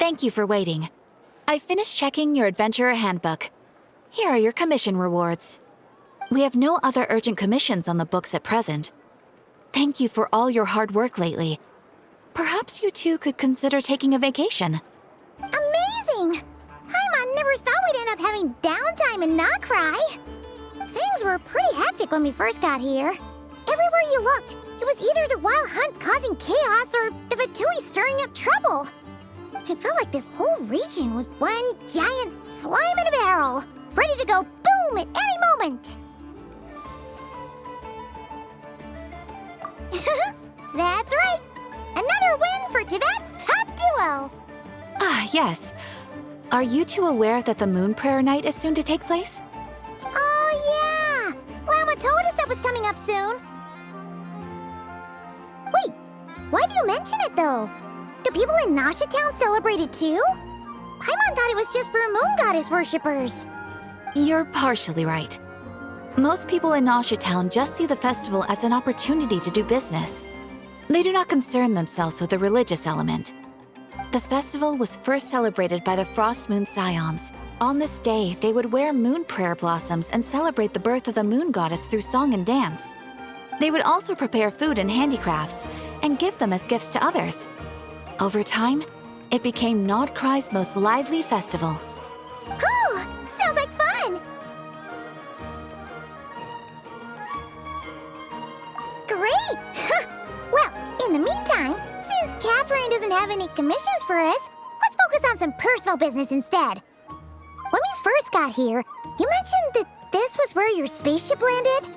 Thank you for waiting. I finished checking your adventurer handbook. Here are your commission rewards. We have no other urgent commissions on the books at present. Thank you for all your hard work lately. Perhaps you two could consider taking a vacation. Amazing! Paimon never thought we'd end up having downtime in Nocturne. Things were pretty hectic when we first got here. Everywhere you looked, it was either the Wild Hunt causing chaos or the Fatui stirring up trouble. It felt like this whole region was one giant slime in a barrel, ready to go boom at any moment. That's right! Another win for Tibet's top duo! Ah, yes. Are you two aware that the Moon Prayer Night is soon to take place? Oh, yeah! Lama told us that was coming up soon. Wait, why do you mention it, though? Do people in Nasha Town celebrate it, too? Paimon thought it was just for Moon Goddess worshippers. You're partially right. Most people in Nasha Town just see the festival as an opportunity to do business. They do not concern themselves with the religious element. The festival was first celebrated by the Frost Moon Scions. On this day, they would wear moon prayer blossoms and celebrate the birth of the moon goddess through song and dance. They would also prepare food and handicrafts and give them as gifts to others. Over time, it became Nocturne's most lively festival. Whew! Sounds like fun! Great! Well, in the meantime, since Catherine doesn't have any commissions for us, let's focus on some personal business instead. When we first got here, you mentioned that this was where your spaceship landed?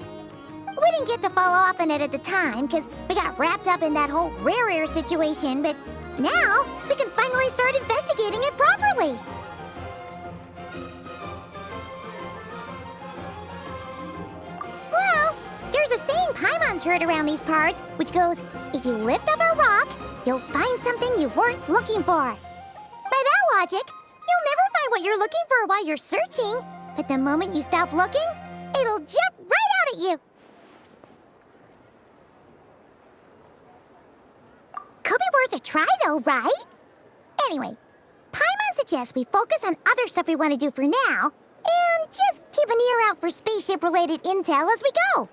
We didn't get to follow up on it at the time, because we got wrapped up in that whole rare situation, but now we can finally start investigating it properly. Well, there's a saying Paimon's heard around these parts, which goes, if you lift up a rock, you'll find something you weren't looking for. By that logic, you'll never find what you're looking for while you're searching, but the moment you stop looking, it'll jump right out at you. Could be worth a try though, right? Anyway, Paimon suggests we focus on other stuff we want to do for now, and just keep an ear out for spaceship-related intel as we go.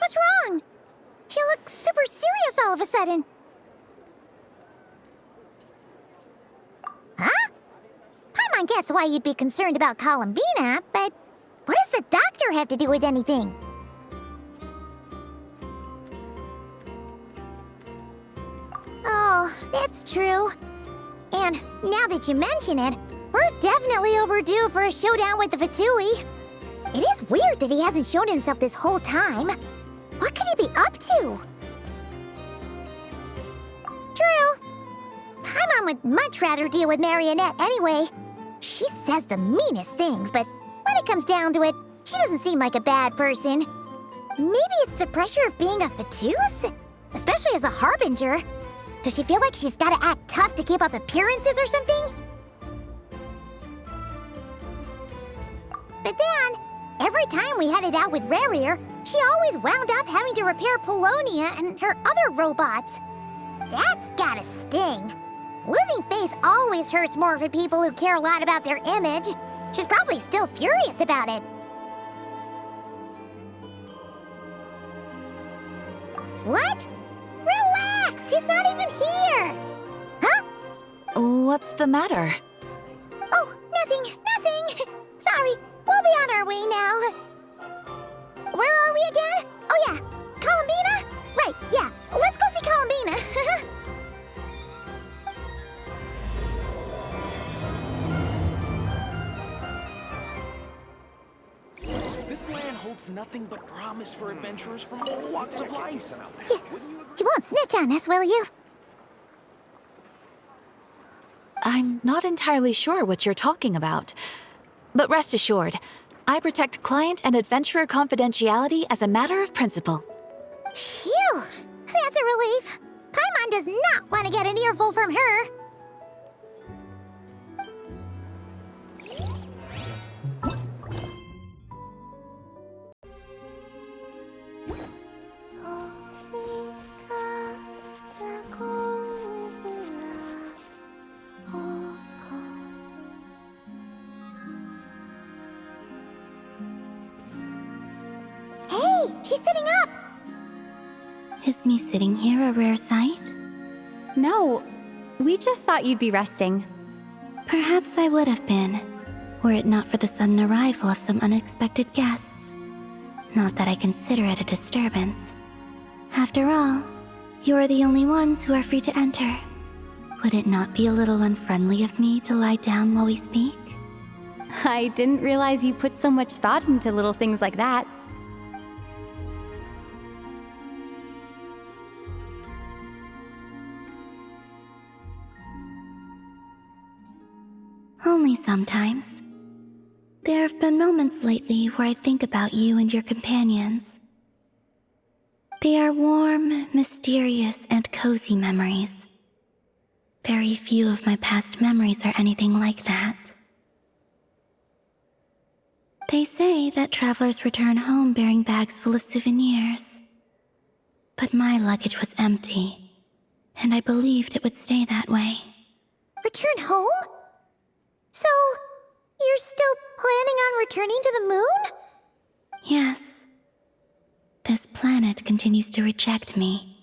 What's wrong? He looks super serious all of a sudden. Huh? Paimon gets why you'd be concerned about Columbina, but what does the doctor have to do with anything? Oh, that's true. And now that you mention it, we're definitely overdue for a showdown with the Fatui. It is weird that he hasn't shown himself this whole time. What could he be up to? True. Paimon would much rather deal with Marionette anyway. She says the meanest things, but when it comes down to it, she doesn't seem like a bad person. Maybe it's the pressure of being a Fatuse? Especially as a Harbinger. Does she feel like she's gotta act tough to keep up appearances or something? But then, every time we headed out with Rarier, she always wound up having to repair Polonia and her other robots. That's gotta sting. Losing face always hurts more for people who care a lot about their image. She's probably still furious about it. What? Relax, she's not even here. Huh? What's the matter? Oh, nothing. Sorry, we'll be on our way now. Where are we again? Oh yeah, Columbina? Right, yeah, let's go see Columbina. holds nothing but promise for adventurers from all walks of life. You won't snitch on us, will you? I'm not entirely sure what you're talking about. But rest assured, I protect client and adventurer confidentiality as a matter of principle. Phew! That's a relief. Paimon does not want to get an earful from her. Hey, she's sitting up! Is me sitting here a rare sight? No, we just thought you'd be resting. Perhaps I would have been, were it not for the sudden arrival of some unexpected guests. Not that I consider it a disturbance. After all, you are the only ones who are free to enter. Would it not be a little unfriendly of me to lie down while we speak? I didn't realize you put so much thought into little things like that. Only sometimes. There have been moments lately where I think about you and your companions. They are warm, mysterious, and cozy memories. Very few of my past memories are anything like that. They say that travelers return home bearing bags full of souvenirs. But my luggage was empty, and I believed it would stay that way. Return home? So, you're still planning on returning to the moon? Yes. This planet continues to reject me,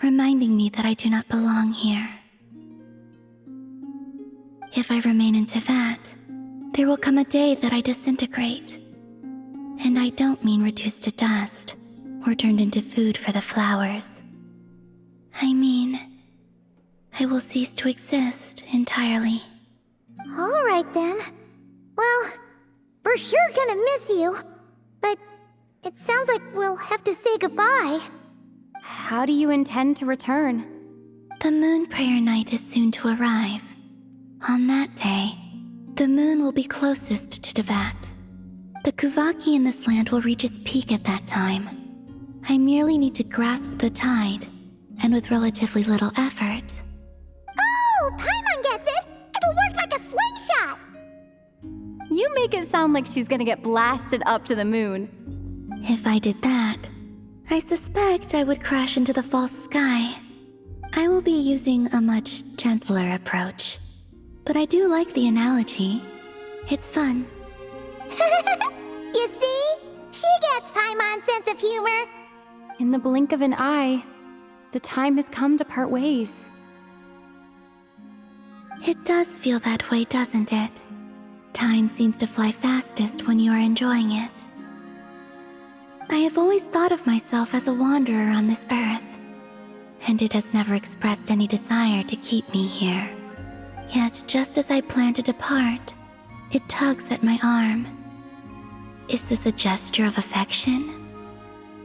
reminding me that I do not belong here. If I remain in Teyvat, there will come a day that I disintegrate. And I don't mean reduced to dust, or turned into food for the flowers. I mean, I will cease to exist entirely. Alright then. Well, we're sure gonna miss you. But it sounds like we'll have to say goodbye. How do you intend to return? The moon prayer night is soon to arrive. On that day, the moon will be closest to Teyvat. The Kuvaki in this land will reach its peak at that time. I merely need to grasp the tide, and with relatively little effort. Oh, Paimon gets it! It'll work like a slingshot! You make it sound like she's gonna get blasted up to the moon. If I did that, I suspect I would crash into the false sky. I will be using a much gentler approach. But I do like the analogy. It's fun. You see? She gets Paimon's sense of humor. In the blink of an eye, the time has come to part ways. It does feel that way, doesn't it? Time seems to fly fastest when you are enjoying it. I have always thought of myself as a wanderer on this earth, and it has never expressed any desire to keep me here. Yet, just as I plan to depart, it tugs at my arm. Is this a gesture of affection?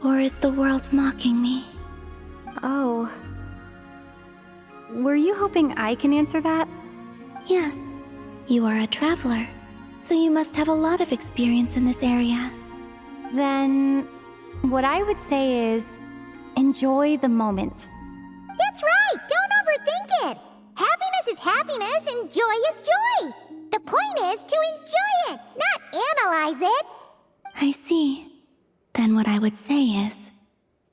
Or is the world mocking me? Oh. Were you hoping I can answer that? Yes, you are a traveler, so you must have a lot of experience in this area. Then, what I would say is, enjoy the moment. That's right! Don't overthink it! Happiness is happiness and joy is joy! The point is to enjoy it, not analyze it! I see. Then what I would say is,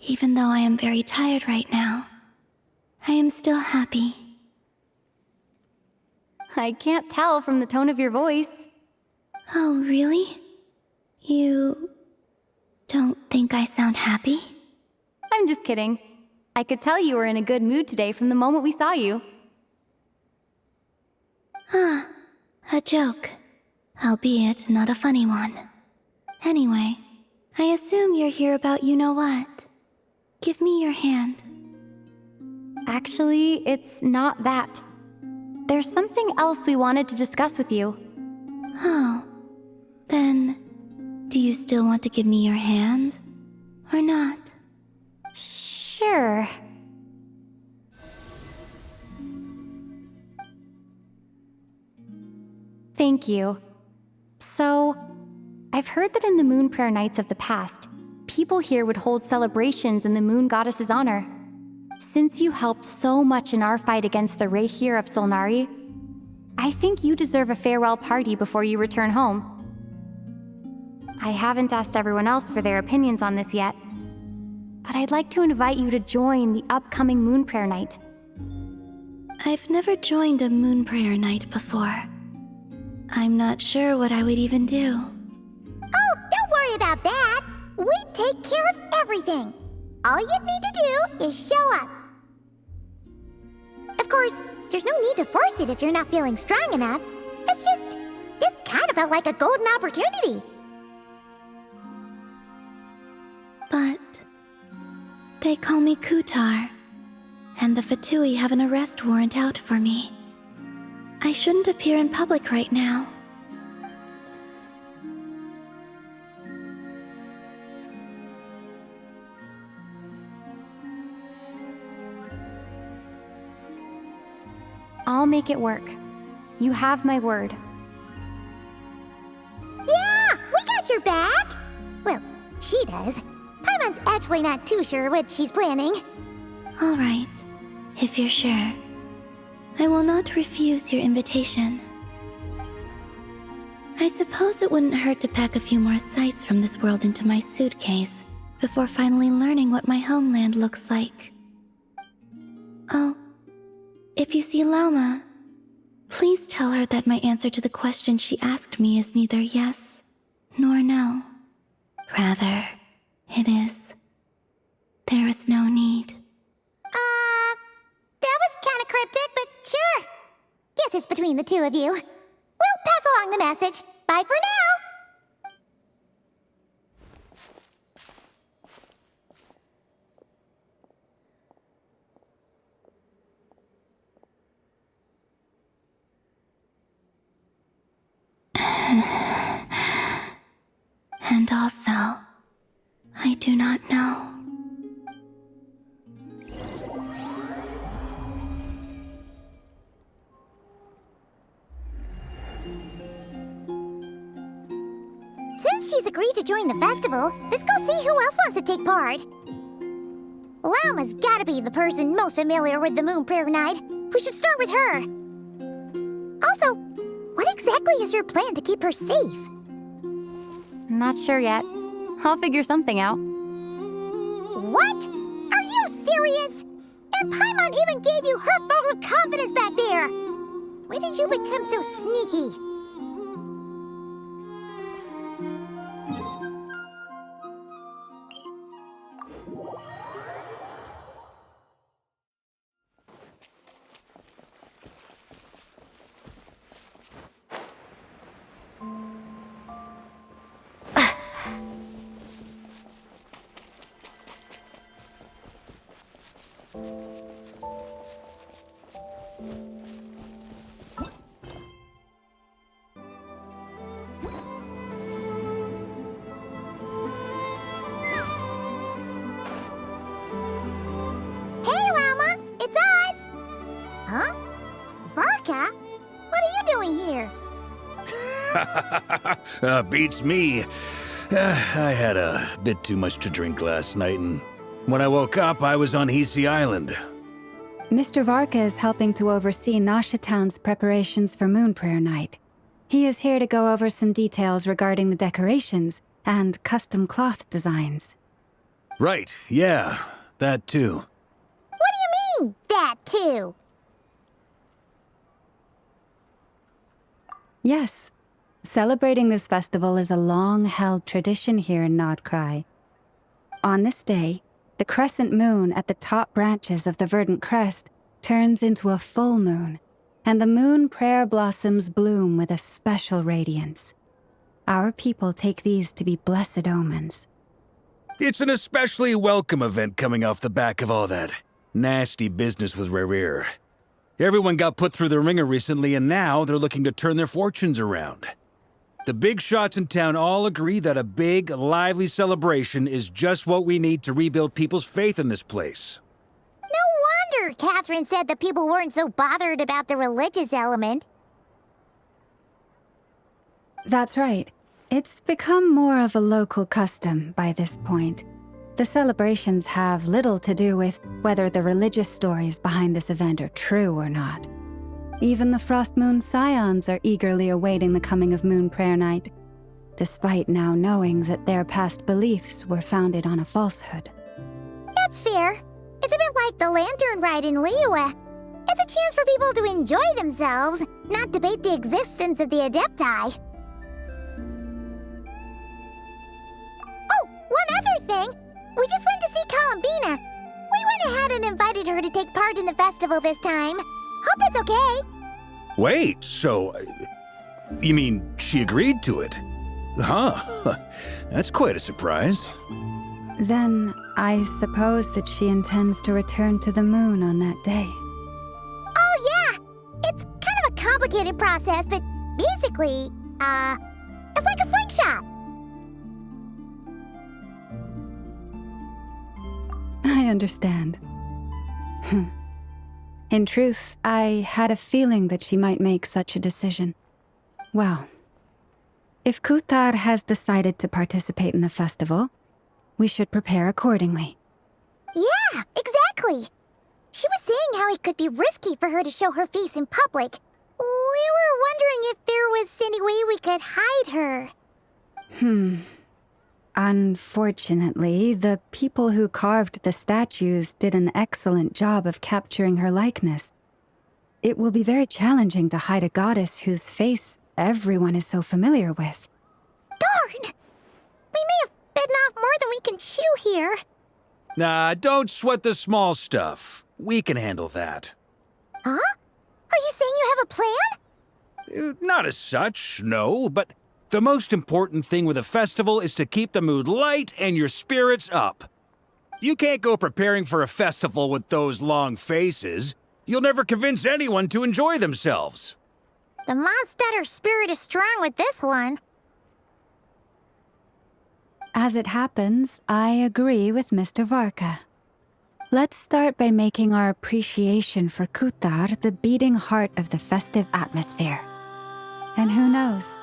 even though I am very tired right now, I am still happy. I can't tell from the tone of your voice. Oh, really? You don't think I sound happy? I'm just kidding. I could tell you were in a good mood today from the moment we saw you. Ah, a joke. Albeit not a funny one. Anyway, I assume you're here about you-know-what. Give me your hand. Actually, it's not that. There's something else we wanted to discuss with you. Oh, then, do you still still want to give me your hand? Or not? Sure. Thank you. So, I've heard that in the Moon Prayer Nights of the past, people here would hold celebrations in the Moon Goddess's honor. Since you helped so much in our fight against the Rayhir of Solnari, I think you deserve a farewell party before you return home. I haven't asked everyone else for their opinions on this yet, but I'd like to invite you to join the upcoming Moon Prayer Night. I've never joined a Moon Prayer Night before. I'm not sure what I would even do. Oh, don't worry about that. We take care of everything. All you need to do is show up. Of course, there's no need to force it if you're not feeling strong enough. It's just, this kind of felt like a golden opportunity. But they call me Kutar, and the Fatui have an arrest warrant out for me. I shouldn't appear in public right now. I'll make it work. You have my word. Yeah, we got your back. Well, she does. Paimon's actually not too sure what she's planning. All right, if you're sure. I will not refuse your invitation. I suppose it wouldn't hurt to pack a few more sights from this world into my suitcase before finally learning what my homeland looks like. Oh, if you see Lauma, please tell her that my answer to the question she asked me is neither yes nor no. Rather, it is, there is no need. That was kind of cryptic, but sure. Guess it's between the two of you. We'll pass along the message. Bye for now. And also, I do not know. Since she's agreed to join the festival, let's go see who else wants to take part. Lauma's gotta be the person most familiar with the Moon Prayer Night. We should start with her. Also, what exactly is your plan to keep her safe? Not sure yet. I'll figure something out. What? Are you serious? And Paimon even gave you her vote of confidence back there. When did you become so sneaky? Huh? Varka? What are you doing here? Beats me. I had a bit too much to drink last night, and when I woke up, I was on Hisi Island. Mr. Varka is helping to oversee Nasha Town's preparations for Moon Prayer Night. He is here to go over some details regarding the decorations and custom cloth designs. Right, yeah, that too. What do you mean, that too? Yes. Celebrating this festival is a long-held tradition here in Nodcry. On this day, the crescent moon at the top branches of the verdant crest turns into a full moon, and the moon prayer blossoms bloom with a special radiance. Our people take these to be blessed omens. It's an especially welcome event coming off the back of all that nasty business with Rayhir. Everyone got put through the ringer recently, and now they're looking to turn their fortunes around. The big shots in town all agree that a big, lively celebration is just what we need to rebuild people's faith in this place. No wonder Catherine said that people weren't so bothered about the religious element. That's right. It's become more of a local custom by this point. The celebrations have little to do with whether the religious stories behind this event are true or not. Even the Frost Moon Scions are eagerly awaiting the coming of Moon Prayer Night, despite now knowing that their past beliefs were founded on a falsehood. That's fair. It's a bit like the Lantern Ride in Liyue. It's a chance for people to enjoy themselves, not debate the existence of the Adepti. Oh, one other thing. We just went to see Columbina. We went ahead and invited her to take part in the festival this time. Hope it's okay. Wait, so... you mean she agreed to it? Huh. That's quite a surprise. Then, I suppose that she intends to return to the moon on that day. Oh, yeah. It's kind of a complicated process, but basically, it's like a slingshot. I understand. In truth, I had a feeling that she might make such a decision. Well, if Kuthar has decided to participate in the festival, we should prepare accordingly. Yeah, exactly. She was saying how it could be risky for her to show her face in public. We were wondering if there was any way we could hide her. Unfortunately, the people who carved the statues did an excellent job of capturing her likeness. It will be very challenging to hide a goddess whose face everyone is so familiar with. Darn! We may have bitten off more than we can chew here. Nah, don't sweat the small stuff. We can handle that. Huh? Are you saying you have a plan? Not as such, no, but the most important thing with a festival is to keep the mood light and your spirits up. You can't go preparing for a festival with those long faces. You'll never convince anyone to enjoy themselves. The Mondstatter spirit is strong with this one. As it happens, I agree with Mr. Varka. Let's start by making our appreciation for Kuthar the beating heart of the festive atmosphere. And who knows?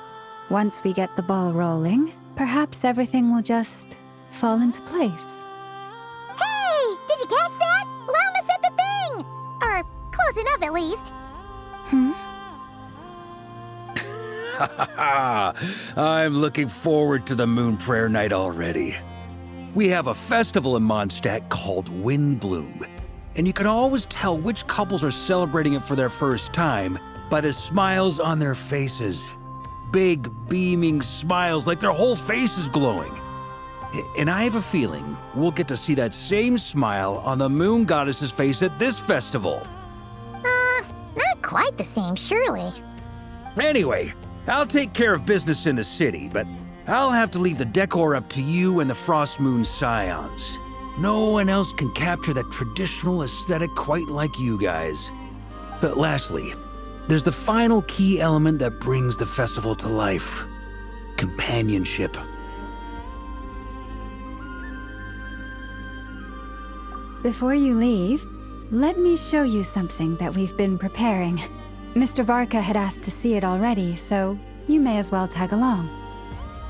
Once we get the ball rolling, perhaps everything will just fall into place. Hey! Did you catch that? Lama said the thing! Or close enough, at least. I'm looking forward to the Moon Prayer Night already. We have a festival in Mondstadt called Windbloom, and you can always tell which couples are celebrating it for their first time by the smiles on their faces. Big, beaming smiles like their whole face is glowing. And I have a feeling we'll get to see that same smile on the Moon Goddess's face at this festival. Not quite the same, surely. Anyway, I'll take care of business in the city, but I'll have to leave the decor up to you and the Frost Moon Scions. No one else can capture that traditional aesthetic quite like you guys. But lastly, there's the final key element that brings the festival to life: companionship. Before you leave, let me show you something that we've been preparing. Mr. Varka had asked to see it already, so you may as well tag along.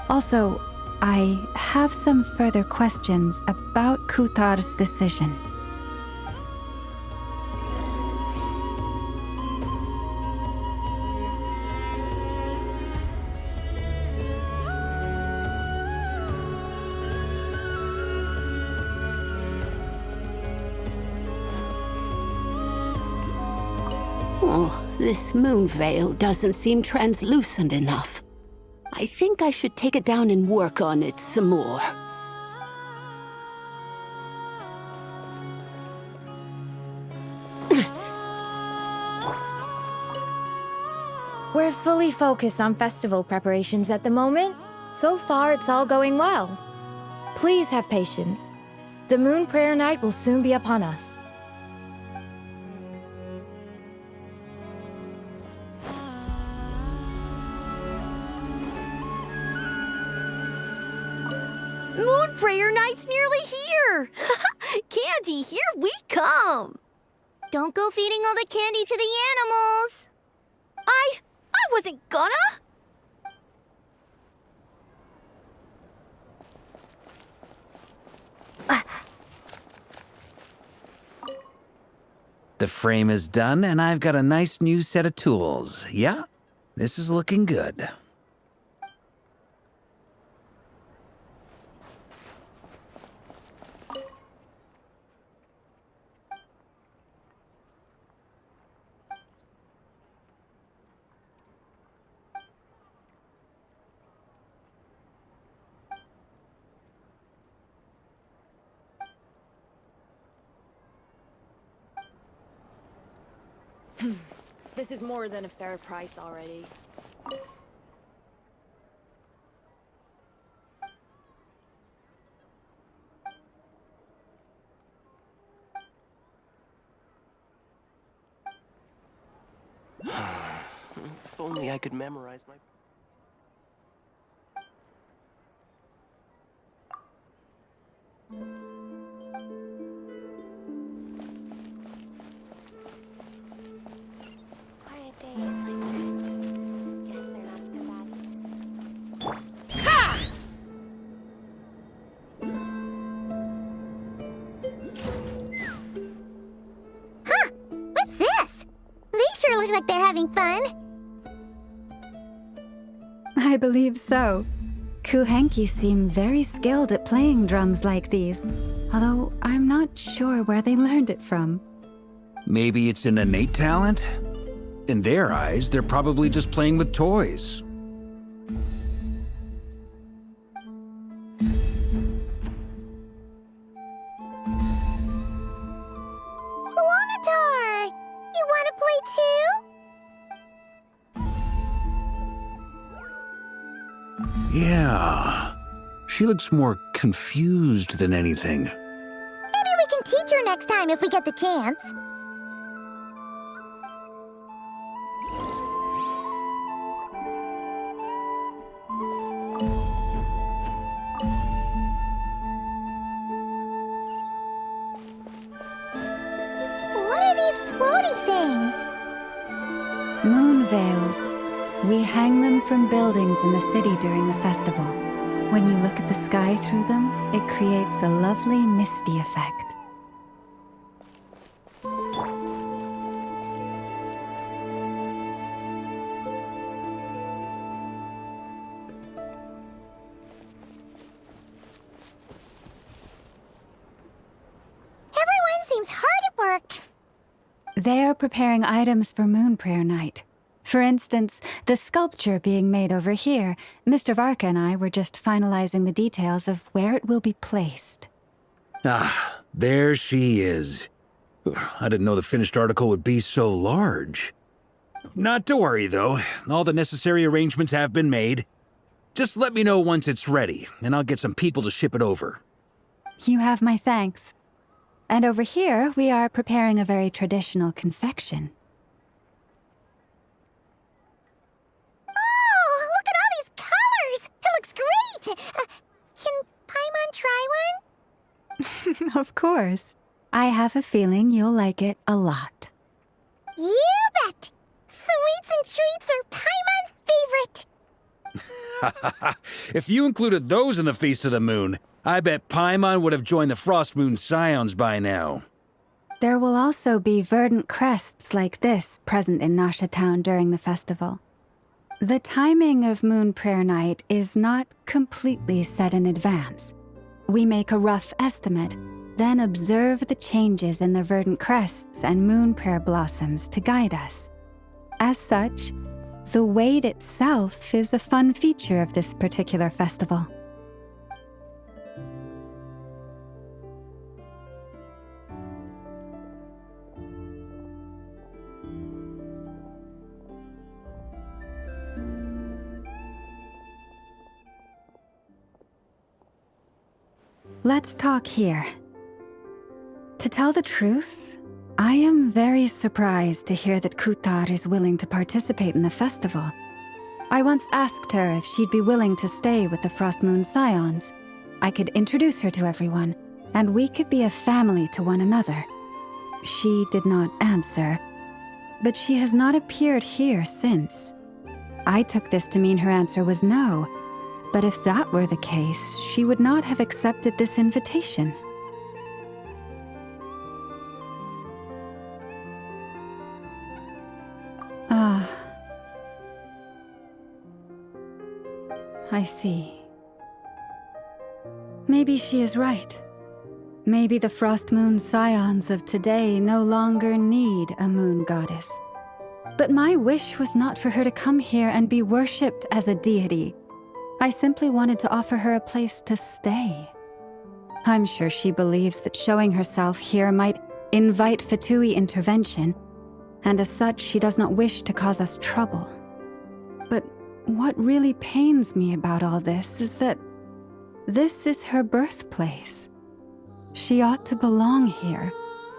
Also, I have some further questions about Kuthar's decision. Oh, this moon veil doesn't seem translucent enough. I think I should take it down and work on it some more. We're fully focused on festival preparations at the moment. So far, it's all going well. Please have patience. The Moon Prayer Night will soon be upon us. Prayer Night's nearly here! Candy, here we come! Don't go feeding all the candy to the animals. I wasn't gonna! The frame is done, and I've got a nice new set of tools. Yeah, this is looking good. This is more than a fair price already. If only I could memorize my... Quiet days like this. Guess they're not so bad. Huh? What's this? They sure look like they're having fun. I believe so. Kuhenki seem very skilled at playing drums like these, although I'm not sure where they learned it from. Maybe it's an innate talent? In their eyes, they're probably just playing with toys. Wanatar! You want to play too? Yeah. She looks more confused than anything. Maybe we can teach her next time if we get the chance. What are these floaty things? Moon veils. We hang them from buildings in the city during the festival. When you look at the sky through them, it creates a lovely misty effect. Everyone seems hard at work. They are preparing items for Moon Prayer Night. For instance, the sculpture being made over here, Mr. Varka and I were just finalizing the details of where it will be placed. Ah, there she is. I didn't know the finished article would be so large. Not to worry, though. All the necessary arrangements have been made. Just let me know once it's ready, and I'll get some people to ship it over. You have my thanks. And over here, we are preparing a very traditional confection. Oh, look at all these colors! It looks great! Can Paimon try one? Of course. I have a feeling you'll like it a lot. You bet! Sweets and treats are Paimon's favorite! If you included those in the Feast of the Moon, I bet Paimon would have joined the Frost Moon Scions by now. There will also be verdant crests like this present in Nasha Town during the festival. The timing of Moon Prayer Night is not completely set in advance. We make a rough estimate, then observe the changes in the verdant crests and moon prayer blossoms to guide us. As such, the wait itself is a fun feature of this particular festival. Let's talk here. To tell the truth, I am very surprised to hear that Kutar is willing to participate in the festival. I once asked her if she'd be willing to stay with the Frost Moon Scions, I could introduce her to everyone, and we could be a family to one another. She did not answer, but she has not appeared here since. I took this to mean her answer was no, but if that were the case, she would not have accepted this invitation. I see. Maybe she is right. Maybe the Frost Moon Scions of today no longer need a moon goddess. But my wish was not for her to come here and be worshipped as a deity. I simply wanted to offer her a place to stay. I'm sure she believes that showing herself here might invite Fatui intervention, and as such she does not wish to cause us trouble. But what really pains me about all this is that this is her birthplace. She ought to belong here,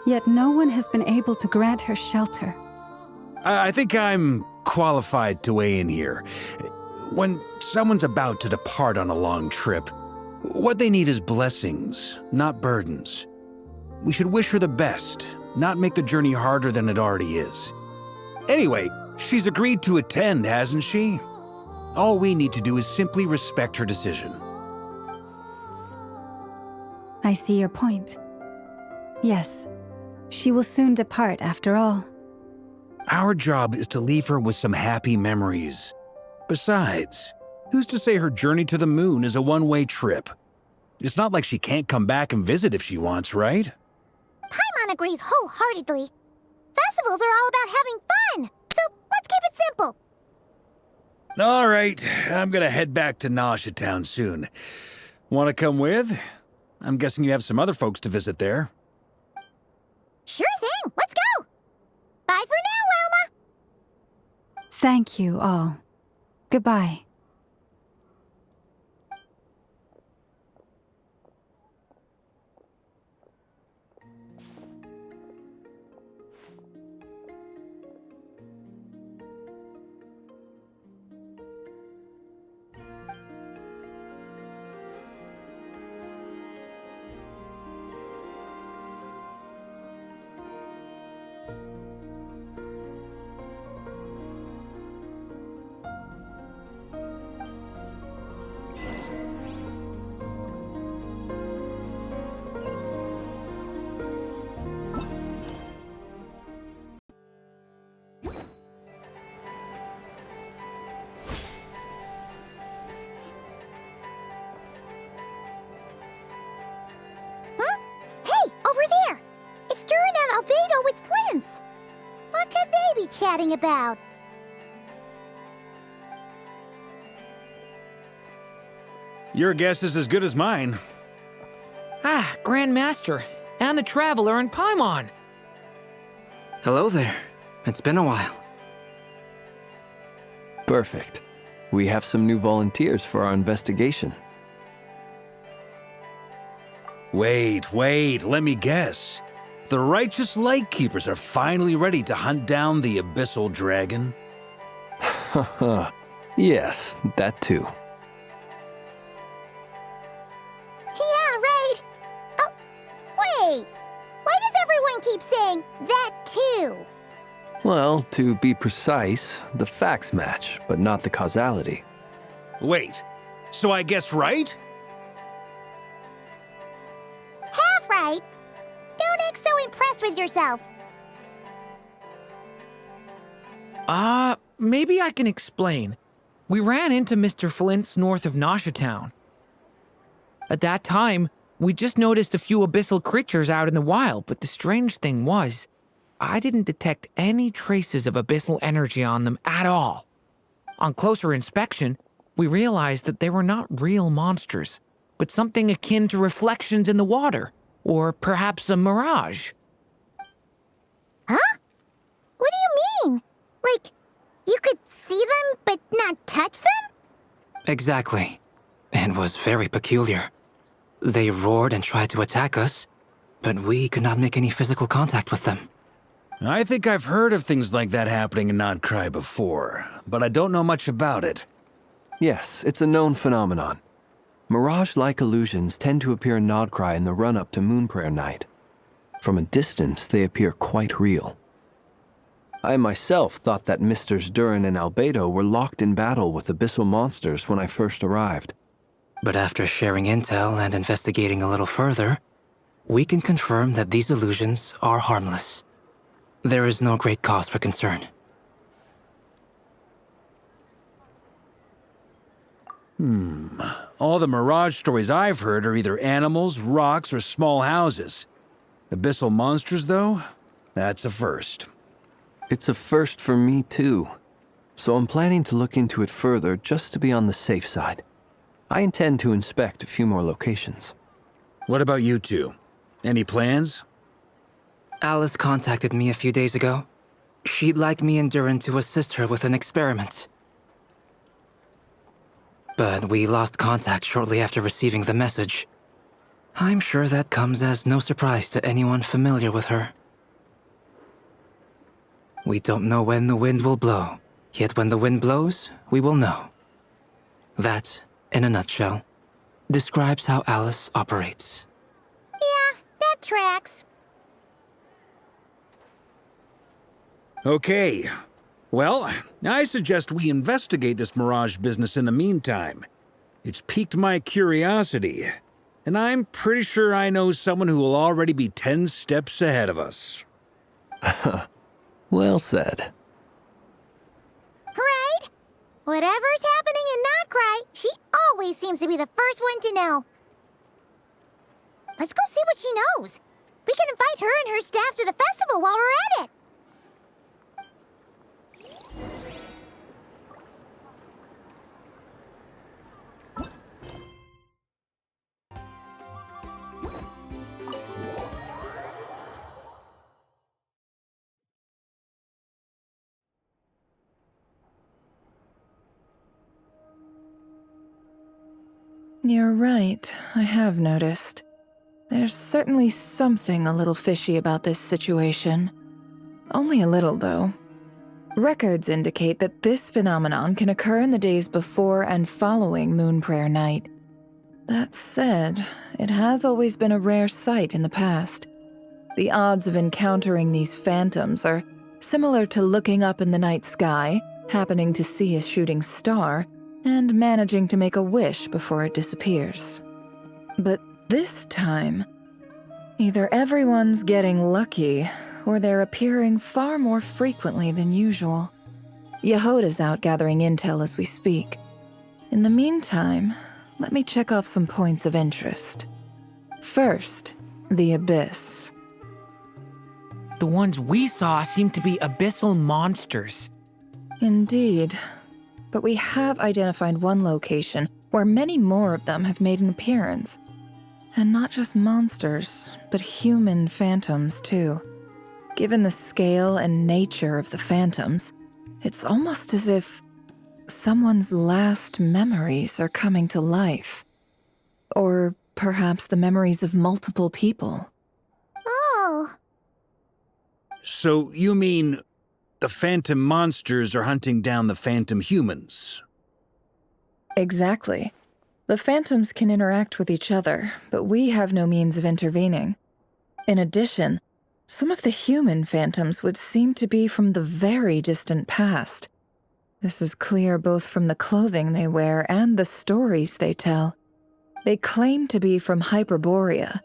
yet no one has been able to grant her shelter. I think I'm qualified to weigh in here. When someone's about to depart on a long trip, what they need is blessings, not burdens. We should wish her the best, not make the journey harder than it already is. Anyway, she's agreed to attend, hasn't she? All we need to do is simply respect her decision. I see your point. Yes, she will soon depart after all. Our job is to leave her with some happy memories. Besides, who's to say her journey to the moon is a one-way trip? It's not like she can't come back and visit if she wants, right? Paimon agrees wholeheartedly. Festivals are all about having fun, so let's keep it simple. All right, I'm gonna head back to Nausea Town soon. Want to come with? I'm guessing you have some other folks to visit there. Sure thing, let's go! Bye for now, Wilma! Thank you all. Goodbye. Albedo with Flint's. What could they be chatting about? Your guess is as good as mine. Ah, Grand Master, and the Traveler and Paimon. Hello there. It's been a while. Perfect. We have some new volunteers for our investigation. Wait, let me guess. The righteous Lightkeepers are finally ready to hunt down the Abyssal Dragon? Haha. Yes, that too. Yeah, right. Oh, wait. Why does everyone keep saying that too? Well, to be precise, the facts match, but not the causality. Wait, so I guessed right? Half right. Don't act so impressed with yourself. Maybe I can explain. We ran into Mr. Flint's north of Nausea Town. At that time, we just noticed a few abyssal creatures out in the wild, but the strange thing was, I didn't detect any traces of abyssal energy on them at all. On closer inspection, we realized that they were not real monsters, but something akin to reflections in the water, or perhaps a mirage. Huh? What do you mean? Like, you could see them but not touch them? Exactly. It was very peculiar. They roared and tried to attack us, but we could not make any physical contact with them. I think I've heard of things like that happening in Nocturne before, but I don't know much about it. Yes, it's a known phenomenon. Mirage-like illusions tend to appear in Nodcry in the run-up to Moonprayer Night. From a distance, they appear quite real. I myself thought that Misters Durin and Albedo were locked in battle with abyssal monsters when I first arrived. But after sharing intel and investigating a little further, we can confirm that these illusions are harmless. There is no great cause for concern. All the Mirage stories I've heard are either animals, rocks, or small houses. Abyssal monsters, though? That's a first. It's a first for me, too. So I'm planning to look into it further just to be on the safe side. I intend to inspect a few more locations. What about you two? Any plans? Alice contacted me a few days ago. She'd like me and Durin to assist her with an experiment. But we lost contact shortly after receiving the message. I'm sure that comes as no surprise to anyone familiar with her. We don't know when the wind will blow, yet when the wind blows, we will know. That, in a nutshell, describes how Alice operates. Yeah, that tracks. Okay. Well, I suggest we investigate this Mirage business in the meantime. It's piqued my curiosity, and I'm pretty sure I know someone who will already be 10 steps ahead of us. Well said. Right? Whatever's happening in Nodcry, she always seems to be the first one to know. Let's go see what she knows. We can invite her and her staff to the festival while we're at it. You're right, I have noticed. There's certainly something a little fishy about this situation. Only a little, though. Records indicate that this phenomenon can occur in the days before and following Moonprayer Night. That said, it has always been a rare sight in the past. The odds of encountering these phantoms are similar to looking up in the night sky, happening to see a shooting star, and managing to make a wish before it disappears. But this time, either everyone's getting lucky, or they're appearing far more frequently than usual. Yehoda's out gathering intel as we speak. In the meantime, let me check off some points of interest. First, the Abyss. The ones we saw seem to be abyssal monsters. Indeed. But we have identified one location where many more of them have made an appearance. And not just monsters, but human phantoms, too. Given the scale and nature of the phantoms, it's almost as if someone's last memories are coming to life. Or perhaps the memories of multiple people. Oh. So you mean the phantom monsters are hunting down the phantom humans? Exactly. The phantoms can interact with each other, but we have no means of intervening. In addition, some of the human phantoms would seem to be from the very distant past. This is clear both from the clothing they wear and the stories they tell. They claim to be from Hyperborea,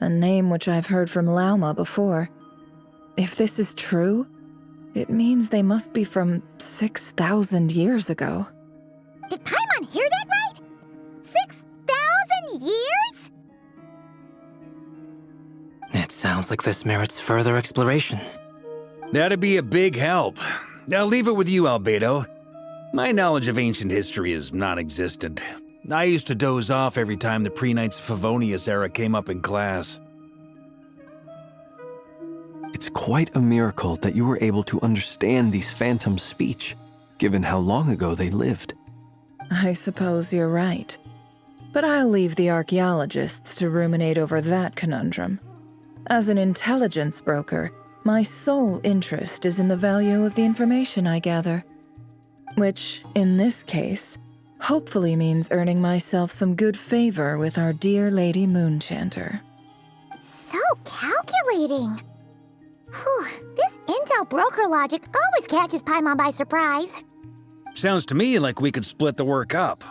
a name which I've heard from Lauma before. If this is true, it means they must be from 6,000 years ago. Did Paimon hear that right? 6,000 years? It sounds like this merits further exploration. That'd be a big help. I'll leave it with you, Albedo. My knowledge of ancient history is non-existent. I used to doze off every time the pre-Knights of Favonius era came up in class. It's quite a miracle that you were able to understand these phantoms' speech, given how long ago they lived. I suppose you're right. But I'll leave the archaeologists to ruminate over that conundrum. As an intelligence broker, my sole interest is in the value of the information I gather. Which, in this case, Hopefully means earning myself some good favor with our dear Lady Moonchanter. So calculating. Whew, this intel broker logic always catches Paimon by surprise. Sounds to me like we could split the work up.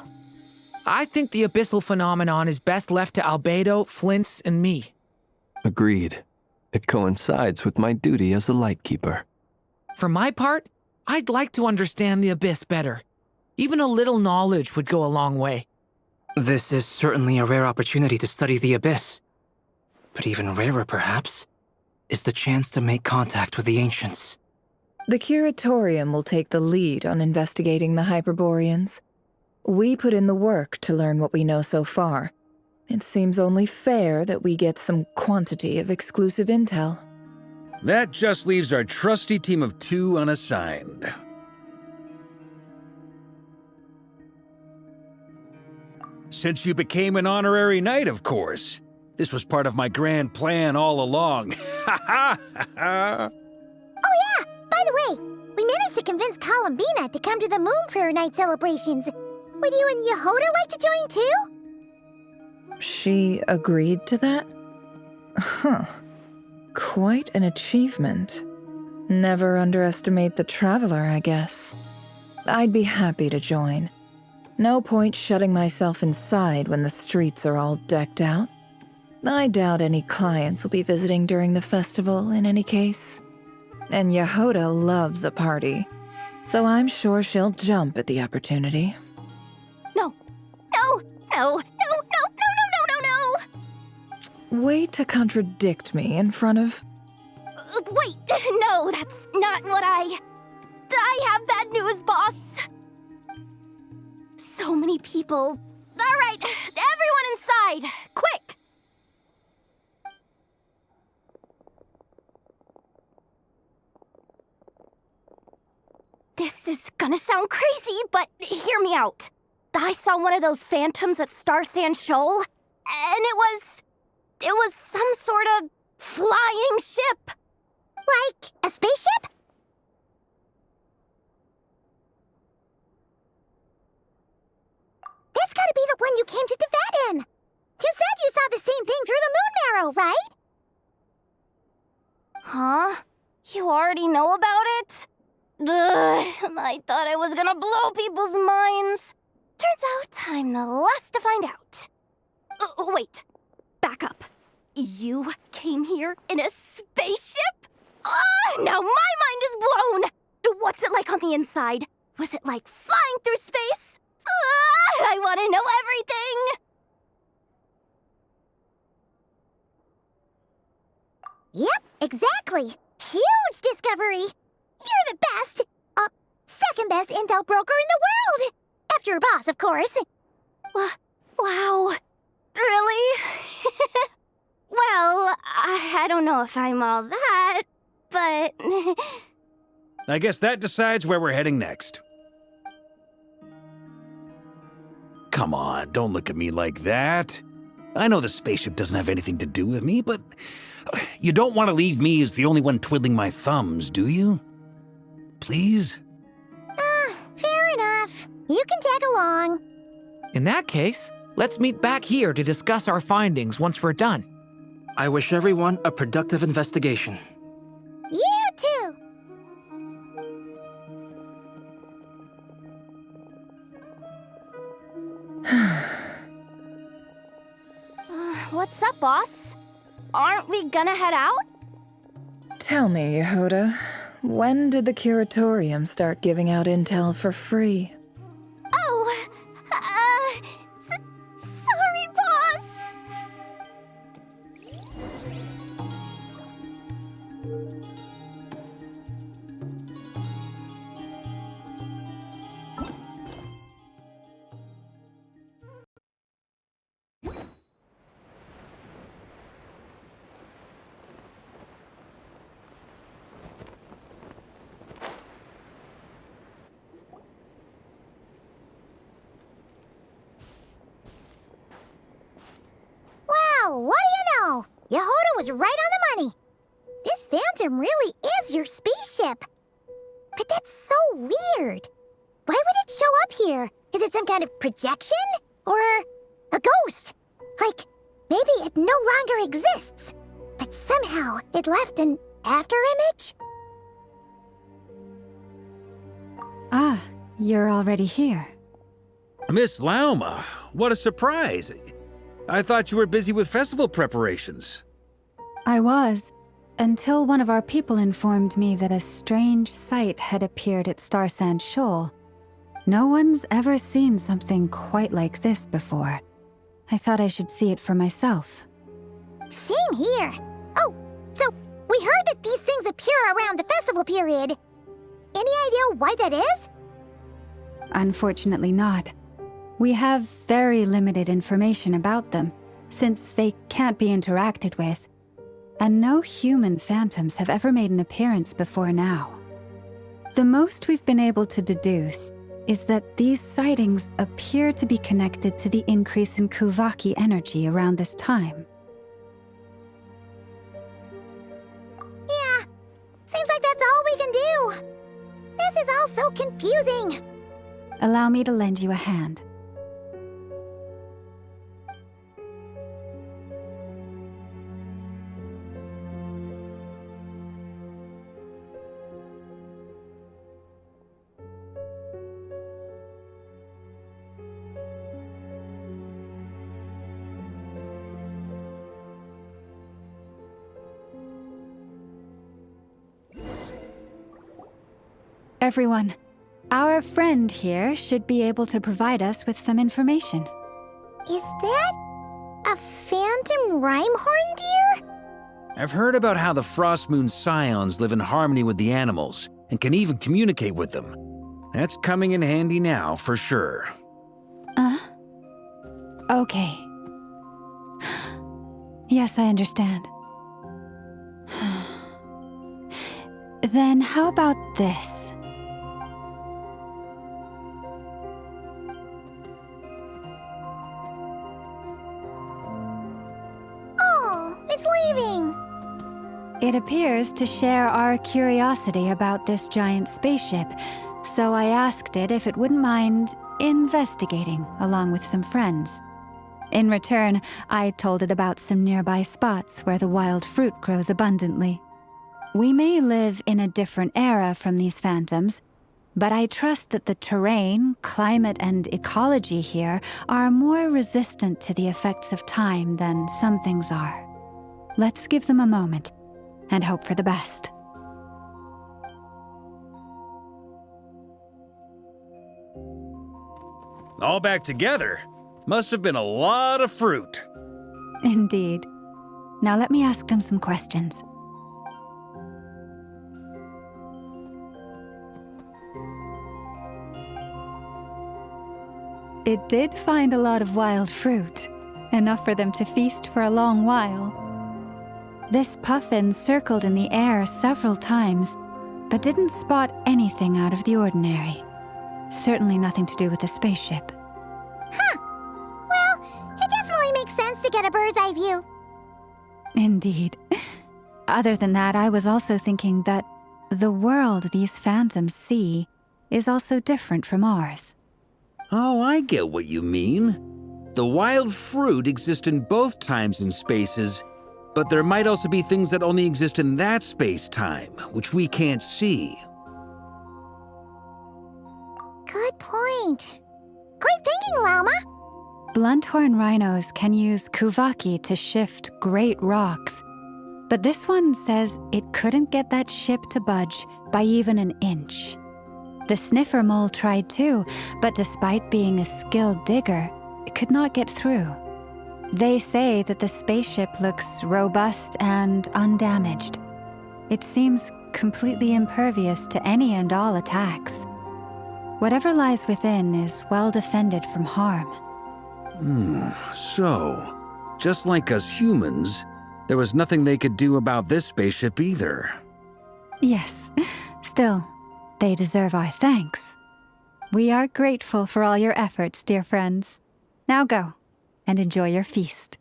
I think the abyssal phenomenon is best left to Albedo, Flint's, and me. Agreed. It coincides with my duty as a lightkeeper. For my part, I'd like to understand the abyss better. Even a little knowledge would go a long way. This is certainly a rare opportunity to study the abyss. But even rarer, perhaps, is the chance to make contact with the ancients. The Curatorium will take the lead on investigating the Hyperboreans. We put in the work to learn what we know so far. It seems only fair that we get some quantity of exclusive intel. That just leaves our trusty team of 2 unassigned. Since you became an honorary knight, of course. This was part of my grand plan all along. Ha ha ha! Oh yeah! By the way, we managed to convince Columbina to come to the Moon Prayer Night celebrations. Would you and Yehoda like to join too? She agreed to that? Huh. Quite an achievement. Never underestimate the traveler, I guess. I'd be happy to join. No point shutting myself inside when the streets are all decked out. I doubt any clients will be visiting during the festival in any case. And Yehoda loves a party, so I'm sure she'll jump at the opportunity. No, no, no, no, no, no, no, no, no, no! Way to contradict me in front of... Wait, no, that's not what I have bad news, boss. So many people. All right, everyone inside, quick! This is gonna sound crazy, but hear me out. I saw one of those phantoms at Star Sand Shoal, and it was some sort of flying ship. Like a spaceship? That's gotta be the one you came to Tibet in. You said you saw the same thing through the moon marrow, right? Huh? You already know about it? Ugh, I thought I was gonna blow people's minds. Turns out I'm the last to find out. Wait, back up. You came here in a spaceship? Now my mind is blown! What's it like on the inside? Was it like flying through space? I want to know everything! Yep, exactly. Huge discovery. You're the best, second best intel broker in the world. After your boss, of course. Wow. Really? Well, I don't know if I'm all that, but... I guess that decides where we're heading next. Come on, don't look at me like that. I know the spaceship doesn't have anything to do with me, but you don't want to leave me as the only one twiddling my thumbs, do you? Please? Fair enough. You can tag along. In that case, let's meet back here to discuss our findings once we're done. I wish everyone a productive investigation. You too. What's up, boss? Aren't we gonna head out? Tell me, Yehoda, when did the Curatorium start giving out intel for free? Oh, sorry, boss. Wow, what do you know? Yehoda was right on the money. This Phantom really is your spaceship. But that's so weird. Why would it show up here? Is it some kind of projection? Or a ghost? Like, maybe it no longer exists, but somehow it left an afterimage? Ah, you're already here. Miss Lauma, what a surprise. I thought you were busy with festival preparations. I was, until one of our people informed me that a strange sight had appeared at Starsand Shoal. No one's ever seen something quite like this before. I thought I should see it for myself. Same here. Oh, so we heard that these things appear around the festival period. Any idea why that is? Unfortunately not. We have very limited information about them, since they can't be interacted with. And no human phantoms have ever made an appearance before now. The most we've been able to deduce is that these sightings appear to be connected to the increase in Kuvaki energy around this time. Yeah, seems like that's all we can do. This is all so confusing. Allow me to lend you a hand. Everyone, our friend here should be able to provide us with some information. Is that a phantom rhymehorn deer? I've heard about how the Frost Moon Scions live in harmony with the animals and can even communicate with them. That's coming in handy now, for sure. Okay. Yes, I understand. Then how about this? Oh, it's leaving. It appears to share our curiosity about this giant spaceship, so I asked it if it wouldn't mind investigating along with some friends. In return, I told it about some nearby spots where the wild fruit grows abundantly. We may live in a different era from these phantoms, but I trust that the terrain, climate, and ecology here are more resistant to the effects of time than some things are. Let's give them a moment and hope for the best. All back together? Must have been a lot of fruit. Indeed. Now let me ask them some questions. It did find a lot of wild fruit, enough for them to feast for a long while. This puffin circled in the air several times, but didn't spot anything out of the ordinary. Certainly nothing to do with the spaceship. Huh. Well, it definitely makes sense to get a bird's eye view. Indeed. Other than that, I was also thinking that the world these phantoms see is also different from ours. Oh, I get what you mean. The wild fruit exist in both times and spaces, but there might also be things that only exist in that space-time, which we can't see. Good point. Great thinking, Lauma. Blunthorn rhinos can use Kuvaki to shift great rocks, but this one says it couldn't get that ship to budge by even an inch. The sniffer mole tried too, but despite being a skilled digger, it could not get through. They say that the spaceship looks robust and undamaged. It seems completely impervious to any and all attacks. Whatever lies within is well defended from harm. So, just like us humans, there was nothing they could do about this spaceship either. Yes, still, they deserve our thanks. We are grateful for all your efforts, dear friends. Now go, and enjoy your feast.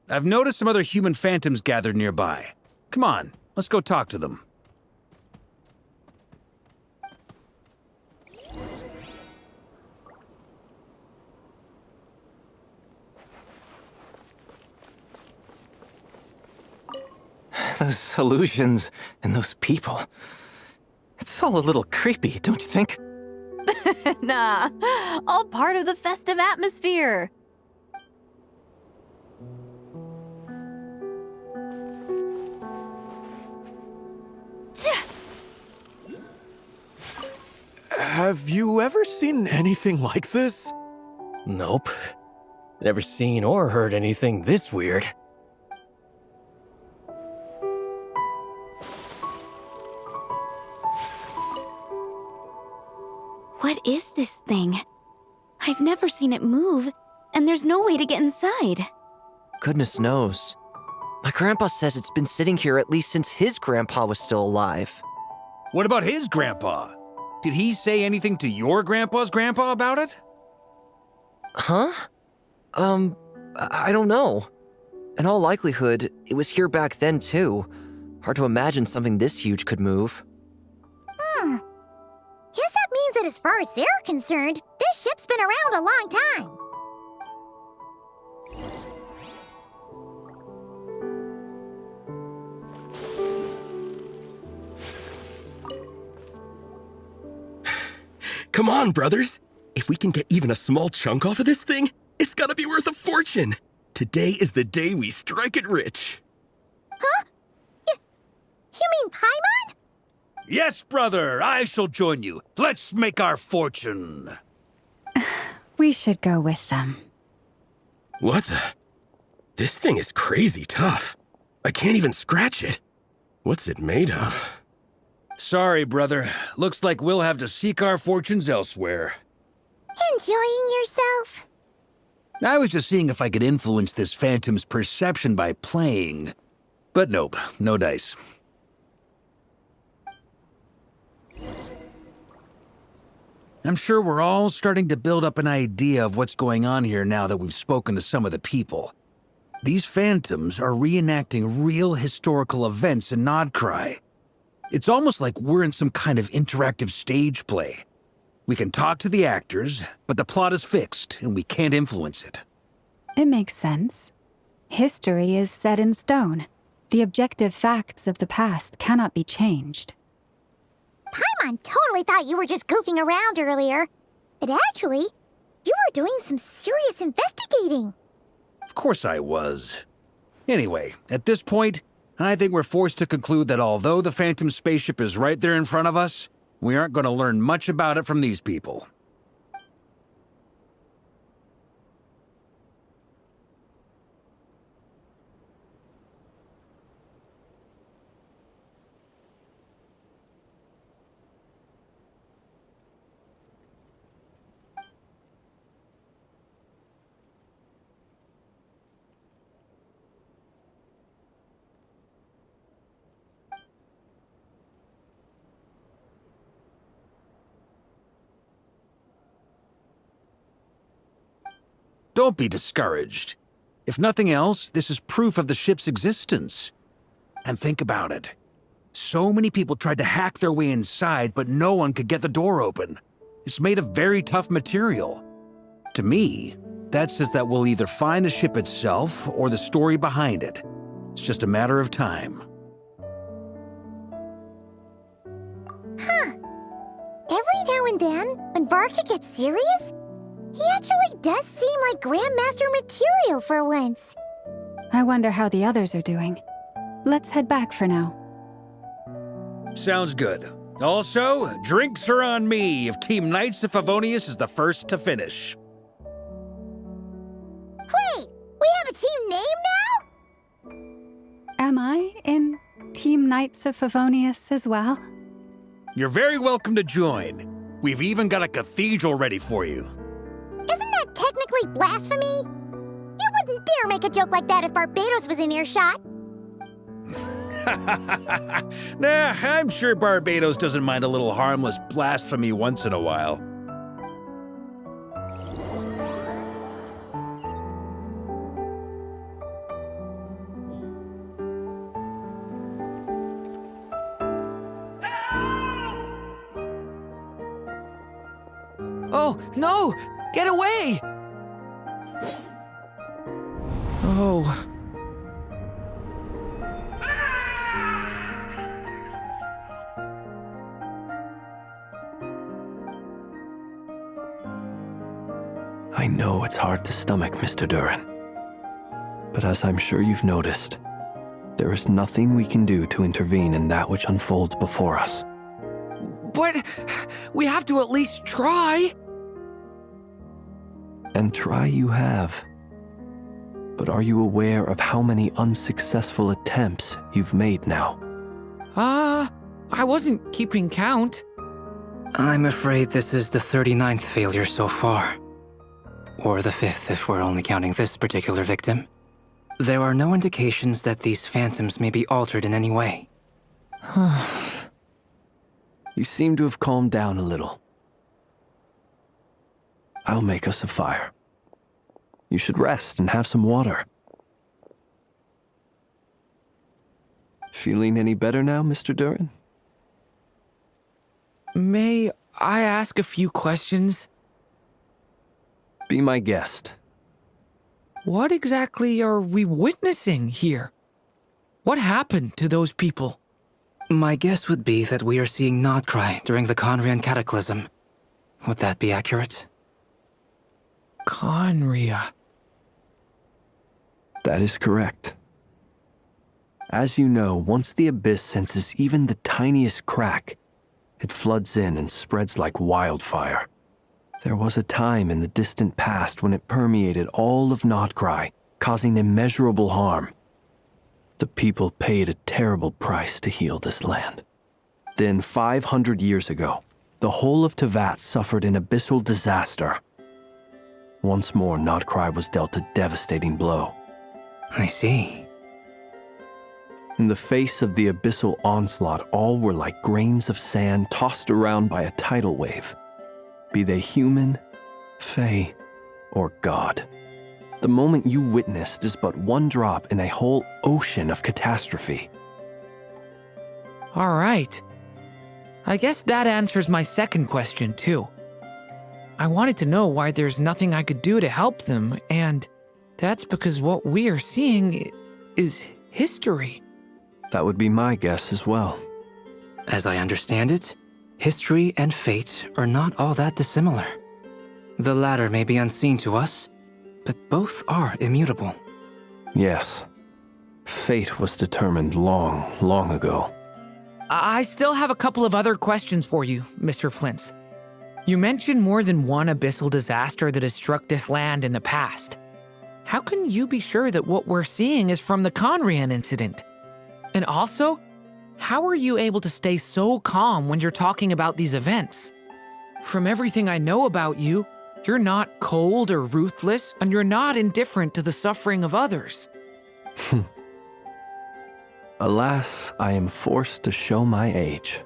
I've noticed some other human phantoms gathered nearby. Come on, let's go talk to them. Those illusions and those people. It's all a little creepy, don't you think? Nah, all part of the festive atmosphere. Have you ever seen anything like this? Nope. Never seen or heard anything this weird. What is this thing? I've never seen it move, and there's no way to get inside. Goodness knows. My grandpa says it's been sitting here at least since his grandpa was still alive. What about his grandpa? Did he say anything to your grandpa's grandpa about it? Huh? I don't know. In all likelihood, it was here back then too. Hard to imagine something this huge could move. Guess that means that as far as they're concerned, this ship's been around a long time. Come on, brothers. If we can get even a small chunk off of this thing, it's gotta be worth a fortune. Today is the day we strike it rich. Huh? You mean Paimon? Yes, brother, I shall join you. Let's make our fortune. We should go with them. What the? This thing is crazy tough. I can't even scratch it. What's it made of? Sorry, brother. Looks like we'll have to seek our fortunes elsewhere. Enjoying yourself? I was just seeing if I could influence this phantom's perception by playing. But nope, no dice. I'm sure we're all starting to build up an idea of what's going on here now that we've spoken to some of the people. These phantoms are reenacting real historical events in Nocturne. It's almost like we're in some kind of interactive stage play. We can talk to the actors, but the plot is fixed and we can't influence it. It makes sense. History is set in stone. The objective facts of the past cannot be changed. Paimon totally thought you were just goofing around earlier. But actually, you were doing some serious investigating. Of course I was. Anyway, at this point, I think we're forced to conclude that although the Phantom spaceship is right there in front of us, we aren't going to learn much about it from these people. Don't be discouraged. If nothing else, this is proof of the ship's existence. And think about it. So many people tried to hack their way inside, but no one could get the door open. It's made of very tough material. To me, that says that we'll either find the ship itself or the story behind it. It's just a matter of time. Huh. Every now and then, when Varka gets serious, he actually does seem like Grandmaster material for once. I wonder how the others are doing. Let's head back for now. Sounds good. Also, drinks are on me if Team Knights of Favonius is the first to finish. Wait, we have a team name now? Am I in Team Knights of Favonius as well? You're very welcome to join. We've even got a cathedral ready for you. Isn't that technically blasphemy? You wouldn't dare make a joke like that if Barbados was in earshot. Nah, I'm sure Barbados doesn't mind a little harmless blasphemy once in a while. Oh, no! Get away! Oh. I know it's hard to stomach, Mr. Durin. But as I'm sure you've noticed, there is nothing we can do to intervene in that which unfolds before us. But we have to at least try. And try you have. But are you aware of how many unsuccessful attempts you've made now? I wasn't keeping count. I'm afraid this is the 39th failure so far. Or the 5th if we're only counting this particular victim. There are no indications that these phantoms may be altered in any way. You seem to have calmed down a little. I'll make us a fire. You should rest and have some water. Feeling any better now, Mr. Durin? May I ask a few questions? Be my guest. What exactly are we witnessing here? What happened to those people? My guess would be that we are seeing Nocturne during the Conrian Cataclysm. Would that be accurate? Conria. That is correct. As you know, once the Abyss senses even the tiniest crack, it floods in and spreads like wildfire. There was a time in the distant past when it permeated all of Nocturne, causing immeasurable harm. The people paid a terrible price to heal this land. Then, 500 years ago, the whole of Teyvat suffered an abyssal disaster. Once more, Nocturne was dealt a devastating blow. I see. In the face of the abyssal onslaught, all were like grains of sand tossed around by a tidal wave. Be they human, fae, or god. The moment you witnessed is but one drop in a whole ocean of catastrophe. All right. I guess that answers my second question, too. I wanted to know why there's nothing I could do to help them, and that's because what we are seeing is history. That would be my guess as well. As I understand it, history and fate are not all that dissimilar. The latter may be unseen to us, but both are immutable. Yes. Fate was determined long, long ago. I still have a couple of other questions for you, Mr. Flint's. You mentioned more than one abyssal disaster that has struck this land in the past. How can you be sure that what we're seeing is from the Conrian incident? And also, how are you able to stay so calm when you're talking about these events? From everything I know about you, you're not cold or ruthless, and you're not indifferent to the suffering of others. Alas, I am forced to show my age.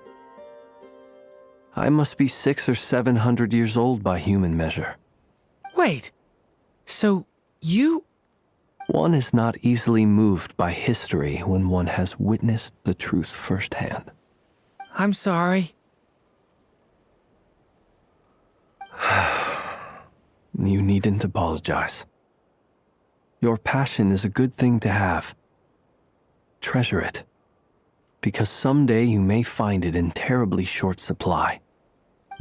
I must be 600 or 700 years old by human measure. Wait, so you... One is not easily moved by history when one has witnessed the truth firsthand. I'm sorry. You needn't apologize. Your passion is a good thing to have. Treasure it, because someday you may find it in terribly short supply.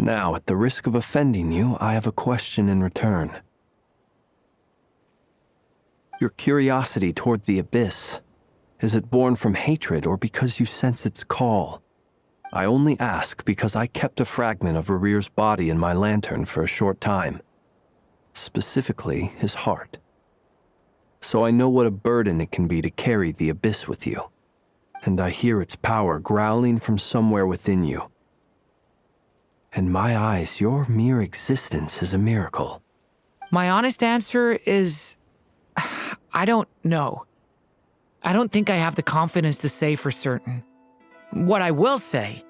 Now, at the risk of offending you, I have a question in return. Your curiosity toward the Abyss, is it born from hatred or because you sense its call? I only ask because I kept a fragment of Rerir's body in my lantern for a short time. Specifically, his heart. So I know what a burden it can be to carry the Abyss with you. And I hear its power growling from somewhere within you. In my eyes, your mere existence is a miracle. My honest answer is... I don't know. I don't think I have the confidence to say for certain. What I will say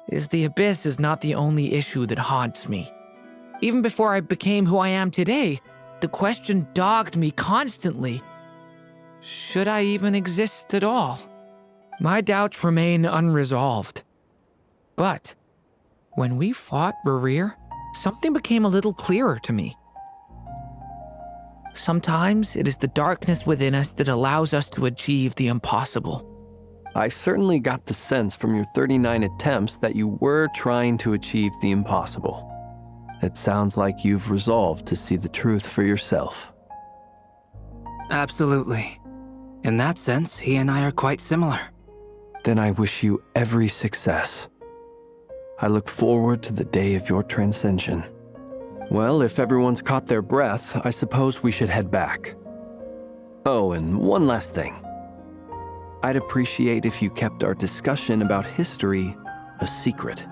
is the Abyss is not the only issue that haunts me. Even before I became who I am today, the question dogged me constantly. Should I even exist at all? My doubts remain unresolved. But when we fought Rerir, something became a little clearer to me. Sometimes it is the darkness within us that allows us to achieve the impossible. I certainly got the sense from your 39 attempts that you were trying to achieve the impossible. It sounds like you've resolved to see the truth for yourself. Absolutely. In that sense, he and I are quite similar. Then I wish you every success. I look forward to the day of your transcension. Well, if everyone's caught their breath, I suppose we should head back. Oh, and one last thing. I'd appreciate if you kept our discussion about history a secret.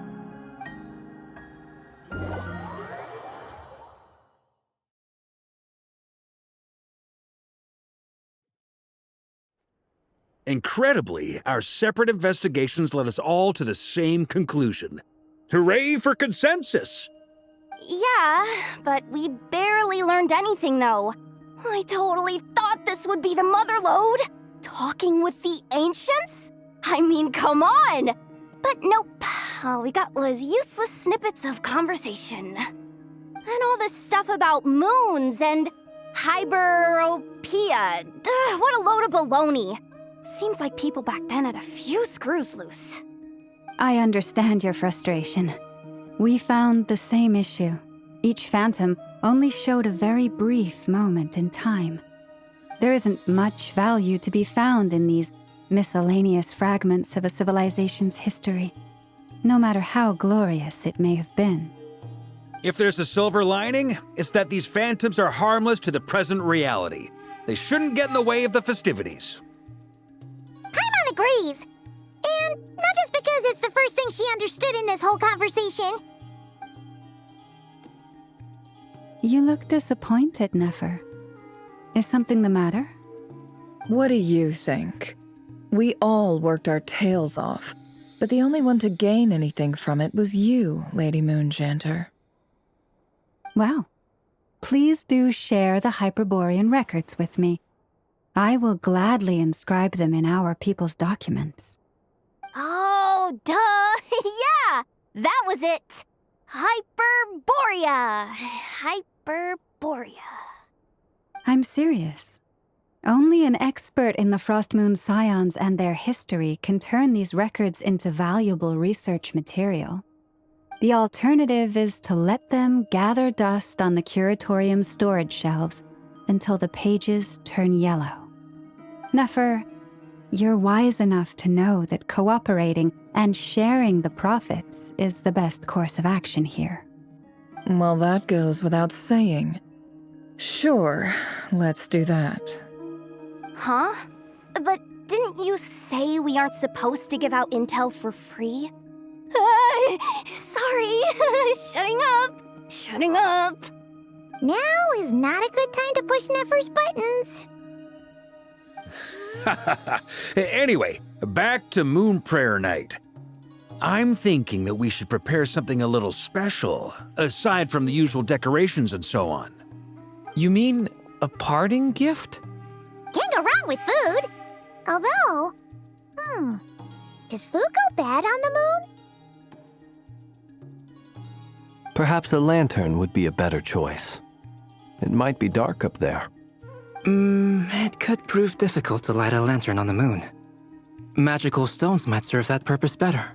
Incredibly, our separate investigations led us all to the same conclusion. Hooray for consensus! Yeah, but we barely learned anything, though. I totally thought this would be the mother lode. Talking with the ancients? I mean, come on! But nope. All we got was useless snippets of conversation. And all this stuff about moons and hyperopia. What a load of baloney. Seems like people back then had a few screws loose. I understand your frustration. We found the same issue. Each phantom only showed a very brief moment in time. There isn't much value to be found in these miscellaneous fragments of a civilization's history, no matter how glorious it may have been. If there's a silver lining, it's that these phantoms are harmless to the present reality. They shouldn't get in the way of the festivities. Paimon agrees. And not just because it's the first thing she understood in this whole conversation. You look disappointed, Nefer. Is something the matter? What do you think? We all worked our tails off, but the only one to gain anything from it was you, Lady Moonjanter. Well, please do share the Hyperborean records with me. I will gladly inscribe them in our people's documents. Oh, duh! Yeah! That was it! Hyperborea! Hyperborea. I'm serious. Only an expert in the Frost Moon Scions and their history can turn these records into valuable research material. The alternative is to let them gather dust on the Curatorium's storage shelves until the pages turn yellow. Nefer, you're wise enough to know that cooperating and sharing the profits is the best course of action here. Well, that goes without saying. Sure, let's do that. Huh? But didn't you say we aren't supposed to give out intel for free? Sorry. Shutting up. Now is not a good time to push Nefer's buttons. Anyway, back to Moon Prayer Night. I'm thinking that we should prepare something a little special, aside from the usual decorations and so on. You mean a parting gift? Can't go wrong with food. Although, does food go bad on the moon? Perhaps a lantern would be a better choice. It might be dark up there. It could prove difficult to light a lantern on the moon. Magical stones might serve that purpose better.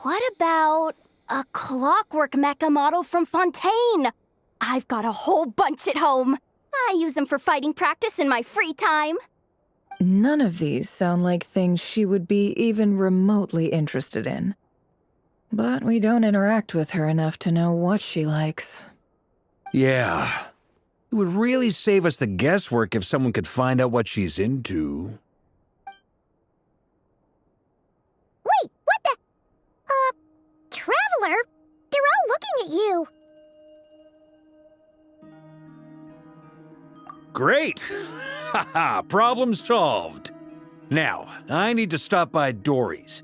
What about a clockwork mecha model from Fontaine? I've got a whole bunch at home. I use them for fighting practice in my free time. None of these sound like things she would be even remotely interested in. But we don't interact with her enough to know what she likes. Yeah. It would really save us the guesswork if someone could find out what she's into. Wait, what the? Traveler? They're all looking at you. Great! Haha, problem solved. Now, I need to stop by Dory's.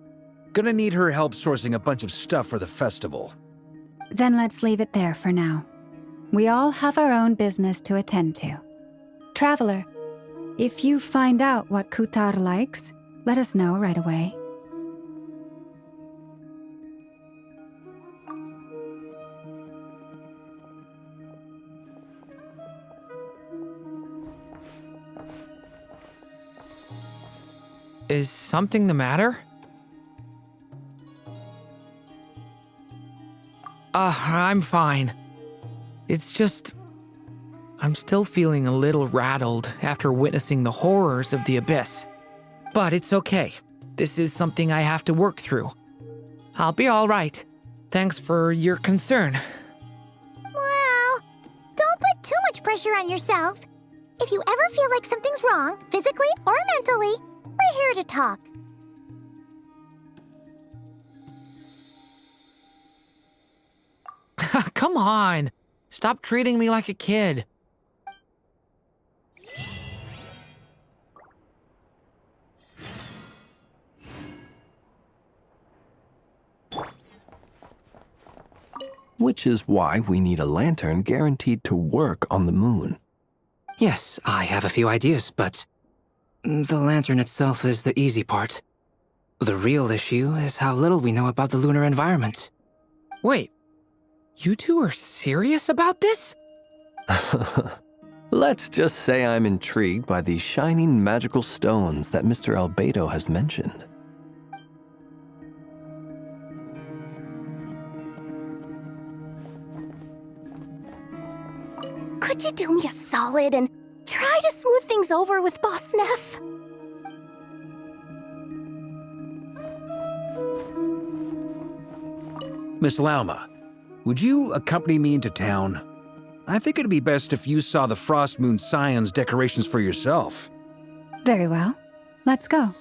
Gonna need her help sourcing a bunch of stuff for the festival. Then let's leave it there for now. We all have our own business to attend to. Traveler, if you find out what Kutar likes, let us know right away. Is something the matter? I'm fine. It's just... I'm still feeling a little rattled after witnessing the horrors of the Abyss. But it's okay. This is something I have to work through. I'll be all right. Thanks for your concern. Well, don't put too much pressure on yourself. If you ever feel like something's wrong, physically or mentally, we're here to talk. Come on. Stop treating me like a kid. Which is why we need a lantern guaranteed to work on the moon. Yes, I have a few ideas, but the lantern itself is the easy part. The real issue is how little we know about the lunar environment. Wait, you two are serious about this? Let's just say I'm intrigued by these shining magical stones that Mr. Albedo has mentioned. Could you do me a solid and try to smooth things over with Boss Neff? Miss Lauma, would you accompany me into town? I think it'd be best if you saw the Frost Moon Scion's decorations for yourself. Very well. Let's go.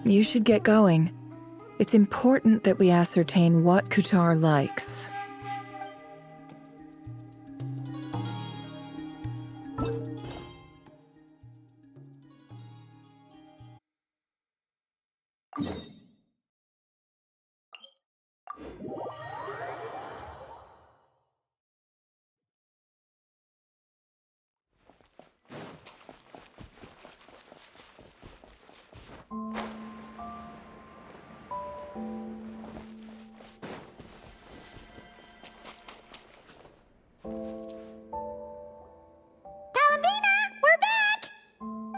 You should get going. It's important that we ascertain what Kutar likes.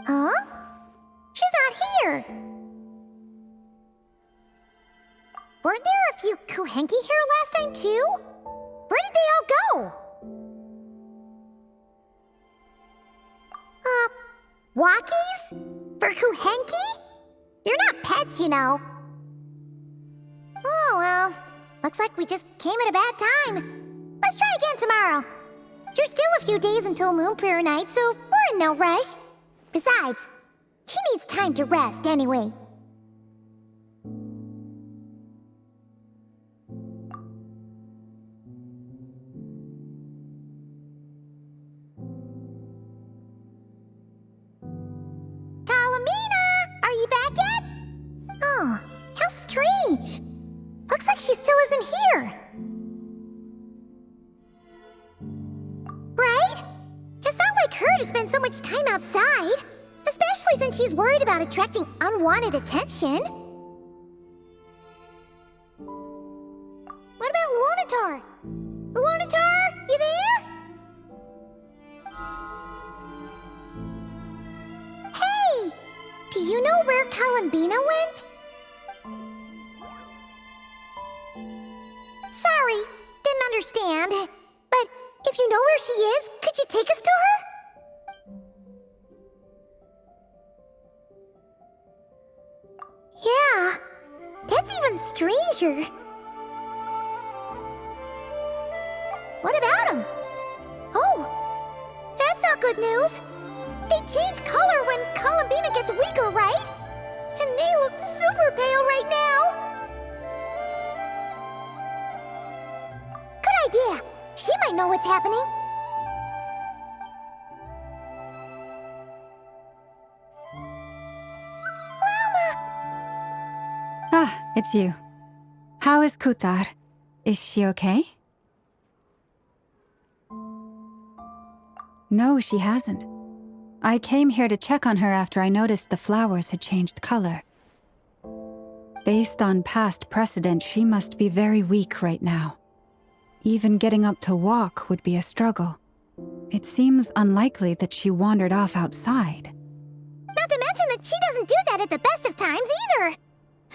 Huh? She's not here. Weren't there a few Kuhenki here last time too? Where did they all go? Walkies? For Kuhenki? You're not pets, you know. Oh well, looks like we just came at a bad time. Let's try again tomorrow. There's still a few days until Moon Prayer Night, so we're in no rush. Besides, she needs time to rest anyway. Kalamina! Are you back yet? Oh, how strange. Looks like she still isn't here. Right? It's not like her to spend so much time outside, especially since she's worried about attracting unwanted attention. What about Luonatar? Luonatar, you there? Hey! Do you know where Kalambina went? Sorry, didn't understand. But if you know where she is, could you take us to her? Yeah, that's even stranger. What about him? Oh, that's not good news. They change color when Kalambina gets weaker, right? And they look super pale right now. Good idea. She might know what's happening. Ah, it's you. How is Kutar? Is she okay? No, she hasn't. I came here to check on her after I noticed the flowers had changed color. Based on past precedent, she must be very weak right now. Even getting up to walk would be a struggle. It seems unlikely that she wandered off outside. But she doesn't do that at the best of times either.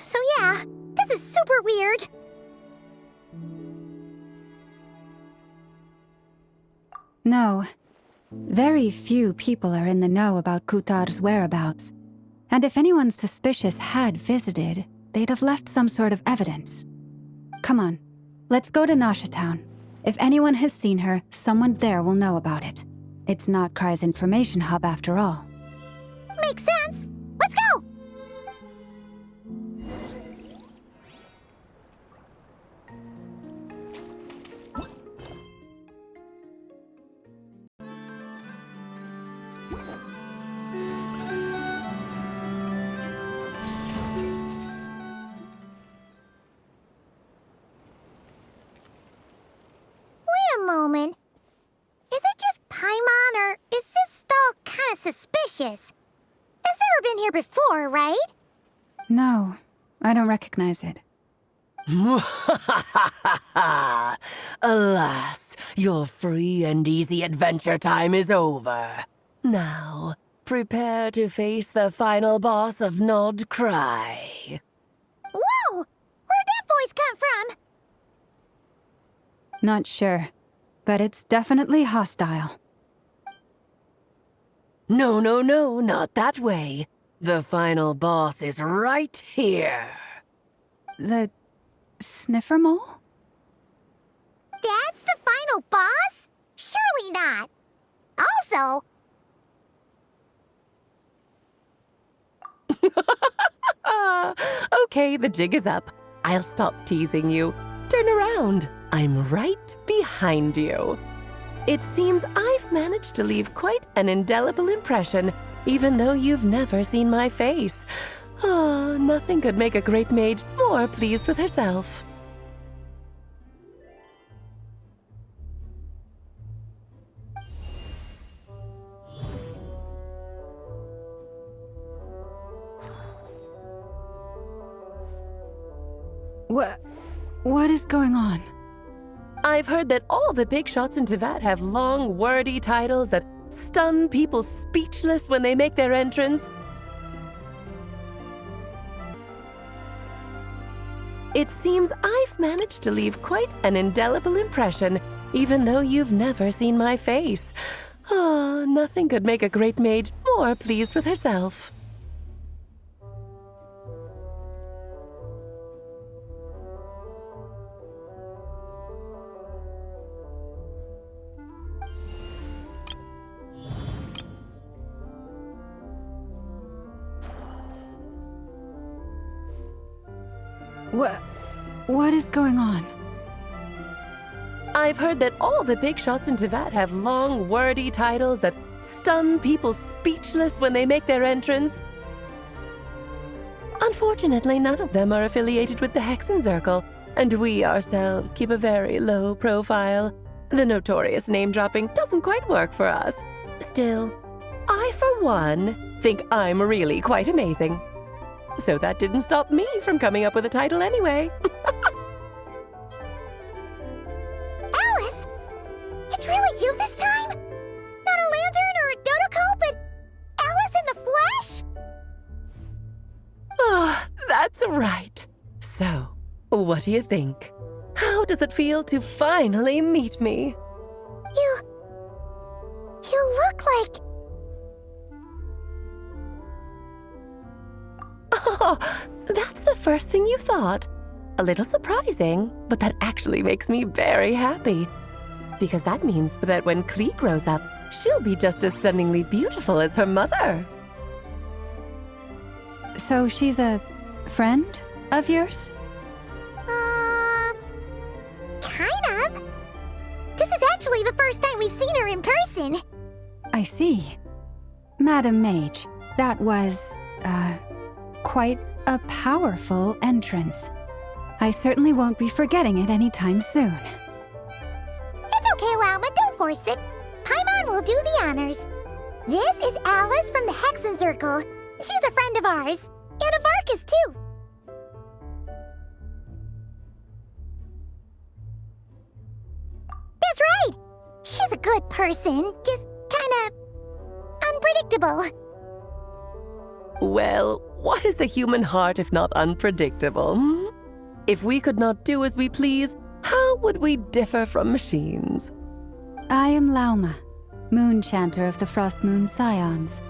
So yeah, this is super weird. No. Very few people are in the know about Kutar's whereabouts. And if anyone suspicious had visited, they'd have left some sort of evidence. Come on, let's go to Nasha Town. If anyone has seen her, someone there will know about it. It's Notcry's information hub after all. Makes sense. Let's go! Wait a moment. Is it just Paimon, or is this stall kind of suspicious? It's never been here before, right? No, I don't recognize it. Alas, your free and easy adventure time is over. Now, prepare to face the final boss of Nocturne. Whoa! Where'd that voice come from? Not sure, but it's definitely hostile. No, no, no, not that way. The final boss is right here. The sniffer mole? That's the final boss? Surely not. Also... Okay, the jig is up. I'll stop teasing you. Turn around. I'm right behind you. It seems I've managed to leave quite an indelible impression, even though you've never seen my face. Oh, nothing could make a great mage more pleased with herself. What is going on? I've heard that all the big shots in Tevat have long, wordy titles that stun people speechless when they make their entrance. It seems I've managed to leave quite an indelible impression, even though you've never seen my face. Oh, nothing could make a great mage more pleased with herself. What is going on? I've heard that all the big shots in Tevat have long, wordy titles that stun people speechless when they make their entrance. Unfortunately, none of them are affiliated with the Hexen Circle, and we ourselves keep a very low profile. The notorious name-dropping doesn't quite work for us. Still, I, for one, think I'm really quite amazing. So that didn't stop me from coming up with a title anyway. Alice! It's really you this time? Not a lantern or a Dodoko, but Alice in the flesh? Oh, that's right. So, what do you think? How does it feel to finally meet me? You look like... Oh, that's the first thing you thought. A little surprising, but that actually makes me very happy. Because that means that when Klee grows up, she'll be just as stunningly beautiful as her mother. So she's a friend of yours? Kind of. This is actually the first time we've seen her in person. I see. Madam Mage, that was, quite a powerful entrance. I certainly won't be forgetting it anytime soon. It's okay, Lalma, don't force it. Paimon will do the honors. This is Alice from the Hexen Circle. She's a friend of ours. And of Arcus, too. That's right! She's a good person, just kinda... unpredictable. Well, what is the human heart if not unpredictable? If we could not do as we please, how would we differ from machines? I am Lauma, Moon Chanter of the Frost Moon Scions.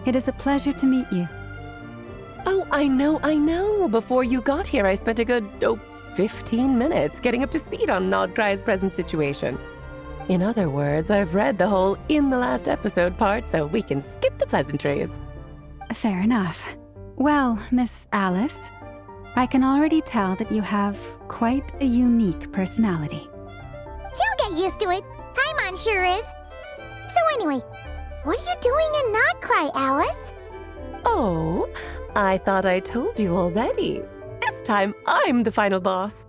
It is a pleasure to meet you. Oh, I know. Before you got here, I spent a good, 15 minutes getting up to speed on Nodcry's present situation. In other words, I've read the whole "in the last episode" part, so we can skip the pleasantries. Fair enough. Well, Miss Alice, I can already tell that you have quite a unique personality. He'll get used to it. Paimon sure is. So anyway, what are you doing in Nocturne, Alice? Oh, I thought I told you already. This time, I'm the final boss.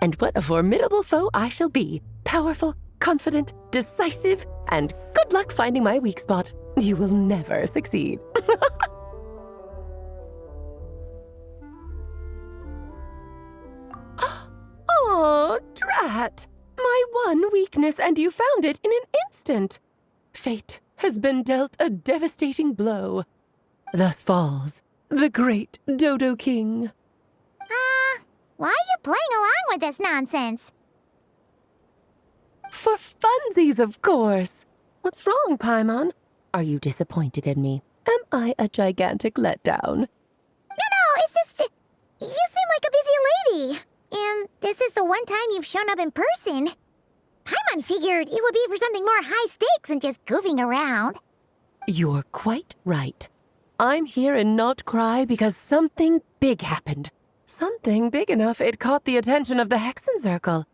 And what a formidable foe I shall be. Powerful, confident, decisive, and good luck finding my weak spot. You will never succeed. Oh, drat! My one weakness, and you found it in an instant. Fate has been dealt a devastating blow. Thus falls the great Dodo King. Why are you playing along with this nonsense? For funsies, of course. What's wrong, Paimon? Are you disappointed in me? Am I a gigantic letdown? No, it's just... You seem like a busy lady. And this is the one time you've shown up in person. Paimon figured it would be for something more high stakes than just goofing around. You're quite right. I'm here in Nocturne because something big happened. Something big enough it caught the attention of the Hexen Circle.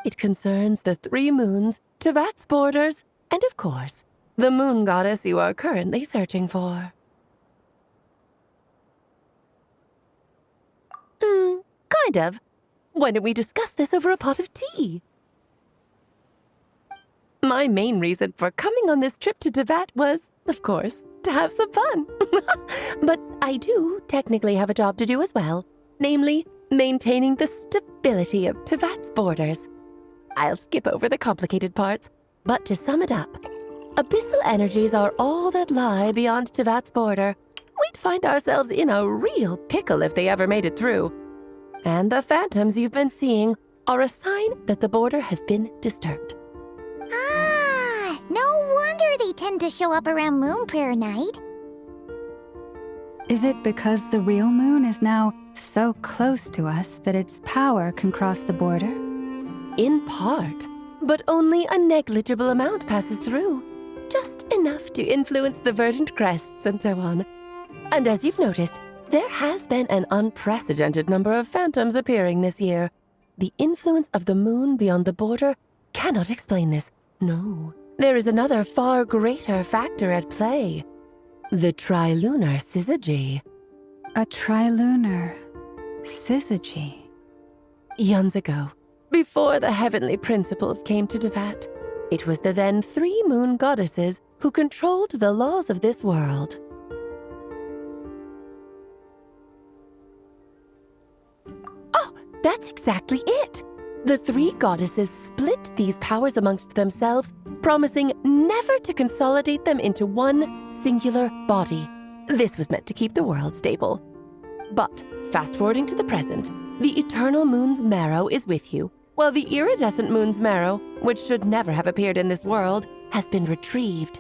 It concerns the 3 moons, Tevat's borders, and of course, the moon goddess you are currently searching for. Kind of. Why don't we discuss this over a pot of tea? My main reason for coming on this trip to Tevat was, of course, to have some fun. But I do technically have a job to do as well, namely, maintaining the stability of Tevat's borders. I'll skip over the complicated parts, but to sum it up, abyssal energies are all that lie beyond Tevat's border. We'd find ourselves in a real pickle if they ever made it through. And the phantoms you've been seeing are a sign that the border has been disturbed. No wonder they tend to show up around Moon Prayer Night. Is it because the real moon is now so close to us that its power can cross the border? In part, but only a negligible amount passes through. Just enough to influence the verdant crests and so on. And as you've noticed, there has been an unprecedented number of phantoms appearing this year. The influence of the moon beyond the border cannot explain this. No, there is another far greater factor at play. The trilunar syzygy. A trilunar syzygy? Eons ago, before the heavenly principles came to Tevat, it was the then 3 moon goddesses who controlled the laws of this world. Oh, that's exactly it! The 3 goddesses split these powers amongst themselves, promising never to consolidate them into one singular body. This was meant to keep the world stable. But, fast-forwarding to the present, the eternal moon's marrow is with you, while the iridescent moon's marrow, which should never have appeared in this world, has been retrieved.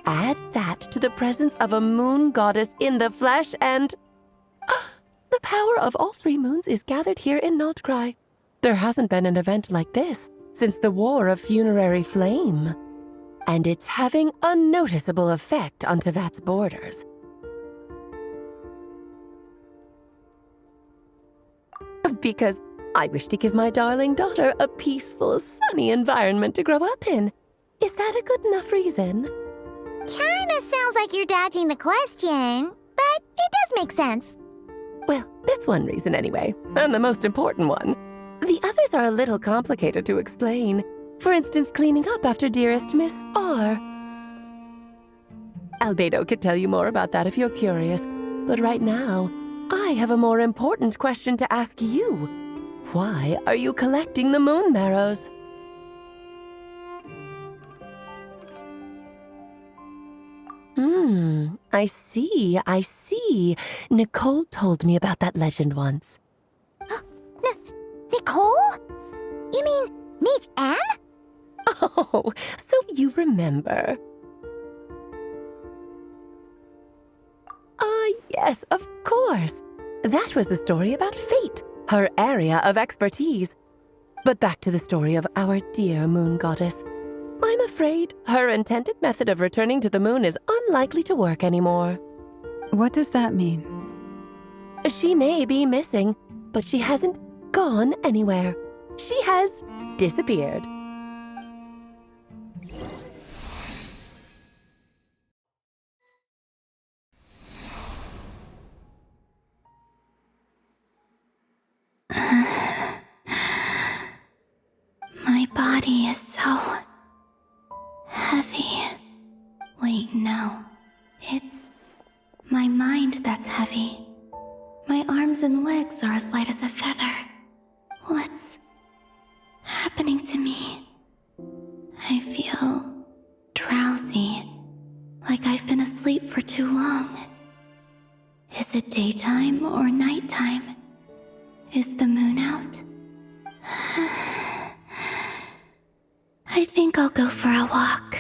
Add that to the presence of a moon goddess in the flesh and... the power of all 3 moons is gathered here in Nocturne. There hasn't been an event like this since the War of Funerary Flame. And it's having a noticeable effect on Tevat's borders. Because I wish to give my darling daughter a peaceful, sunny environment to grow up in. Is that a good enough reason? Kinda sounds like you're dodging the question, but it does make sense. Well, that's one reason anyway, and the most important one. The others are a little complicated to explain. For instance, cleaning up after dearest Miss R. Albedo could tell you more about that if you're curious, but right now, I have a more important question to ask you. Why are you collecting the moon marrows? I see. Nicole told me about that legend once. Nicole? You mean Mage Anne? Oh, so you remember. Yes, of course. That was a story about fate, her area of expertise. But back to the story of our dear moon goddess. I'm afraid her intended method of returning to the moon is unlikely to work anymore. What does that mean? She may be missing, but she hasn't gone anywhere. She has disappeared. My body is so heavy. Wait, no. It's my mind that's heavy. My arms and legs are as light as a feather. What's happening to me? I feel drowsy, like I've been asleep for too long. Is it daytime or nighttime? Is the moon out? I think I'll go for a walk.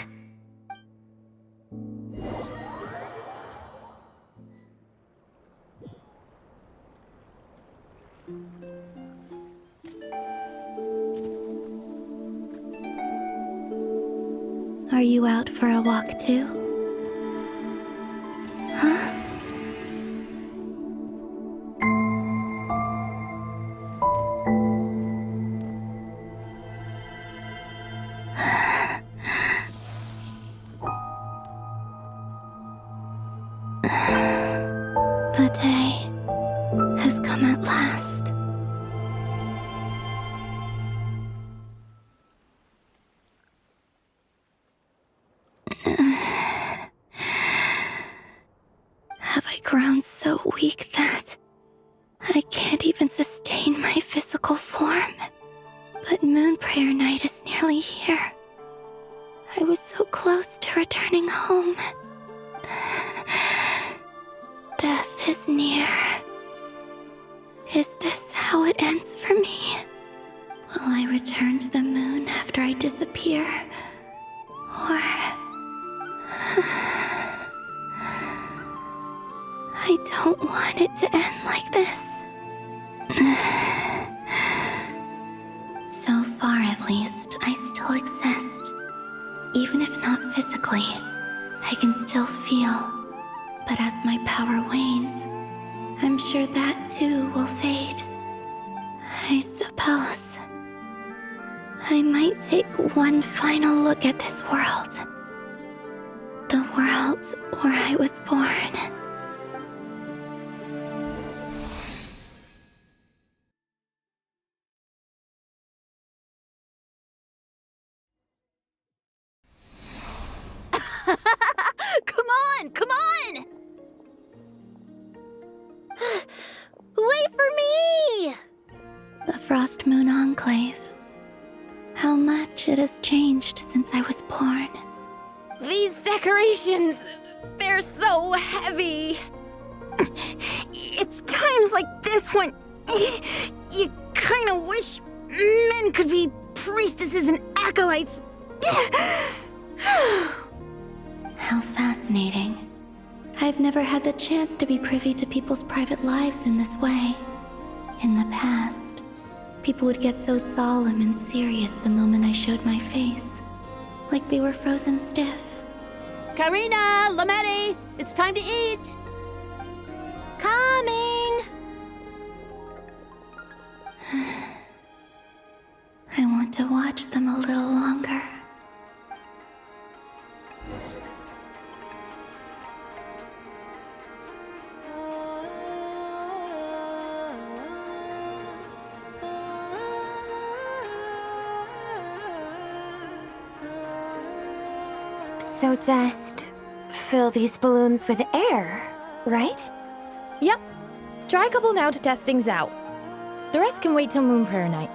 Are you out for a walk too? Huh? The day has come at last. Have I grown so weak that I can't even sustain my physical form? But Moon Prayer Night is nearly here. I was so close to returning home. Death is near. Is this how it ends for me? Will I return to the moon after I disappear? Or... I don't want it to end like this. So far, at least, I still exist. Even if not physically, I can still feel. But as my power wanes, I'm sure that too will fade. I suppose I might take one final look at this world. The world where I was born. Come on! Wait for me! The Frost Moon Enclave. How much it has changed since I was born. These decorations, they're so heavy. It's times like this when you kind of wish men could be priestesses and acolytes. How fascinating. I've never had the chance to be privy to people's private lives in this way. In the past, people would get so solemn and serious the moment I showed my face. Like they were frozen stiff. Karina, Lametti, it's time to eat. Coming! I want to watch them a little longer. So just fill these balloons with air, right? Yep. Try a couple now to test things out. The rest can wait till Moon Prayer Night.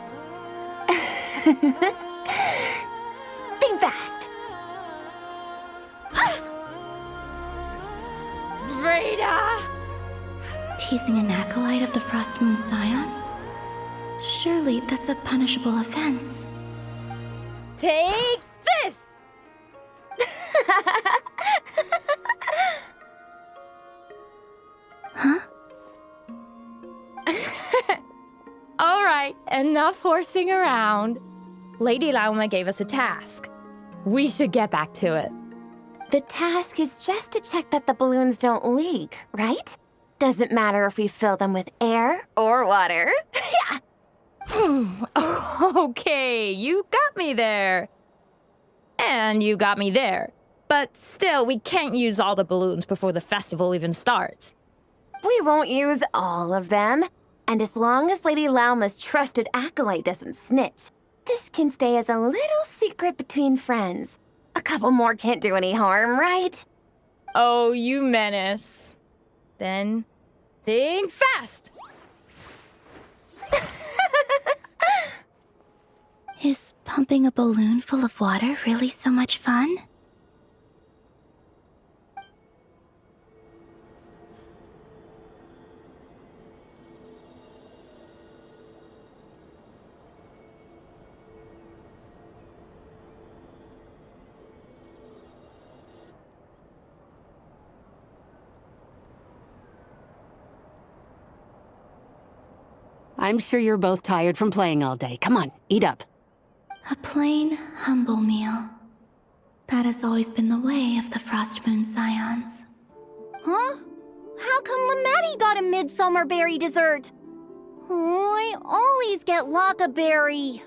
Think fast! Ada! Teasing an acolyte of the Frost Moon Scions? Surely that's a punishable offense. Take this! Huh? Alright, enough horsing around. Lady Lauma gave us a task. We should get back to it. The task is just to check that the balloons don't leak, right? Doesn't matter if we fill them with air or water. Yeah. Okay, you got me there. And you got me there. But still, we can't use all the balloons before the festival even starts. We won't use all of them. And as long as Lady Lauma's trusted acolyte doesn't snitch, this can stay as a little secret between friends. A couple more can't do any harm, right? Oh, you menace. Then, think fast! Is pumping a balloon full of water really so much fun? I'm sure you're both tired from playing all day. Come on, eat up. A plain, humble meal. That has always been the way of the Frost Moon Scions. Huh? How come Lamatti got a midsummer berry dessert? Oh, I always get Lockaberry.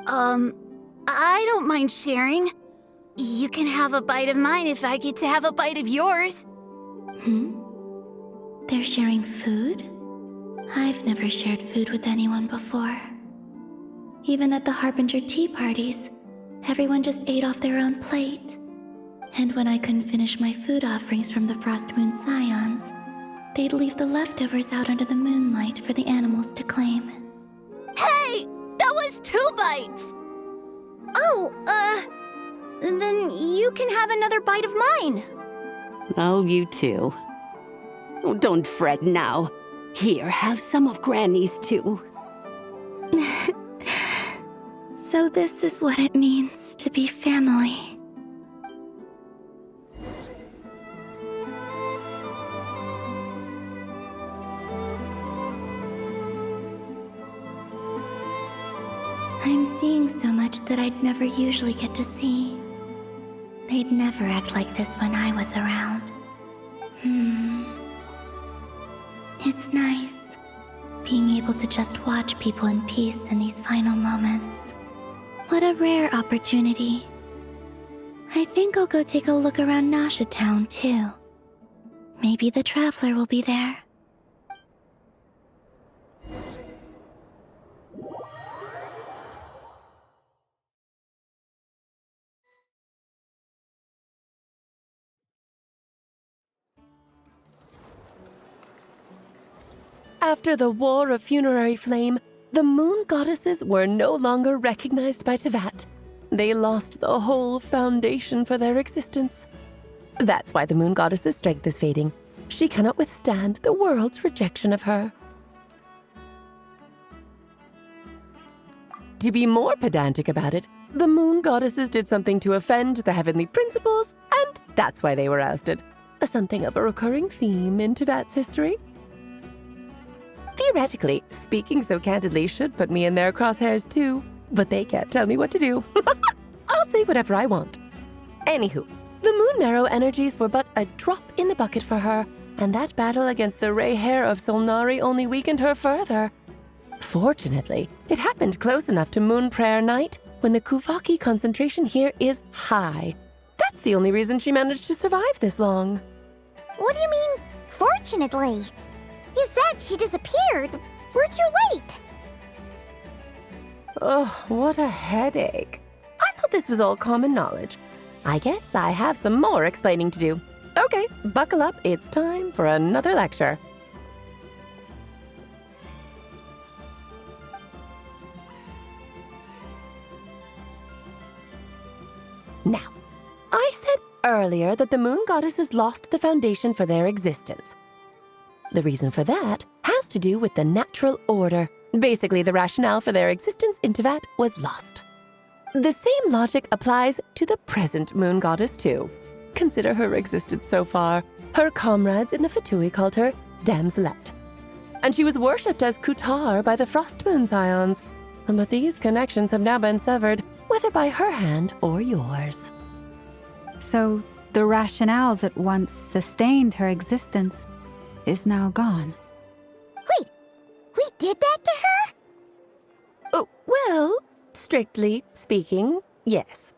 I don't mind sharing. You can have a bite of mine if I get to have a bite of yours. They're sharing food? I've never shared food with anyone before. Even at the Harbinger tea parties, everyone just ate off their own plate. And when I couldn't finish my food offerings from the Frost Moon Scions, they'd leave the leftovers out under the moonlight for the animals to claim. Hey! That was 2 bites! Oh, then you can have another bite of mine. Oh, you too. Oh, don't fret now. Here, have some of Granny's too. So this is what it means to be family. I'm seeing so much that I'd never usually get to see. They'd never act like this when I was around. It's nice, being able to just watch people in peace in these final moments. What a rare opportunity. I think I'll go take a look around Nasha Town, too. Maybe the Traveler will be there. After the War of Funerary Flame, the Moon Goddesses were no longer recognized by Tevat. They lost the whole foundation for their existence. That's why the Moon Goddess's strength is fading. She cannot withstand the world's rejection of her. To be more pedantic about it, the Moon Goddesses did something to offend the heavenly principles, and that's why they were ousted. Something of a recurring theme in Tevat's history. Theoretically, speaking so candidly should put me in their crosshairs too, but they can't tell me what to do. I'll say whatever I want. Anywho, the Moon Marrow energies were but a drop in the bucket for her, and that battle against the Ray Hair of Solnari only weakened her further. Fortunately, it happened close enough to Moon Prayer Night when the Kuvaki concentration here is high. That's the only reason she managed to survive this long. What do you mean, fortunately? You said she disappeared. We're too late. Ugh, what a headache. I thought this was all common knowledge. I guess I have some more explaining to do. Okay, buckle up. It's time for another lecture. Now, I said earlier that the moon goddesses lost the foundation for their existence. The reason for that has to do with the natural order. Basically, the rationale for their existence in Tevat was lost. The same logic applies to the present moon goddess, too. Consider her existence so far. Her comrades in the Fatui called her Damselette. And she was worshipped as Kutar by the Frost Moon Scions. But these connections have now been severed, whether by her hand or yours. So, the rationale that once sustained her existence is now gone. Wait, we did that to her? Oh, well, strictly speaking, yes.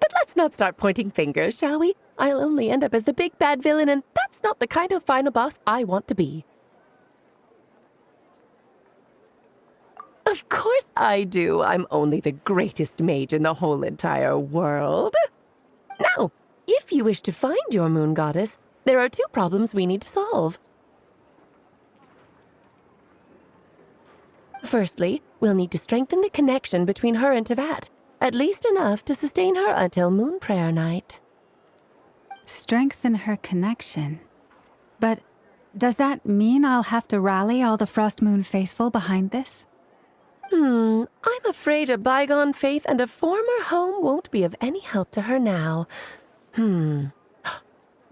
But let's not start pointing fingers, shall we? I'll only end up as the big bad villain, and that's not the kind of final boss I want to be. Of course I do. I'm only the greatest mage in the whole entire world. Now, if you wish to find your moon goddess, there are two problems we need to solve. Firstly, we'll need to strengthen the connection between her and Tevat, at least enough to sustain her until Moon Prayer Night. Strengthen her connection. But does that mean I'll have to rally all the Frost Moon faithful behind this? I'm afraid a bygone faith and a former home won't be of any help to her now. Do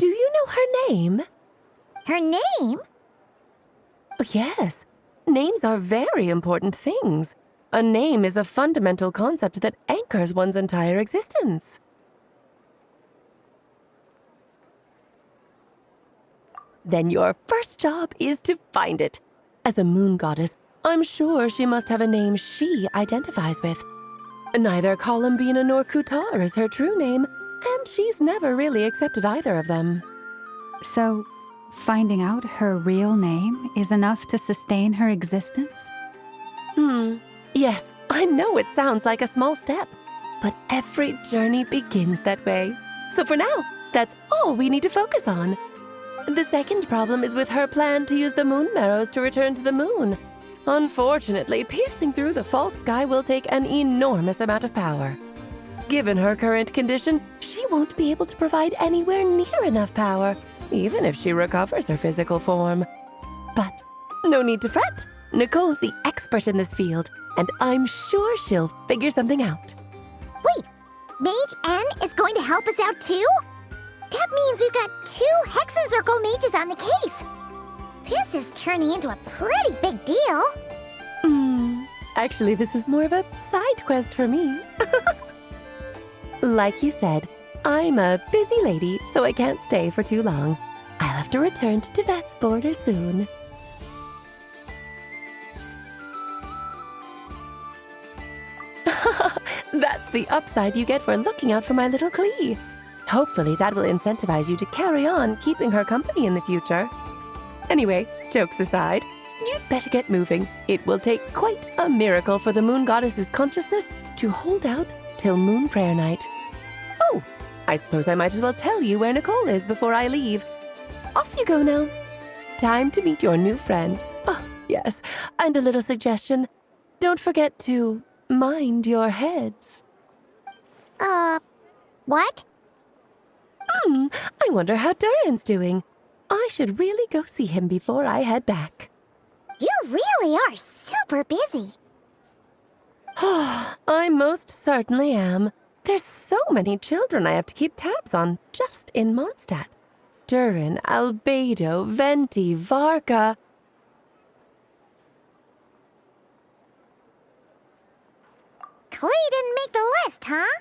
you know her name? Her name? Yes. Names are very important things. A name is a fundamental concept that anchors one's entire existence. Then your first job is to find it. As a moon goddess, I'm sure she must have a name she identifies with. Neither Columbina nor Kutar is her true name, and she's never really accepted either of them. So, finding out her real name is enough to sustain her existence? Yes, I know it sounds like a small step, but every journey begins that way. So for now, that's all we need to focus on. The second problem is with her plan to use the moon marrows to return to the moon. Unfortunately, piercing through the false sky will take an enormous amount of power. Given her current condition, she won't be able to provide anywhere near enough power, even if she recovers her physical form. But no need to fret. Nicole's the expert in this field, and I'm sure she'll figure something out. Wait, Mage N is going to help us out too? That means we've got 2 Hexencircle mages on the case. This is turning into a pretty big deal. Actually, this is more of a side quest for me. Like you said, I'm a busy lady, so I can't stay for too long. I'll have to return to Tevat's border soon. That's the upside you get for looking out for my little Klee. Hopefully that will incentivize you to carry on keeping her company in the future. Anyway, jokes aside, you'd better get moving. It will take quite a miracle for the moon goddess's consciousness to hold out till Moon Prayer Night. Oh, I suppose I might as well tell you where Nicole is before I leave. Off you go now. Time to meet your new friend. Oh, yes, and a little suggestion. Don't forget to mind your heads. What? I wonder how Durin's doing. I should really go see him before I head back. You really are super busy. I most certainly am. There's so many children I have to keep tabs on just in Mondstadt. Durin, Albedo, Venti, Varka. Klee didn't make the list, huh?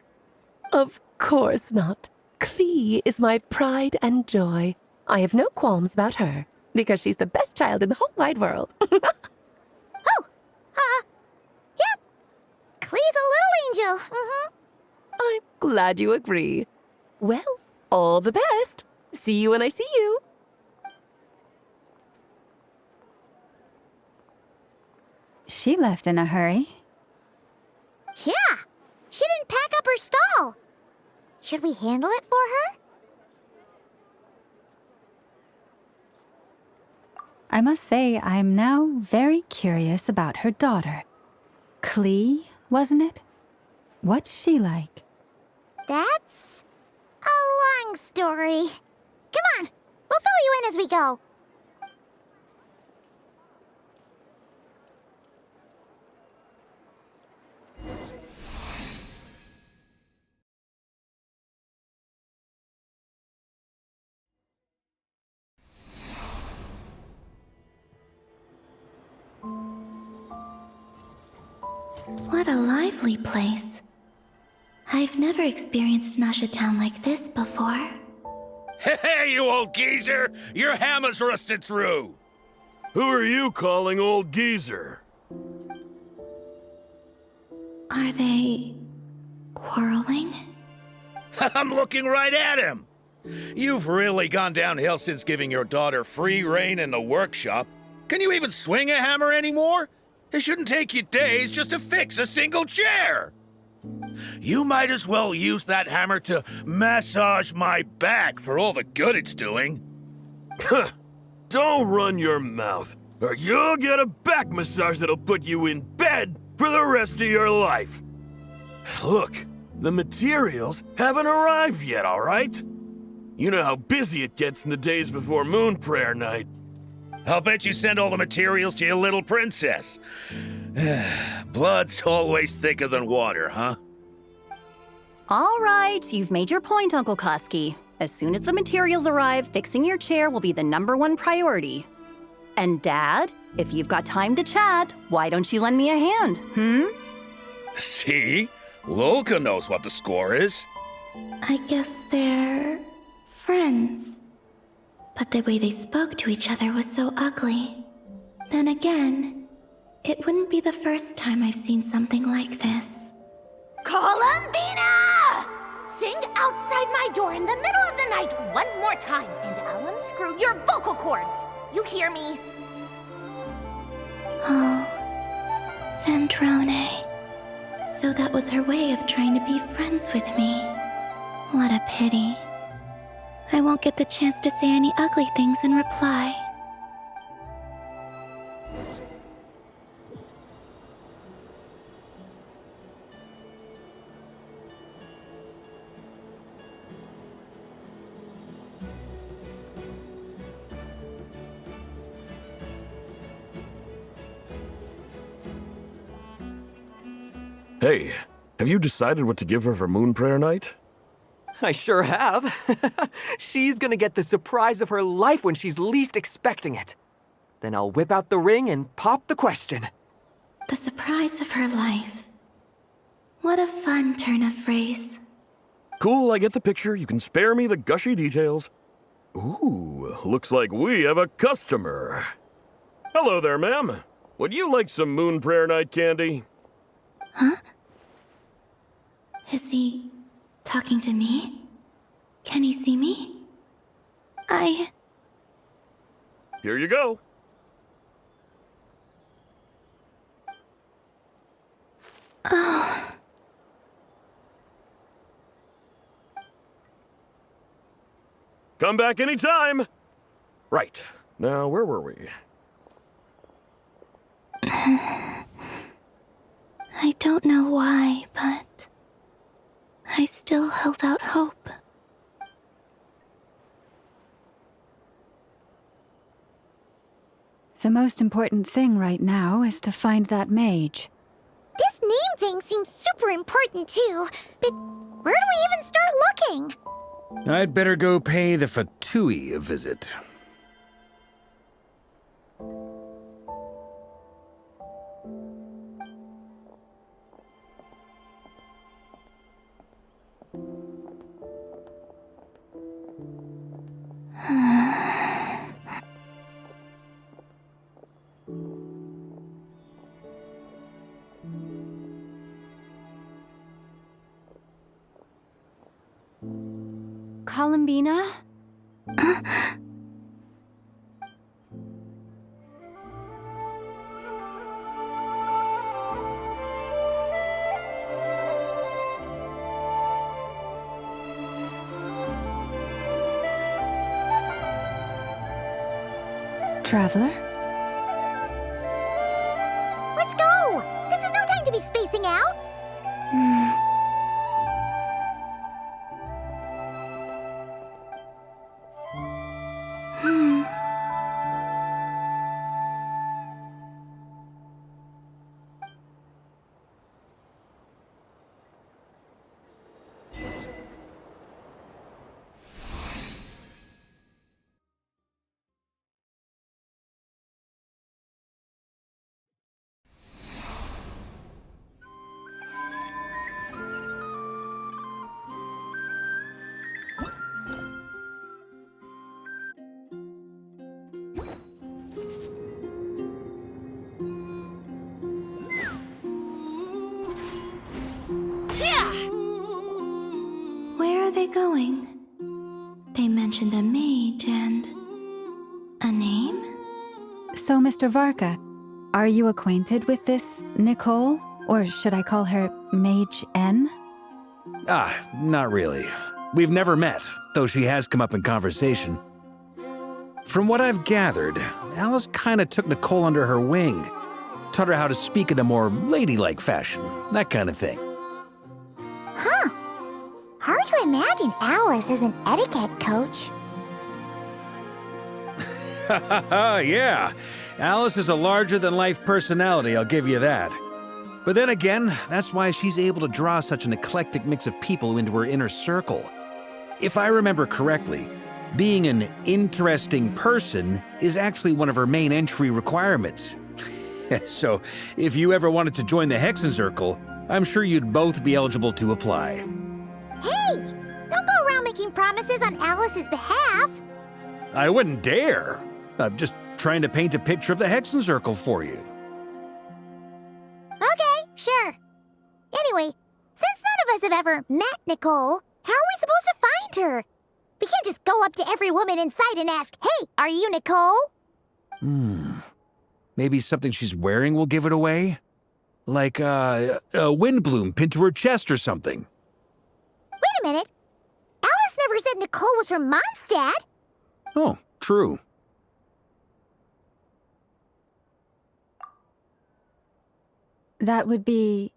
Of course not. Klee is my pride and joy. I have no qualms about her, because she's the best child in the whole wide world. Yep. Klee's a little angel. I'm glad you agree. Well, all the best. See you when I see you. She left in a hurry. Yeah, she didn't pack up her stall. Should we handle it for her? I must say, I'm now very curious about her daughter. Klee, wasn't it? What's she like? That's a long story. Come on, we'll fill you in as we go. What a lively place. I've never experienced Nasha Town like this before. Hey, you old geezer! Your hammer's rusted through! Who are you calling old geezer? Are they quarreling? I'm looking right at him! You've really gone downhill since giving your daughter free rein in the workshop. Can you even swing a hammer anymore? It shouldn't take you days just to fix a single chair! You might as well use that hammer to massage my back for all the good it's doing. Don't run your mouth, or you'll get a back massage that'll put you in bed for the rest of your life. Look, the materials haven't arrived yet, all right? You know how busy it gets in the days before Moon Prayer Night. I'll bet you send all the materials to your little princess. Blood's always thicker than water, huh? All right, you've made your point, Uncle Koski. As soon as the materials arrive, fixing your chair will be the #1 priority. And Dad, if you've got time to chat, why don't you lend me a hand, See? Lolka knows what the score is. I guess they're friends. But the way they spoke to each other was so ugly. Then again, it wouldn't be the first time I've seen something like this. Columbina! Sing outside my door in the middle of the night one more time, and I'll unscrew your vocal cords. You hear me? Oh, Sandrone. So that was her way of trying to be friends with me. What a pity. I won't get the chance to say any ugly things in reply. Hey, have you decided what to give her for Moon Prayer Night? I sure have. She's gonna get the surprise of her life when she's least expecting it. Then I'll whip out the ring and pop the question. The surprise of her life. What a fun turn of phrase. Cool, I get the picture. You can spare me the gushy details. Ooh, looks like we have a customer. Hello there, ma'am. Would you like some Moon Prayer Night candy? Huh? Is he talking to me? Can he see me? Here you go. Oh. Come back anytime. Right. Now, where were we? I don't know why, but I still held out hope. The most important thing right now is to find that mage. This name thing seems super important too, but where do we even start looking? I'd better go pay the Fatui a visit. Columbina? Traveler? Let's go! This is no time to be spacing out! they going? They mentioned a mage and... a name? So, Mr. Varka, are you acquainted with this Nicole? Or should I call her Mage N? Not really. We've never met, though she has come up in conversation. From what I've gathered, Alice kinda took Nicole under her wing. Taught her how to speak in a more ladylike fashion, that kind of thing. Huh. Hard to imagine Alice as an etiquette coach. Yeah, Alice is a larger-than-life personality, I'll give you that. But then again, that's why she's able to draw such an eclectic mix of people into her inner circle. If I remember correctly, being an interesting person is actually one of her main entry requirements. So, if you ever wanted to join the Hexen Circle, I'm sure you'd both be eligible to apply. Hey! Don't go around making promises on Alice's behalf! I wouldn't dare. I'm just trying to paint a picture of the Hexen Circle for you. Okay, sure. Anyway, since none of us have ever met Nicole, how are we supposed to find her? We can't just go up to every woman in sight and ask, "Hey, are you Nicole?" Maybe something she's wearing will give it away? Like, a windbloom pinned to her chest or something. Wait a minute. Alice never said Nicole was from Mondstadt. Oh, true. That would be...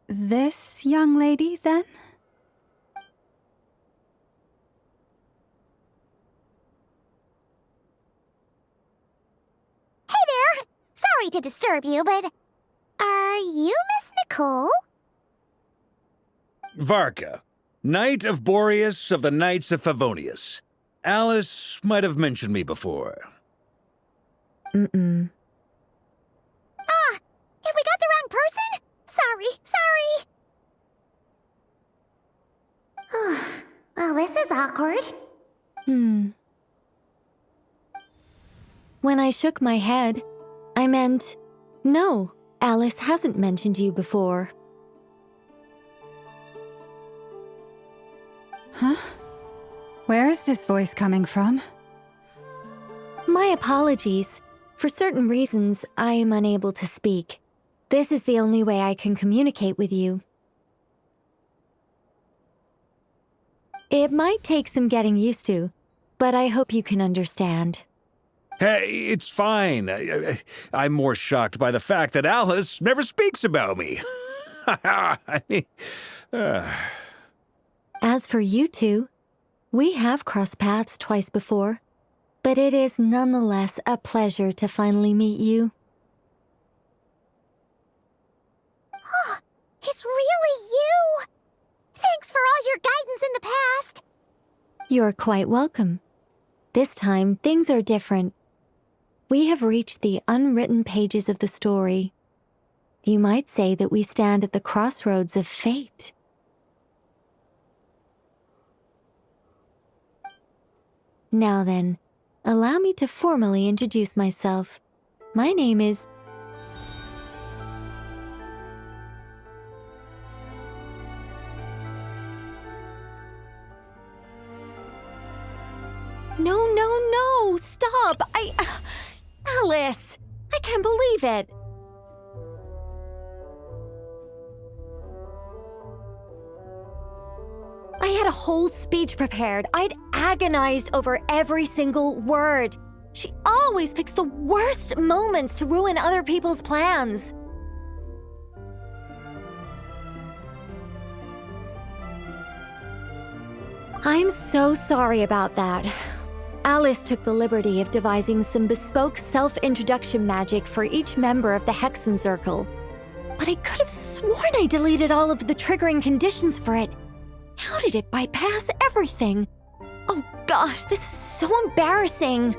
this young lady, then? Hey there! Sorry to disturb you, but... are you Miss Nicole? Varka, Knight of Boreas of the Knights of Favonius. Alice might have mentioned me before. Mm-mm. Ah! Have we got the wrong person? Sorry. Well, this is awkward. When I shook my head, I meant, no, Alice hasn't mentioned you before. Huh? Where is this voice coming from? My apologies. For certain reasons, I am unable to speak. This is the only way I can communicate with you. It might take some getting used to, but I hope you can understand. Hey, it's fine. I'm more shocked by the fact that Alice never speaks about me. I mean, As for you two, we have crossed paths twice before, but it is nonetheless a pleasure to finally meet you. It's really you! Thanks for all your guidance in the past! You're quite welcome. This time, things are different. We have reached the unwritten pages of the story. You might say that we stand at the crossroads of fate. Now then, allow me to formally introduce myself. My name is... No, stop! Alice! I can't believe it! I had a whole speech prepared. I'd agonized over every single word. She always picks the worst moments to ruin other people's plans. I'm so sorry about that. Alice took the liberty of devising some bespoke self-introduction magic for each member of the Hexen Circle. But I could have sworn I deleted all of the triggering conditions for it. How did it bypass everything? Oh gosh, this is so embarrassing.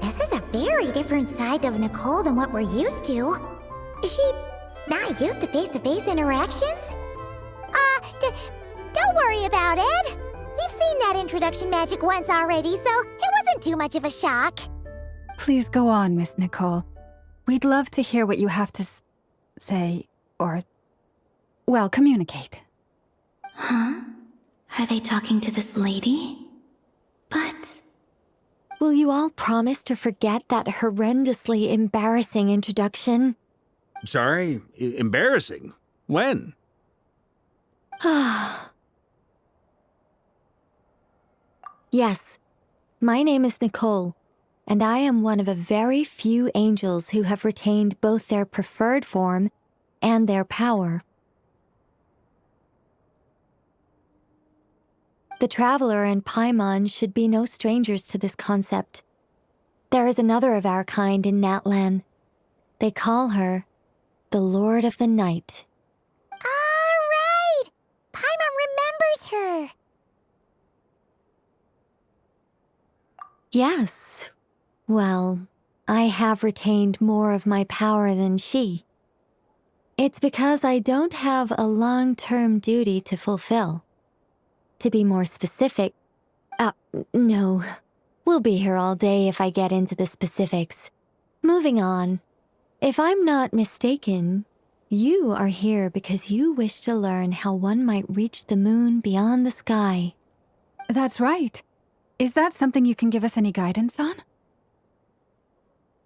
This is a very different side of Nicole than what we're used to. Is she not used to face-to-face interactions? Don't worry about it. We've seen that introduction magic once already, so it wasn't too much of a shock. Please go on, Miss Nicole. We'd love to hear what you have to say, or, well, communicate. Huh? Are they talking to this lady? But... Will you all promise to forget that horrendously embarrassing introduction? Sorry? Embarrassing? When? Yes, my name is Nicole, and I am one of a very few angels who have retained both their preferred form and their power. The Traveler and Paimon should be no strangers to this concept. There is another of our kind in Natlan. They call her the Lord of the Night. All right! Paimon remembers her! Yes. Well, I have retained more of my power than she. It's because I don't have a long-term duty to fulfill. To be more specific, no. We'll be here all day if I get into the specifics. Moving on. If I'm not mistaken, you are here because you wish to learn how one might reach the moon beyond the sky. That's right. Is that something you can give us any guidance on?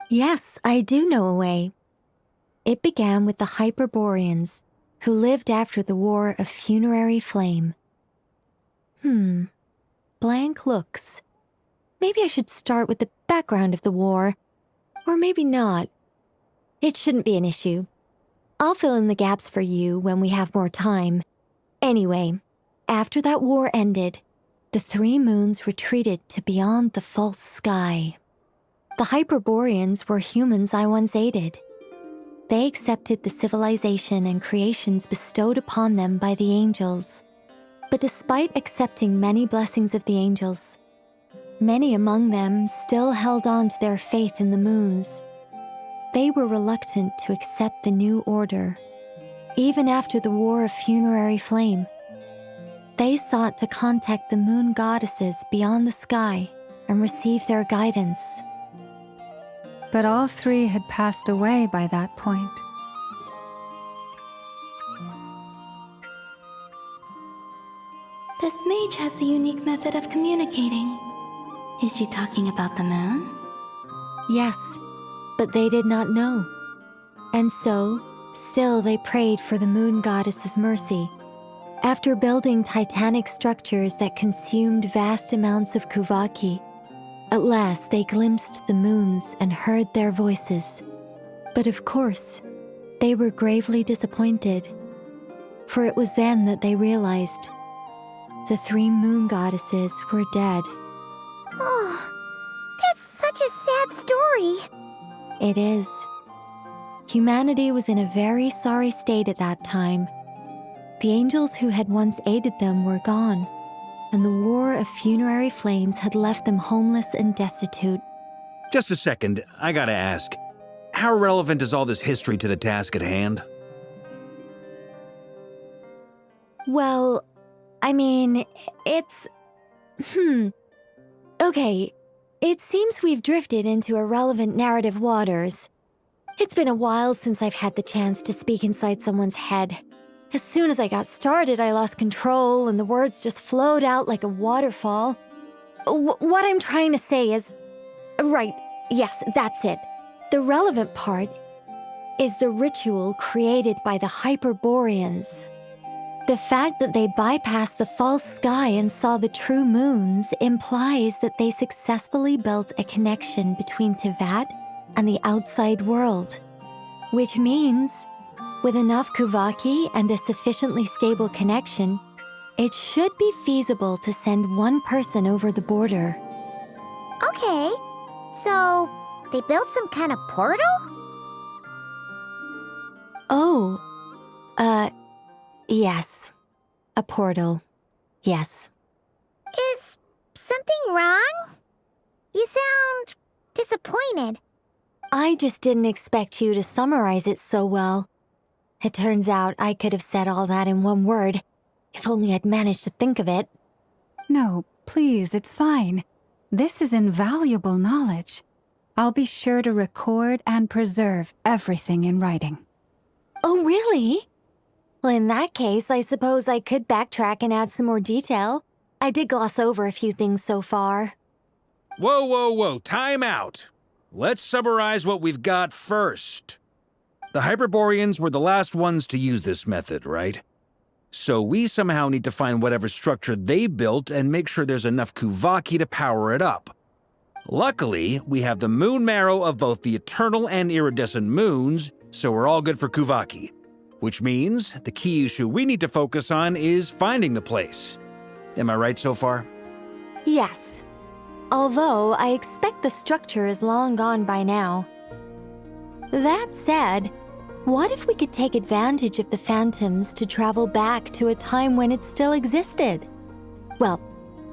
Yes, I do know a way. It began with the Hyperboreans, who lived after the War of Funerary Flame. Blank looks. Maybe I should start with the background of the war. Or maybe not. It shouldn't be an issue. I'll fill in the gaps for you when we have more time. Anyway, after that war ended, the three moons retreated to beyond the false sky. The Hyperboreans were humans I once aided. They accepted the civilization and creations bestowed upon them by the angels. But despite accepting many blessings of the angels, many among them still held on to their faith in the moons. They were reluctant to accept the new order. Even after the War of Funerary Flame, they sought to contact the moon goddesses beyond the sky and receive their guidance. But all three had passed away by that point. This mage has a unique method of communicating. Is she talking about the moons? Yes, but they did not know. And so, still they prayed for the moon goddess's mercy. After building titanic structures that consumed vast amounts of Kuvaki, at last they glimpsed the moons and heard their voices. But of course, they were gravely disappointed, for it was then that they realized the three moon goddesses were dead. Oh, that's such a sad story. It is. Humanity was in a very sorry state at that time. The angels who had once aided them were gone, and the War of Funerary Flames had left them homeless and destitute. Just a second, I gotta ask. How relevant is all this history to the task at hand? Well, I mean, it's... Okay, it seems we've drifted into irrelevant narrative waters. It's been a while since I've had the chance to speak inside someone's head. As soon as I got started, I lost control and the words just flowed out like a waterfall. What I'm trying to say is... Right, yes, that's it. The relevant part is the ritual created by the Hyperboreans. The fact that they bypassed the false sky and saw the true moons implies that they successfully built a connection between Tevat and the outside world. Which means, with enough Kuvaki and a sufficiently stable connection, it should be feasible to send one person over the border. Okay, so they built some kind of portal? Oh, yes. A portal. Yes. Is something wrong? You sound disappointed. I just didn't expect you to summarize it so well. It turns out I could have said all that in one word, if only I'd managed to think of it. No, please, it's fine. This is invaluable knowledge. I'll be sure to record and preserve everything in writing. Oh, really? Well, in that case, I suppose I could backtrack and add some more detail. I did gloss over a few things so far. Whoa, whoa, whoa, time out. Let's summarize what we've got first. The Hyperboreans were the last ones to use this method, right? So we somehow need to find whatever structure they built and make sure there's enough Kuvaki to power it up. Luckily, we have the moon marrow of both the eternal and iridescent moons, so we're all good for Kuvaki. Which means the key issue we need to focus on is finding the place. Am I right so far? Yes. Although I expect the structure is long gone by now. That said, what if we could take advantage of the phantoms to travel back to a time when it still existed? Well,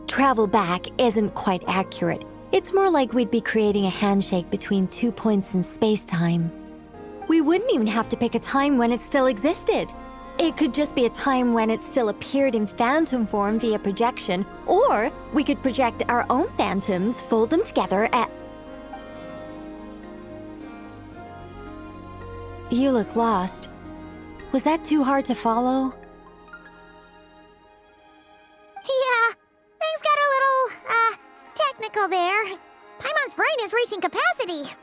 travel back isn't quite accurate. It's more like we'd be creating a handshake between 2 points in space-time. We wouldn't even have to pick a time when it still existed. It could just be a time when it still appeared in phantom form via projection, or we could project our own phantoms, fold them together at... You look lost. Was that too hard to follow? Yeah, things got a little, technical there. Paimon's brain is reaching capacity.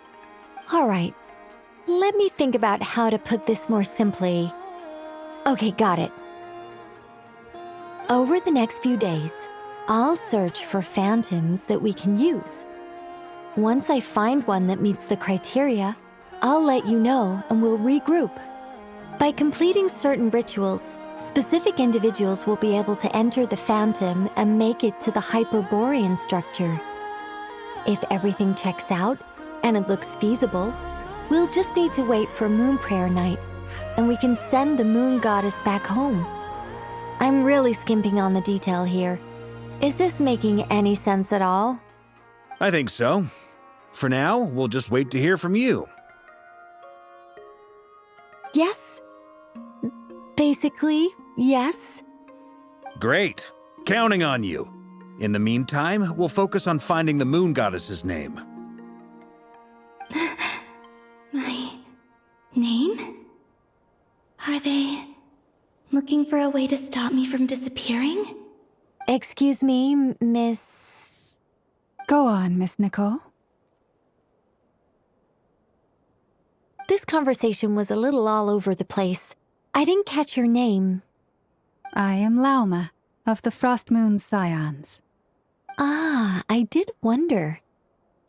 All right. Let me think about how to put this more simply. Okay, got it. Over the next few days, I'll search for phantoms that we can use. Once I find one that meets the criteria, I'll let you know and we'll regroup. By completing certain rituals, specific individuals will be able to enter the phantom and make it to the Hyperborean structure. If everything checks out and it looks feasible, we'll just need to wait for Moon Prayer Night, and we can send the Moon Goddess back home. I'm really skimping on the detail here. Is this making any sense at all? I think so. For now, we'll just wait to hear from you. Yes. Basically, yes. Great. Counting on you. In the meantime, we'll focus on finding the Moon Goddess's name. My name? Are they looking for a way to stop me from disappearing? Excuse me, Miss... Go on, Miss Nicole. This conversation was a little all over the place. I didn't catch your name. I am Lauma, of the Frost Moon Scions. Ah, I did wonder.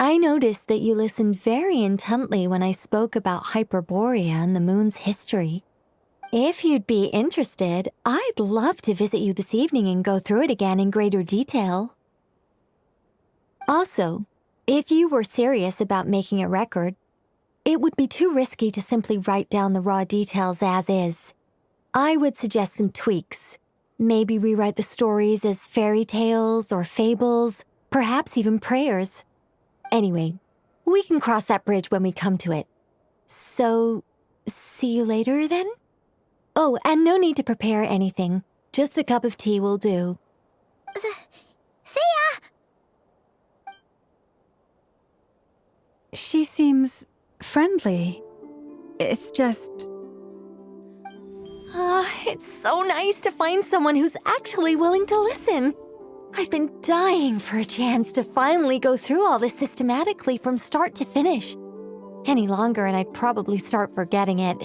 I noticed that you listened very intently when I spoke about Hyperborea and the moon's history. If you'd be interested, I'd love to visit you this evening and go through it again in greater detail. Also, if you were serious about making a record, it would be too risky to simply write down the raw details as is. I would suggest some tweaks. Maybe rewrite the stories as fairy tales or fables, perhaps even prayers. Anyway, we can cross that bridge when we come to it. So, see you later then? Oh, and no need to prepare anything. Just a cup of tea will do. See ya! She seems friendly. It's just... It's so nice to find someone who's actually willing to listen. I've been dying for a chance to finally go through all this systematically from start to finish. Any longer and I'd probably start forgetting it.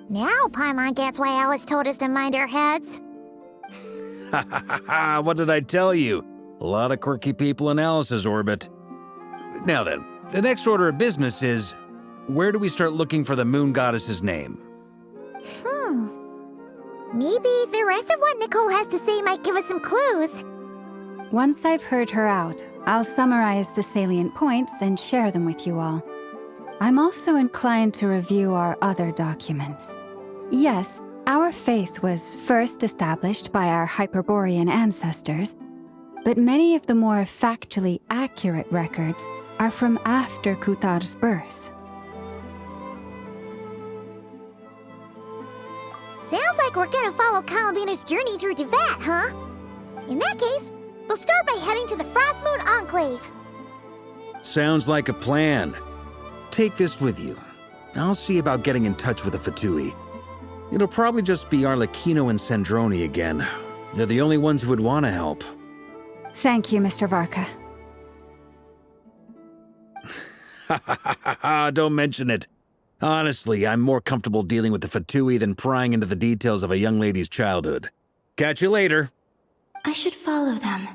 Now Paimon gets why Alice told us to mind our heads. Ha ha ha ha, what did I tell you? A lot of quirky people in Alice's orbit. Now then, the next order of business is, where do we start looking for the Moon Goddess's name? Maybe the rest of what Nicole has to say might give us some clues. Once I've heard her out, I'll summarize the salient points and share them with you all. I'm also inclined to review our other documents. Yes, our faith was first established by our Hyperborean ancestors, but many of the more factually accurate records are from after Kutar's birth. Sounds like we're gonna follow Columbina's journey through Teyvat, huh? In that case, we'll start by heading to the Frost Moon Enclave. Sounds like a plan. take this with you. I'll see about getting in touch with the Fatui. It'll probably just be Arlecchino and Sandroni again. They're the only ones who would want to help. Thank you, Mr. Varka. Don't mention it. Honestly, I'm more comfortable dealing with the Fatui than prying into the details of a young lady's childhood. Catch you later. I should follow them,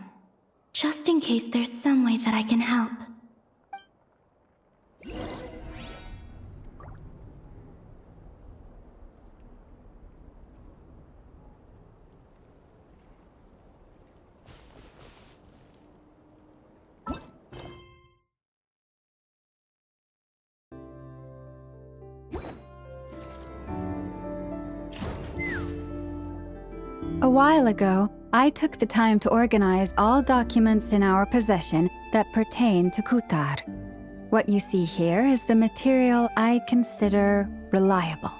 just in case there's some way that I can help. A while ago, I took the time to organize all documents in our possession that pertain to Kutar. What you see here is the material I consider reliable.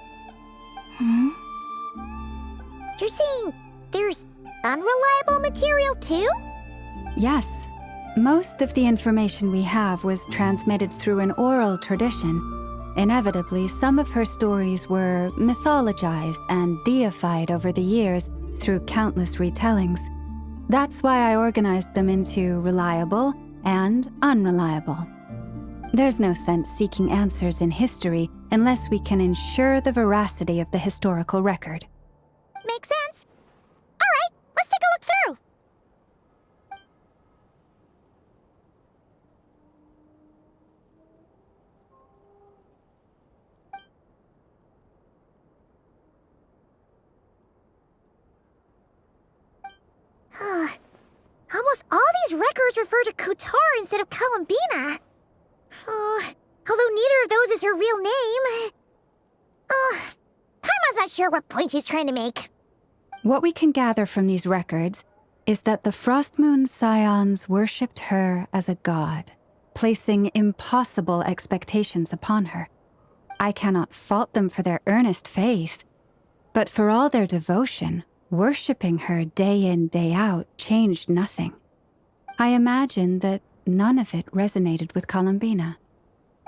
You're saying there's unreliable material too? Yes. Most of the information we have was transmitted through an oral tradition. Inevitably, some of her stories were mythologized and deified over the years through countless retellings. That's why I organized them into reliable and unreliable. There's no sense seeking answers in history unless we can ensure the veracity of the historical record. Makes sense. All right, let's take a look through. Almost all these records refer to Kutar instead of Columbina. Although neither of those is her real name. Paimon's not sure what point she's trying to make. What we can gather from these records is that the Frost Moon Scions worshipped her as a god, placing impossible expectations upon her. I cannot fault them for their earnest faith, but for all their devotion, worshipping her day in, day out changed nothing. I imagine that none of it resonated with Columbina.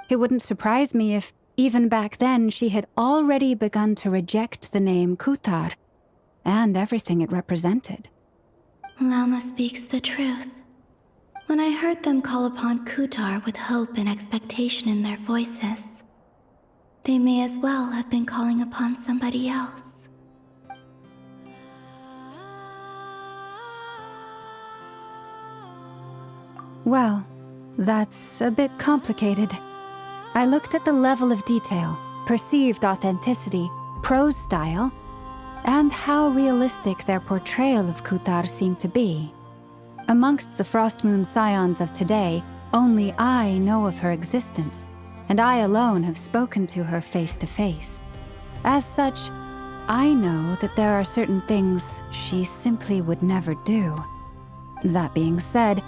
It wouldn't surprise me if, even back then, she had already begun to reject the name Kutar and everything it represented. Lama speaks the truth. When I heard them call upon Kutar with hope and expectation in their voices, they may as well have been calling upon somebody else. Well, that's a bit complicated. I looked at the level of detail, perceived authenticity, prose style, and how realistic their portrayal of Kutar seemed to be. Amongst the Frostmoon Scions of today, only I know of her existence, and I alone have spoken to her face to face. As such, I know that there are certain things she simply would never do. That being said,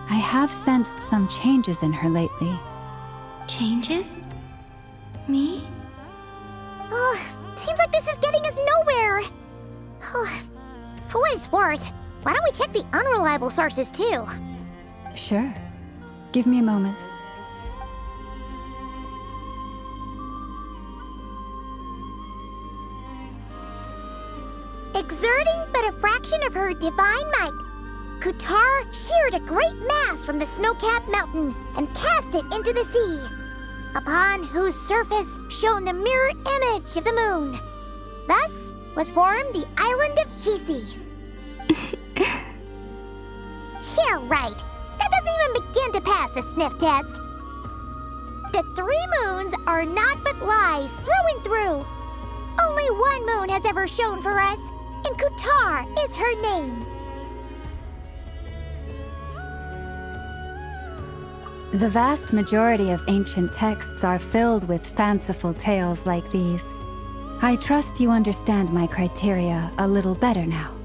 I have sensed some changes in her lately. Changes? Me? Seems like this is getting us nowhere. For what it's worth, why don't we check the unreliable sources too? Sure. Give me a moment. Exerting but a fraction of her divine might, Kutar sheared a great mass from the snow-capped mountain and cast it into the sea, upon whose surface shone the mirror image of the moon. Thus was formed the island of Hisi. Yeah, right. That doesn't even begin to pass the sniff test. The 3 moons are naught but lies through and through. Only one moon has ever shone for us, and Kutar is her name. The vast majority of ancient texts are filled with fanciful tales like these. I trust you understand my criteria a little better now.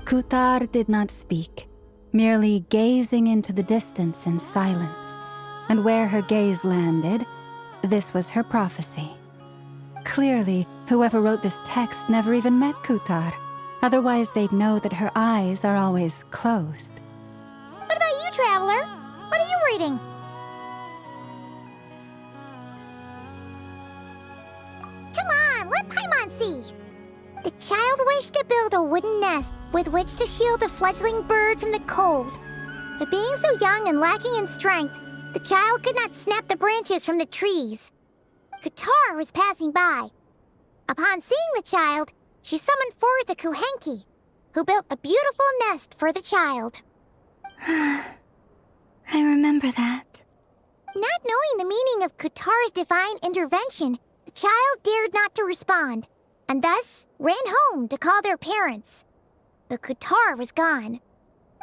Kutar did not speak, merely gazing into the distance in silence. And where her gaze landed, this was her prophecy. Clearly, whoever wrote this text never even met Kutar. Otherwise, they'd know that her eyes are always closed. What about you, Traveler? What are you reading? on sea. The child wished to build a wooden nest with which to shield the fledgling bird from the cold. But being so young and lacking in strength, the child could not snap the branches from the trees. Kutar was passing by. Upon seeing the child, she summoned forth the Kuhenki, who built a beautiful nest for the child. I remember that. Not knowing the meaning of Kutar's divine intervention, the child dared not to respond, and thus ran home to call their parents. But Kutar was gone.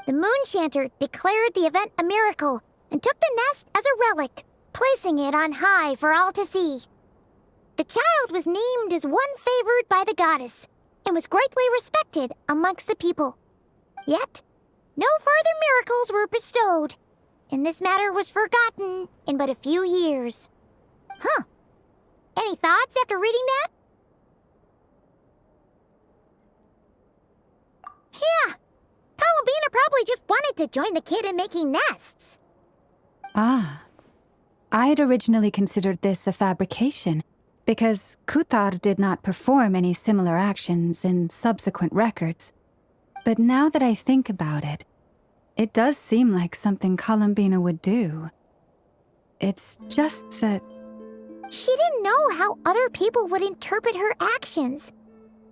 The moon chanter declared the event a miracle and took the nest as a relic, placing it on high for all to see. The child was named as one favored by the goddess and was greatly respected amongst the people. Yet, no further miracles were bestowed, and this matter was forgotten in but a few years. Huh. Any thoughts after reading that? Yeah. Columbina probably just wanted to join the kid in making nests. Ah. I'd originally considered this a fabrication, because Kutar did not perform any similar actions in subsequent records. But now that I think about it, it does seem like something Columbina would do. It's just that... She didn't know how other people would interpret her actions.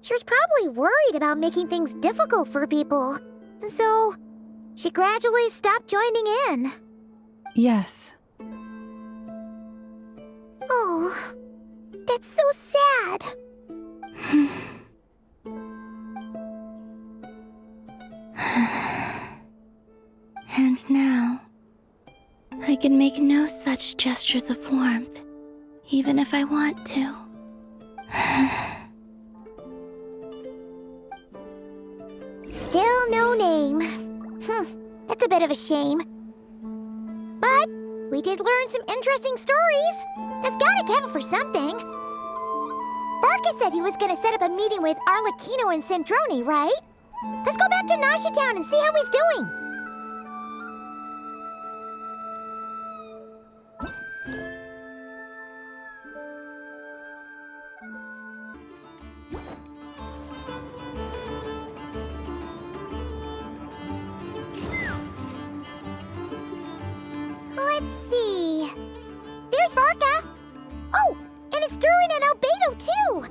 She was probably worried about making things difficult for people. And so, she gradually stopped joining in. Yes. Oh, that's so sad. And now, I can make no such gestures of warmth, even if I want to. Still no name. That's a bit of a shame. But we did learn some interesting stories. That's gotta count for something. Varka said he was gonna set up a meeting with Arlecchino and Sandrone, right? Let's go back to Nasha Town and see how he's doing. Let's see. There's Varka. Oh, and it's Durin and Albedo too.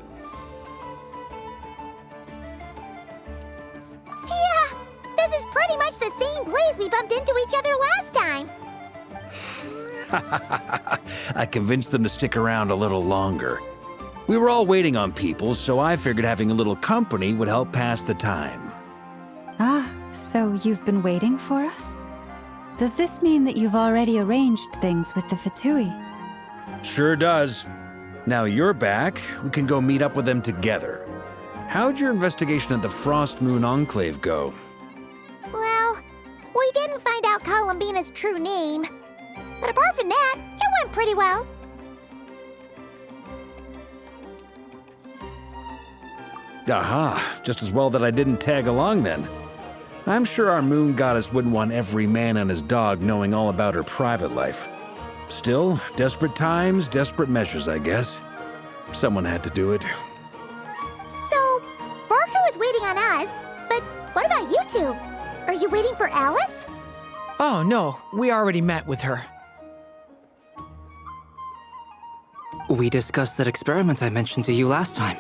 Yeah, this is pretty much the same place we bumped into each other last time. I convinced them to stick around a little longer. We were all waiting on people, so I figured having a little company would help pass the time. Ah, so you've been waiting for us? Does this mean that you've already arranged things with the Fatui? Sure does. Now you're back, we can go meet up with them together. How'd your investigation at the Frost Moon Enclave go? Well, we didn't find out Columbina's true name. But apart from that, it went pretty well. Aha, just as well that I didn't tag along then. I'm sure our moon goddess wouldn't want every man and his dog knowing all about her private life. Still, desperate times, desperate measures, I guess. Someone had to do it. So, Varka was waiting on us, but what about you two? Are you waiting for Alice? Oh, no, we already met with her. We discussed that experiment I mentioned to you last time.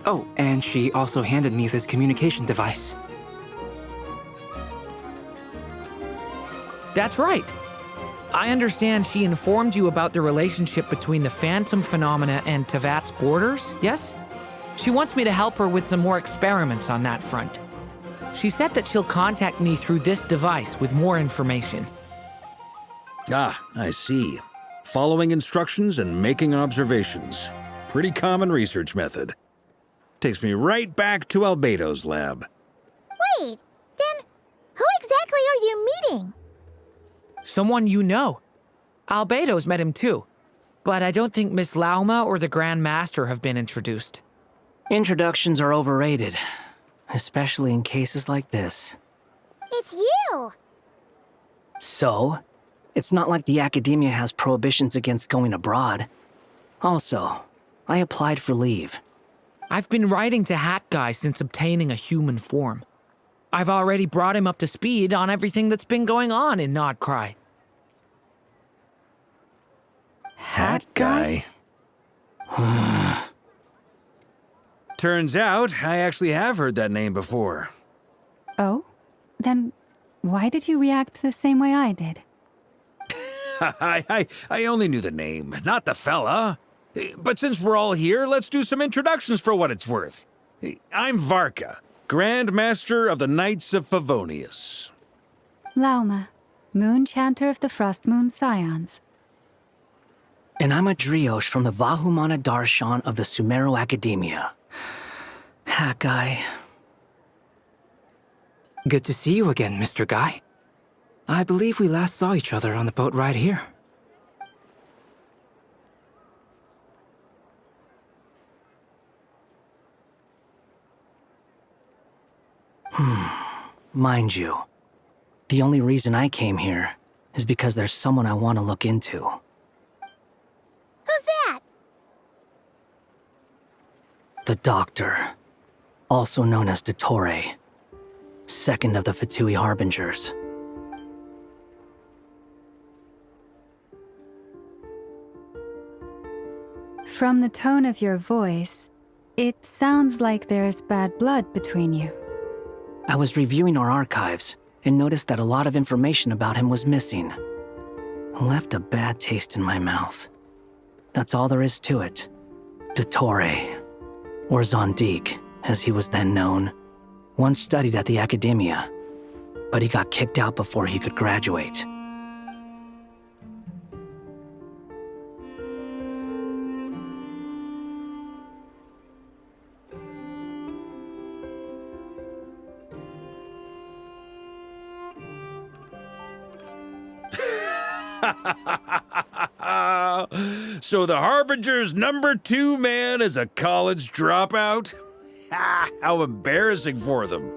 Oh, and she also handed me this communication device. That's right. I understand she informed you about the relationship between the phantom phenomena and Tevat's borders, yes? She wants me to help her with some more experiments on that front. She said that she'll contact me through this device with more information. Ah, I see. Following instructions and making observations. Pretty common research method. Takes me right back to Albedo's lab. Wait, then who exactly are you meeting? Someone you know. Albedo's met him too. But I don't think Miss Lauma or the Grand Master have been introduced. Introductions are overrated, especially in cases like this. It's you! So? It's not like the academia has prohibitions against going abroad. Also, I applied for leave. I've been writing to Hat Guy since obtaining a human form. I've already brought him up to speed on everything that's been going on in Nodcry. Hat Guy? Turns out, I actually have heard that name before. Oh? Then why did you react the same way I did? I only knew the name, not the fella. But since we're all here, let's do some introductions for what it's worth. I'm Varka, Grand Master of the Knights of Favonius. Lauma, Moon Chanter of the Frost Moon Scions. And I'm a Driosh from the Vahumana Darshan of the Sumeru Academia. Hat Guy. Good to see you again, Mr. Guy. I believe we last saw each other on the boat ride here. Mind you, the only reason I came here is because there's someone I want to look into. Who's that? The Doctor, also known as Dottore, second of the Fatui Harbingers. From the tone of your voice, it sounds like there's bad blood between you. I was reviewing our archives and noticed that a lot of information about him was missing. Left a bad taste in my mouth. That's all there is to it. Dottore, or Zondique, as he was then known, once studied at the Academia, but he got kicked out before he could graduate. So the Harbinger's #2 man is a college dropout? How embarrassing for them.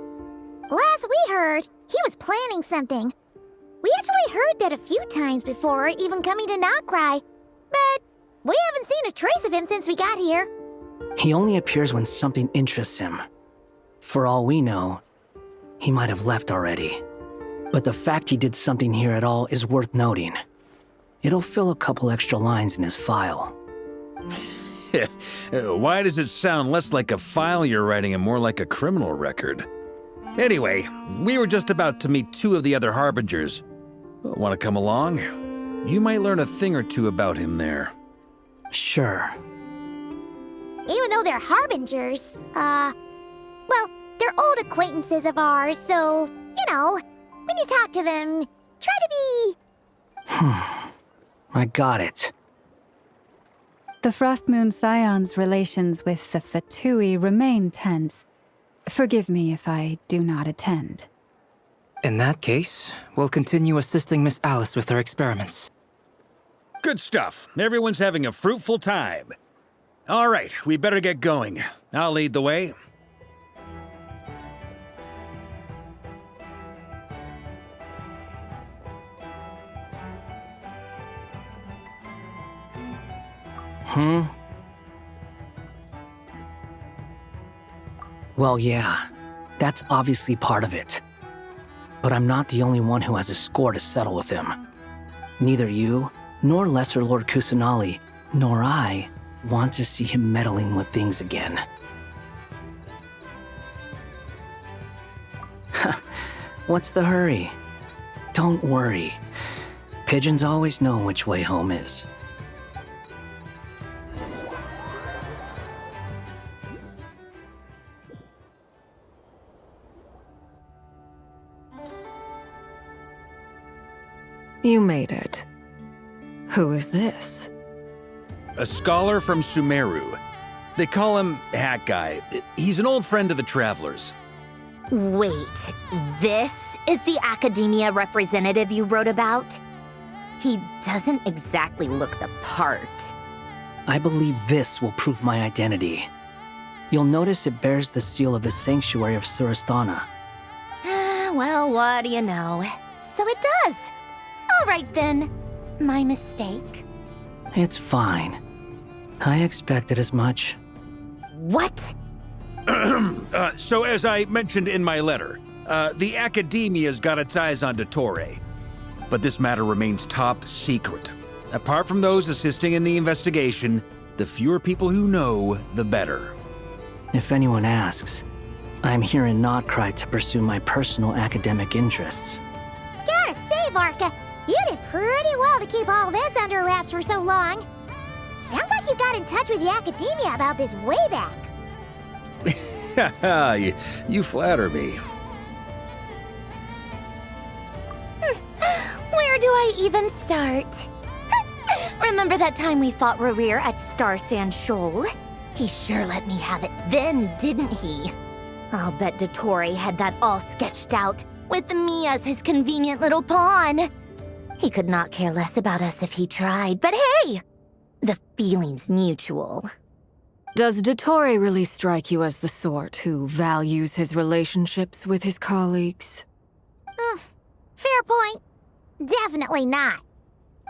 Last we heard, he was planning something. We actually heard that a few times before, even coming to Nocturne, but we haven't seen a trace of him since we got here. He only appears when something interests him. For all we know, he might have left already. But the fact he did something here at all is worth noting. It'll fill a couple extra lines in his file. Why does it sound less like a file you're writing and more like a criminal record? Anyway, we were just about to meet 2 of the other Harbingers. Want to come along? You might learn a thing or two about him there. Sure. Even though they're Harbingers, well, they're old acquaintances of ours, so, you know, when you talk to them, try to be... I got it. The Frost Moon Scions' relations with the Fatui remain tense. Forgive me if I do not attend. In that case, we'll continue assisting Miss Alice with her experiments. Good stuff. Everyone's having a fruitful time. All right, we better get going. I'll lead the way. Well, yeah, that's obviously part of it. But I'm not the only one who has a score to settle with him. Neither you, nor Lesser Lord Kusanali, nor I want to see him meddling with things again. What's the hurry? Don't worry. Pigeons always know which way home is. You made it. Who is this? A scholar from Sumeru. They call him Hat Guy. He's an old friend of the Travelers. Wait, this is the Academia representative you wrote about? He doesn't exactly look the part. I believe this will prove my identity. You'll notice it bears the seal of the Sanctuary of Surasthana. Well, what do you know? So it does. All right then. My mistake. It's fine. I expected as much. What? So as I mentioned in my letter, the Academia's got its eyes on Dottore. But this matter remains top secret. Apart from those assisting in the investigation, the fewer people who know, the better. If anyone asks, I'm here in Nocturne to pursue my personal academic interests. Gotta say, Varka, you did pretty well to keep all this under wraps for so long. Sounds like you got in touch with the Academia about this way back. You flatter me. Where do I even start? Remember that time we fought Rerir at Star Sand Shoal? He sure let me have it then, didn't he? I'll bet Dottore had that all sketched out, with me as his convenient little pawn. He could not care less about us if he tried, but hey! The feeling's mutual. Does Dottore really strike you as the sort who values his relationships with his colleagues? Fair point. Definitely not.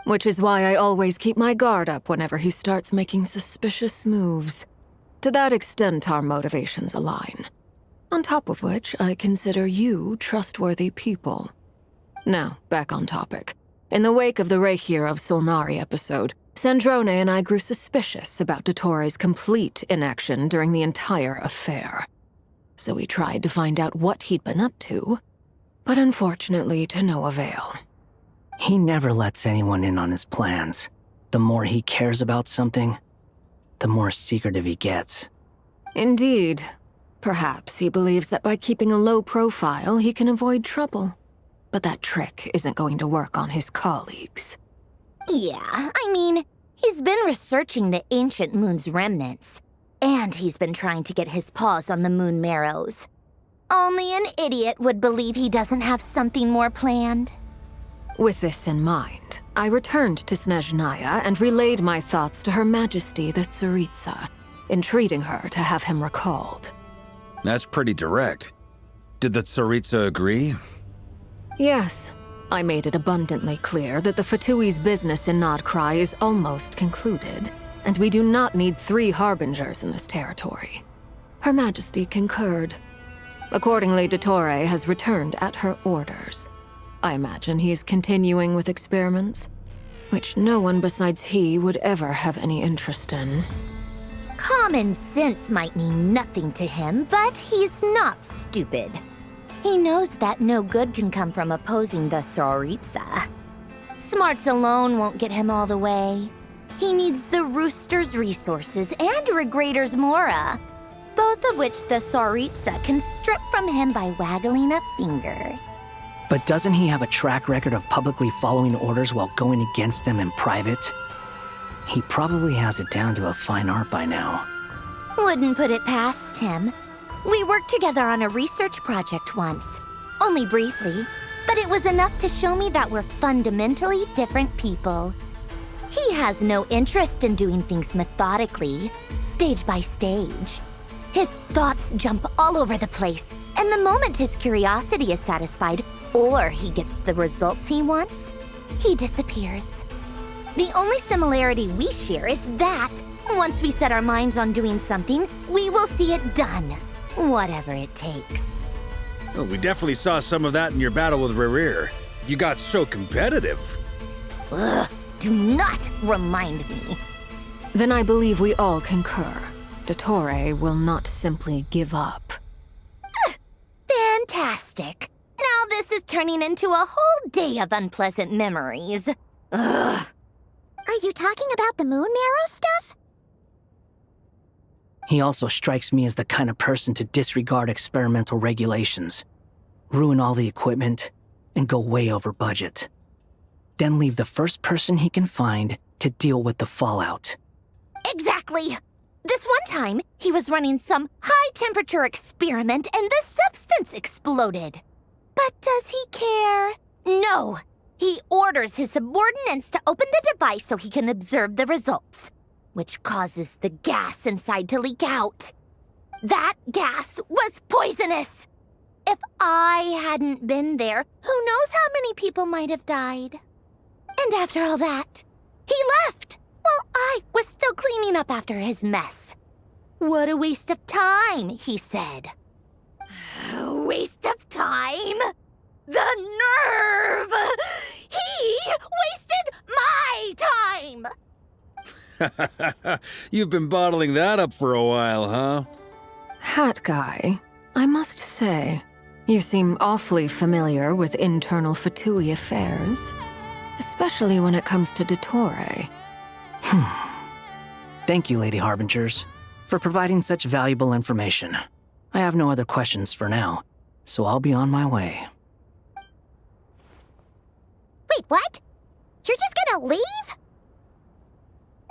Which is why I always keep my guard up whenever he starts making suspicious moves. To that extent, our motivations align. On top of which, I consider you trustworthy people. Now, back on topic. In the wake of the Reikir of Solnari episode, Sandrone and I grew suspicious about Dottore's complete inaction during the entire affair. So we tried to find out what he'd been up to, but unfortunately to no avail. He never lets anyone in on his plans. The more he cares about something, the more secretive he gets. Indeed. Perhaps he believes that by keeping a low profile, he can avoid trouble. But that trick isn't going to work on his colleagues. Yeah, I mean, he's been researching the ancient moon's remnants. And he's been trying to get his paws on the moon marrows. Only an idiot would believe he doesn't have something more planned. With this in mind, I returned to Snezhnaya and relayed my thoughts to Her Majesty the Tsaritsa, entreating her to have him recalled. That's pretty direct. Did the Tsaritsa agree? Yes. I made it abundantly clear that the Fatui's business in Nocturne is almost concluded, and we do not need 3 harbingers in this territory. Her Majesty concurred. Accordingly, Dottore has returned at her orders. I imagine he is continuing with experiments, which no one besides he would ever have any interest in. Common sense might mean nothing to him, but he's not stupid. He knows that no good can come from opposing the Tsaritsa. Smarts alone won't get him all the way. He needs the Rooster's resources and Regrator's Mora, both of which the Tsaritsa can strip from him by waggling a finger. But doesn't he have a track record of publicly following orders while going against them in private? He probably has it down to a fine art by now. Wouldn't put it past him. We worked together on a research project once. Only briefly, but it was enough to show me that we're fundamentally different people. He has no interest in doing things methodically, stage by stage. His thoughts jump all over the place, and the moment his curiosity is satisfied, or he gets the results he wants, he disappears. The only similarity we share is that, once we set our minds on doing something, we will see it done, whatever it takes. Well, we definitely saw some of that in your battle with Rerir. You got so competitive. Ugh, do not remind me. Then I believe we all concur. Dottore will not simply give up. Fantastic. Now this is turning into a whole day of unpleasant memories. Ugh. Are you talking about the moon marrow stuff? He also strikes me as the kind of person to disregard experimental regulations, ruin all the equipment, and go way over budget. Then leave the first person he can find to deal with the fallout. Exactly. This one time, he was running some high-temperature experiment and the substance exploded. But does he care? No. He orders his subordinates to open the device so he can observe the results, which causes the gas inside to leak out. That gas was poisonous. If I hadn't been there, who knows how many people might have died. And after all that, he left while I was still cleaning up after his mess. What a waste of time, he said. Waste of time? The nerve! He wasted my time! You've been bottling that up for a while, huh? Hat guy, I must say, you seem awfully familiar with internal Fatui affairs, especially when it comes to Dottore. Thank you, Lady Harbingers, for providing such valuable information. I have no other questions for now, so I'll be on my way. Wait, what? You're just gonna leave?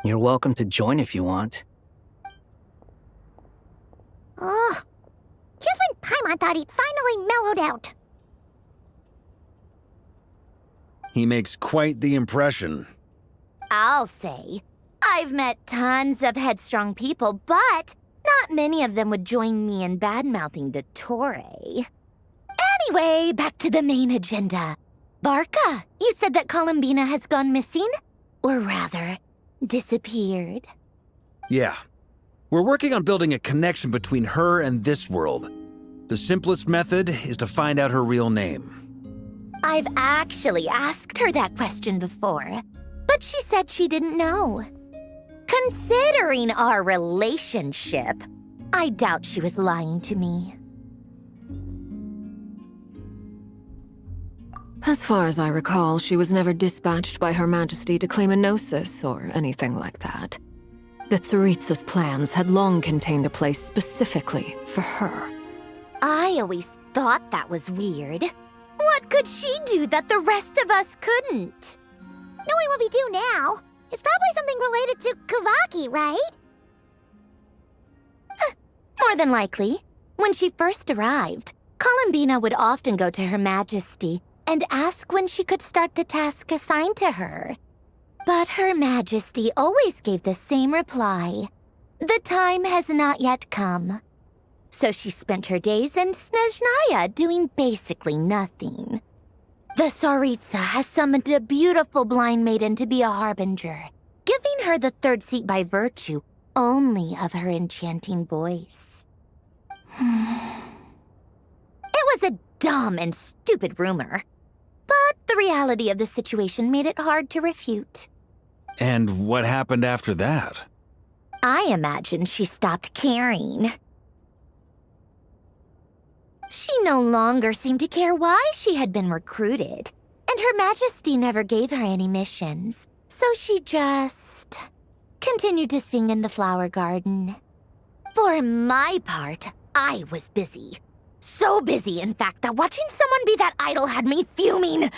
You're welcome to join if you want. Ugh. Just when Paimon thought he'd finally mellowed out. He makes quite the impression. I'll say. I've met tons of headstrong people, but not many of them would join me in bad-mouthing Dottore. Anyway, back to the main agenda. Barca, you said that Columbina has gone missing? Or rather, disappeared. Yeah. We're working on building a connection between her and this world. The simplest method is to find out her real name. I've actually asked her that question before, but she said she didn't know. Considering our relationship, I doubt she was lying to me. As far as I recall, she was never dispatched by Her Majesty to claim a gnosis or anything like that. The Tsaritsa's plans had long contained a place specifically for her. I always thought that was weird. What could she do that the rest of us couldn't? Knowing what we do now, it's probably something related to Kavaki, right? More than likely. When she first arrived, Columbina would often go to Her Majesty and ask when she could start the task assigned to her. But Her Majesty always gave the same reply. The time has not yet come. So she spent her days in Snezhnaya doing basically nothing. The Tsaritsa has summoned a beautiful blind maiden to be a harbinger, giving her the third seat by virtue only of her enchanting voice. It was a dumb and stupid rumor, but the reality of the situation made it hard to refute. And what happened after that? I imagine she stopped caring. She no longer seemed to care why she had been recruited, and Her Majesty never gave her any missions, so she just continued to sing in the flower garden. For my part, I was busy. So busy, in fact, that watching someone be that idol had me fuming.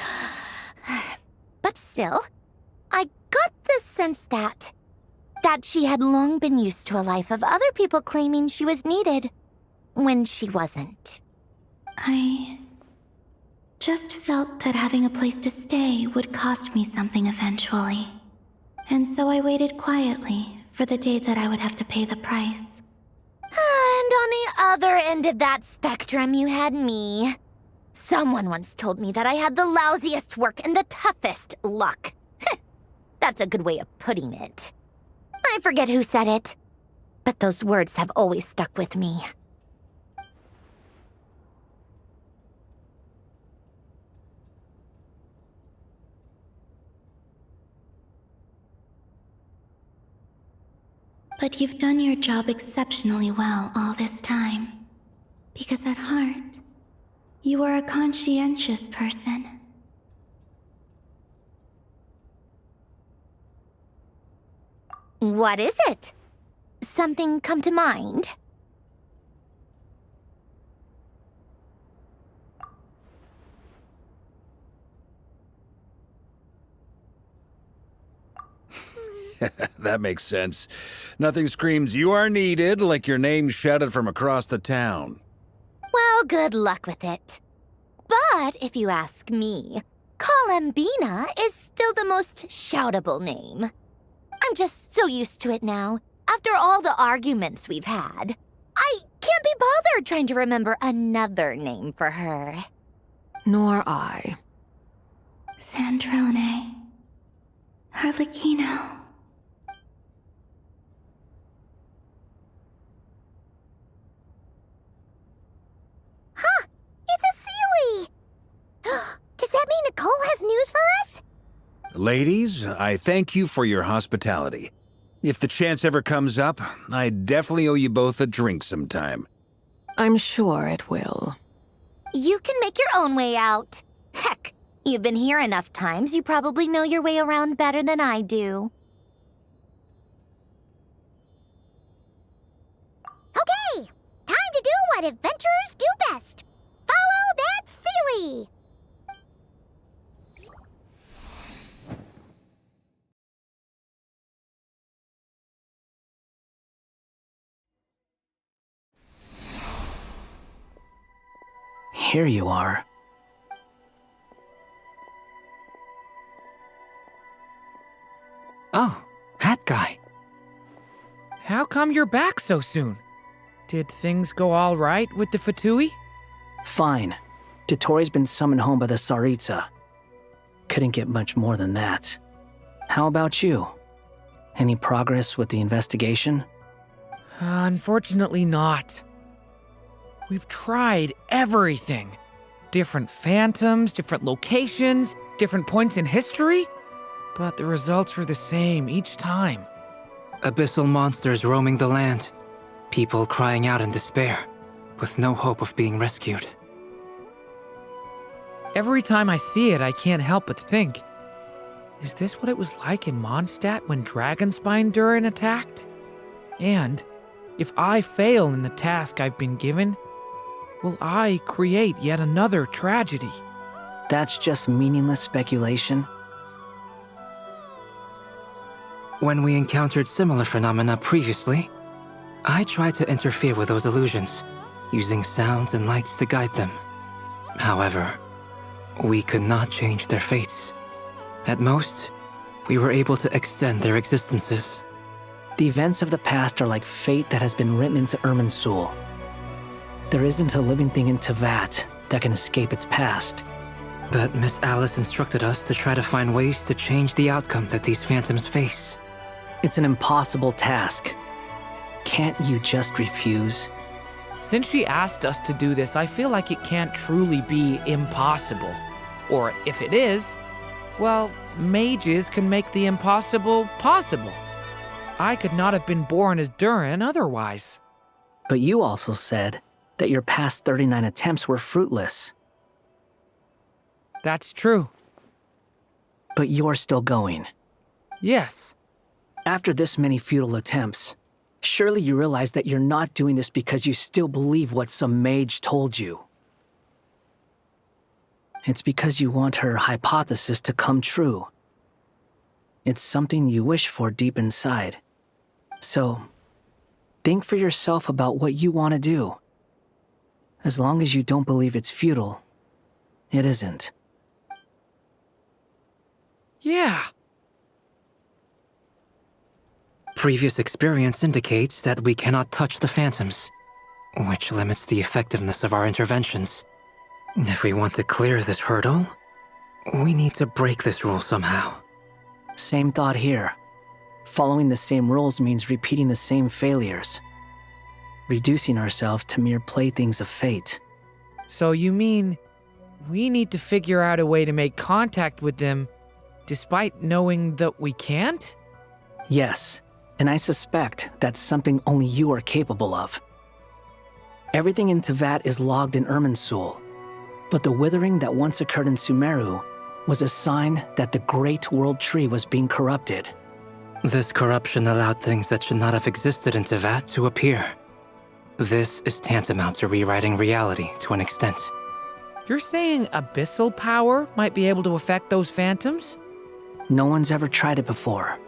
But still, I got the sense that she had long been used to a life of other people claiming she was needed when she wasn't. I just felt that having a place to stay would cost me something eventually. And so I waited quietly for the day that I would have to pay the price. And on the other end of that spectrum, you had me. Someone once told me that I had the lousiest work and the toughest luck. That's a good way of putting it. I forget who said it, but those words have always stuck with me. But you've done your job exceptionally well all this time. Because at heart, you are a conscientious person. What is it? Something come to mind? That makes sense. Nothing screams you are needed like your name shouted from across the town. Well, good luck with it. But if you ask me, Columbina is still the most shoutable name. I'm just so used to it now, after all the arguments we've had. I can't be bothered trying to remember another name for her. Nor I. Sandrone. Harlequino. Ladies, I thank you for your hospitality. If the chance ever comes up, I definitely owe you both a drink sometime. I'm sure it will. You can make your own way out. Heck, you've been here enough times, you probably know your way around better than I do. Okay, time to do what adventurers do best. Follow that Sealy! Here you are. Oh, hat guy. How come you're back so soon? Did things go all right with the Fatui? Fine. Dotori's been summoned home by the Tsaritsa. Couldn't get much more than that. How about you? Any progress with the investigation? Unfortunately not. We've tried everything. Different phantoms, different locations, different points in history. But the results were the same each time. Abyssal monsters roaming the land. People crying out in despair, with no hope of being rescued. Every time I see it, I can't help but think, is this what it was like in Mondstadt when Dragonspine Durin attacked? And if I fail in the task I've been given, will I create yet another tragedy? That's just meaningless speculation. When we encountered similar phenomena previously, I tried to interfere with those illusions, using sounds and lights to guide them. However, we could not change their fates. At most, we were able to extend their existences. The events of the past are like fate that has been written into Irminsul. There isn't a living thing in Teyvat that can escape its past. But Miss Alice instructed us to try to find ways to change the outcome that these phantoms face. It's an impossible task. Can't you just refuse? Since she asked us to do this, I feel like it can't truly be impossible. Or if it is, well, mages can make the impossible possible. I could not have been born as Durin otherwise. But you also said that your past 39 attempts were fruitless. That's true. But you're still going. Yes. After this many futile attempts, surely you realize that you're not doing this because you still believe what some mage told you. It's because you want her hypothesis to come true. It's something you wish for deep inside. So, think for yourself about what you want to do. As long as you don't believe it's futile, it isn't. Yeah. Previous experience indicates that we cannot touch the phantoms, which limits the effectiveness of our interventions. If we want to clear this hurdle, we need to break this rule somehow. Same thought here. Following the same rules means repeating the same failures. Reducing ourselves to mere playthings of fate. So you mean we need to figure out a way to make contact with them despite knowing that we can't? Yes, and I suspect that's something only you are capable of. Everything in Teyvat is logged in Irminsul, but the withering that once occurred in Sumeru was a sign that the Great World Tree was being corrupted. This corruption allowed things that should not have existed in Teyvat to appear. This is tantamount to rewriting reality to an extent. You're saying abyssal power might be able to affect those phantoms? No one's ever tried it before.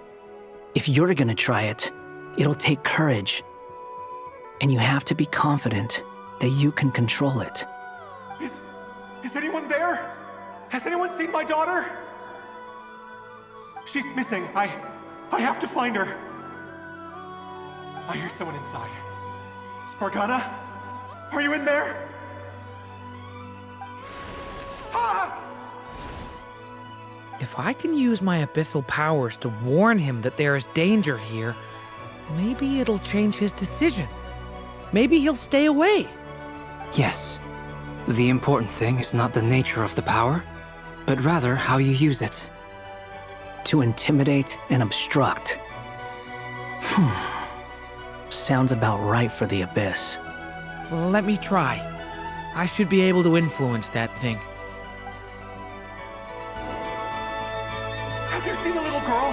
If you're gonna try it, it'll take courage. And you have to be confident that you can control it. Is anyone there? Has anyone seen my daughter? She's missing. I have to find her. I hear someone inside. Spargana? Are you in there? Ah! If I can use my abyssal powers to warn him that there is danger here, maybe it'll change his decision. Maybe he'll stay away. Yes. The important thing is not the nature of the power, but rather how you use it. To intimidate and obstruct. Sounds about right for the Abyss. Let me try. I should be able to influence that thing. Have you seen a little girl?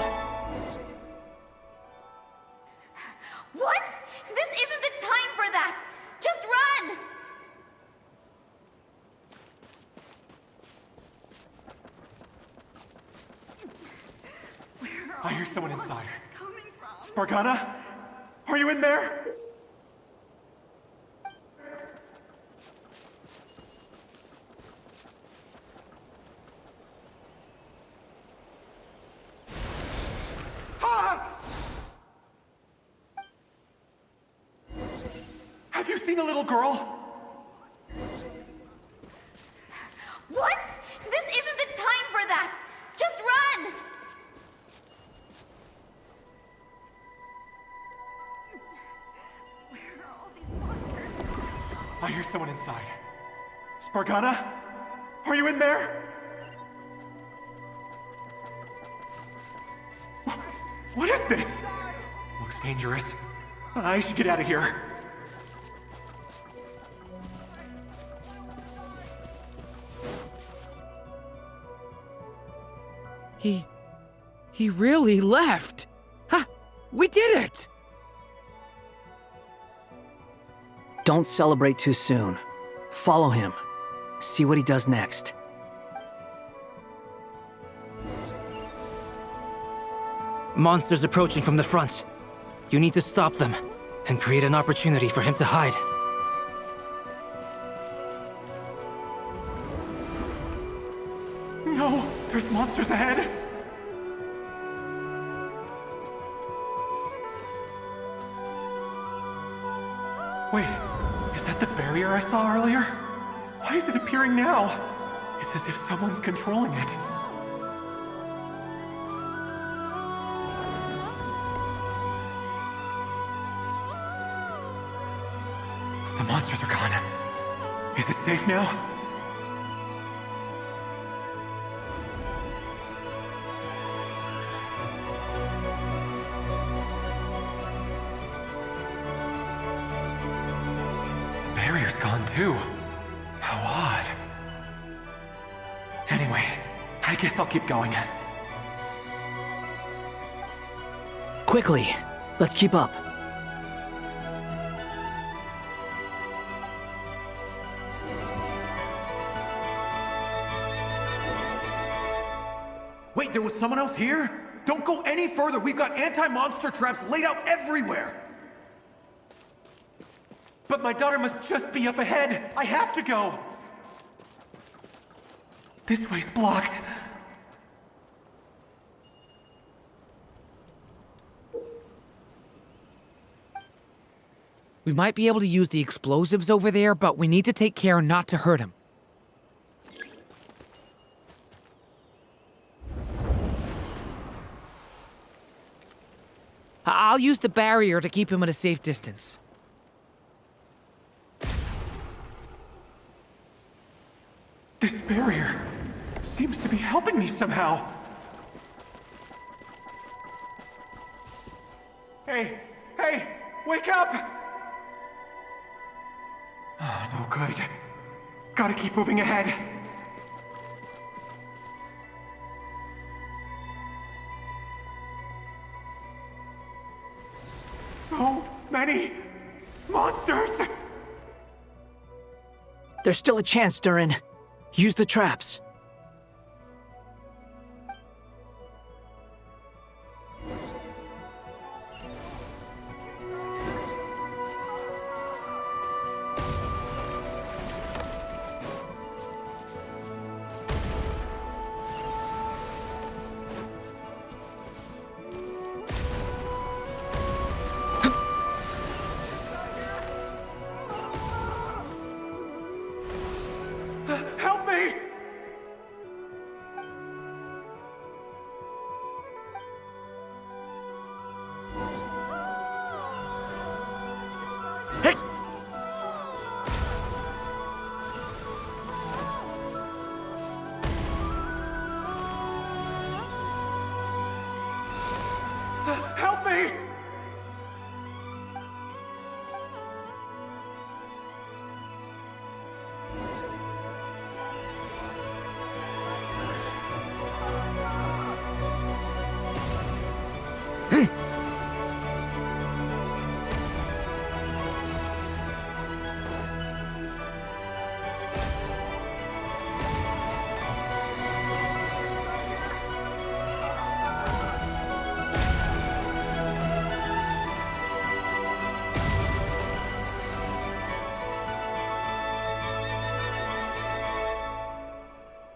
What? This isn't the time for that! Just run! I hear someone inside. Spargana? Are you in there? Ah! Have you seen a little girl? What? This isn't the time for that! Just run! I hear someone inside. Spargana? Are you in there? What is this? Looks dangerous. I should get out of here. He really left. Ha! We did it! Don't celebrate too soon. Follow him. See what he does next. Monsters approaching from the front. You need to stop them and create an opportunity for him to hide. No, there's monsters ahead. Wait, is that the barrier I saw earlier? Why is it appearing now? It's as if someone's controlling it. The monsters are gone. Is it safe now? The barrier's gone too. How odd. Anyway, I guess I'll keep going. Quickly, let's keep up. Wait, there was someone else here? Don't go any further. We've got anti-monster traps laid out everywhere. But my daughter must just be up ahead. I have to go. This way's blocked. We might be able to use the explosives over there, but we need to take care not to hurt him. I'll use the barrier to keep him at a safe distance. This barrier seems to be helping me somehow. Hey, wake up! Oh, no good. Gotta keep moving ahead. So many monsters! There's still a chance, Durin. Use the traps. Help me!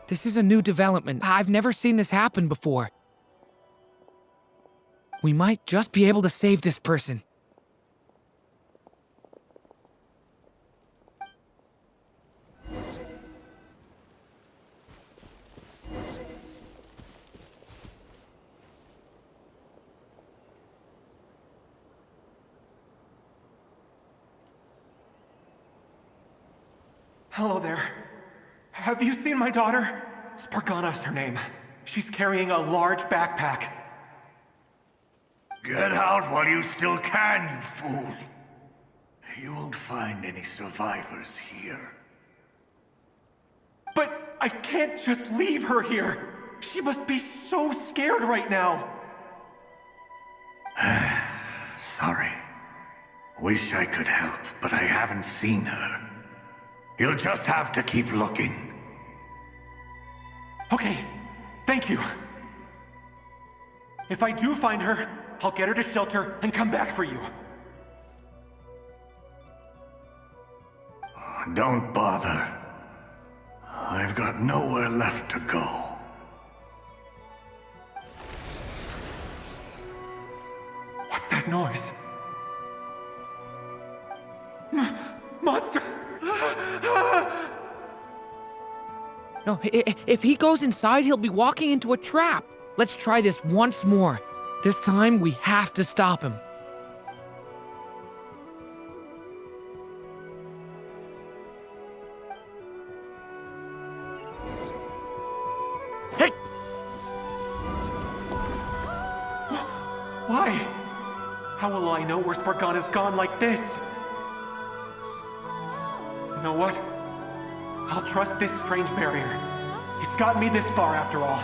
This is a new development. I've never seen this happen before. We might just be able to save this person. Hello there. Have you seen my daughter? Spargana is her name. She's carrying a large backpack. Get out while you still can, you fool. You won't find any survivors here. But I can't just leave her here. She must be so scared right now. Sorry. Wish I could help, but I haven't seen her. You'll just have to keep looking. Okay, thank you. If I do find her, I'll get her to shelter and come back for you. Don't bother. I've got nowhere left to go. What's that noise? Monster! No, if he goes inside, he'll be walking into a trap. Let's try this once more. This time, we have to stop him. Hey! Why? How will I know where Spargana's gone like this? You know what? I'll trust this strange barrier. It's gotten me this far after all.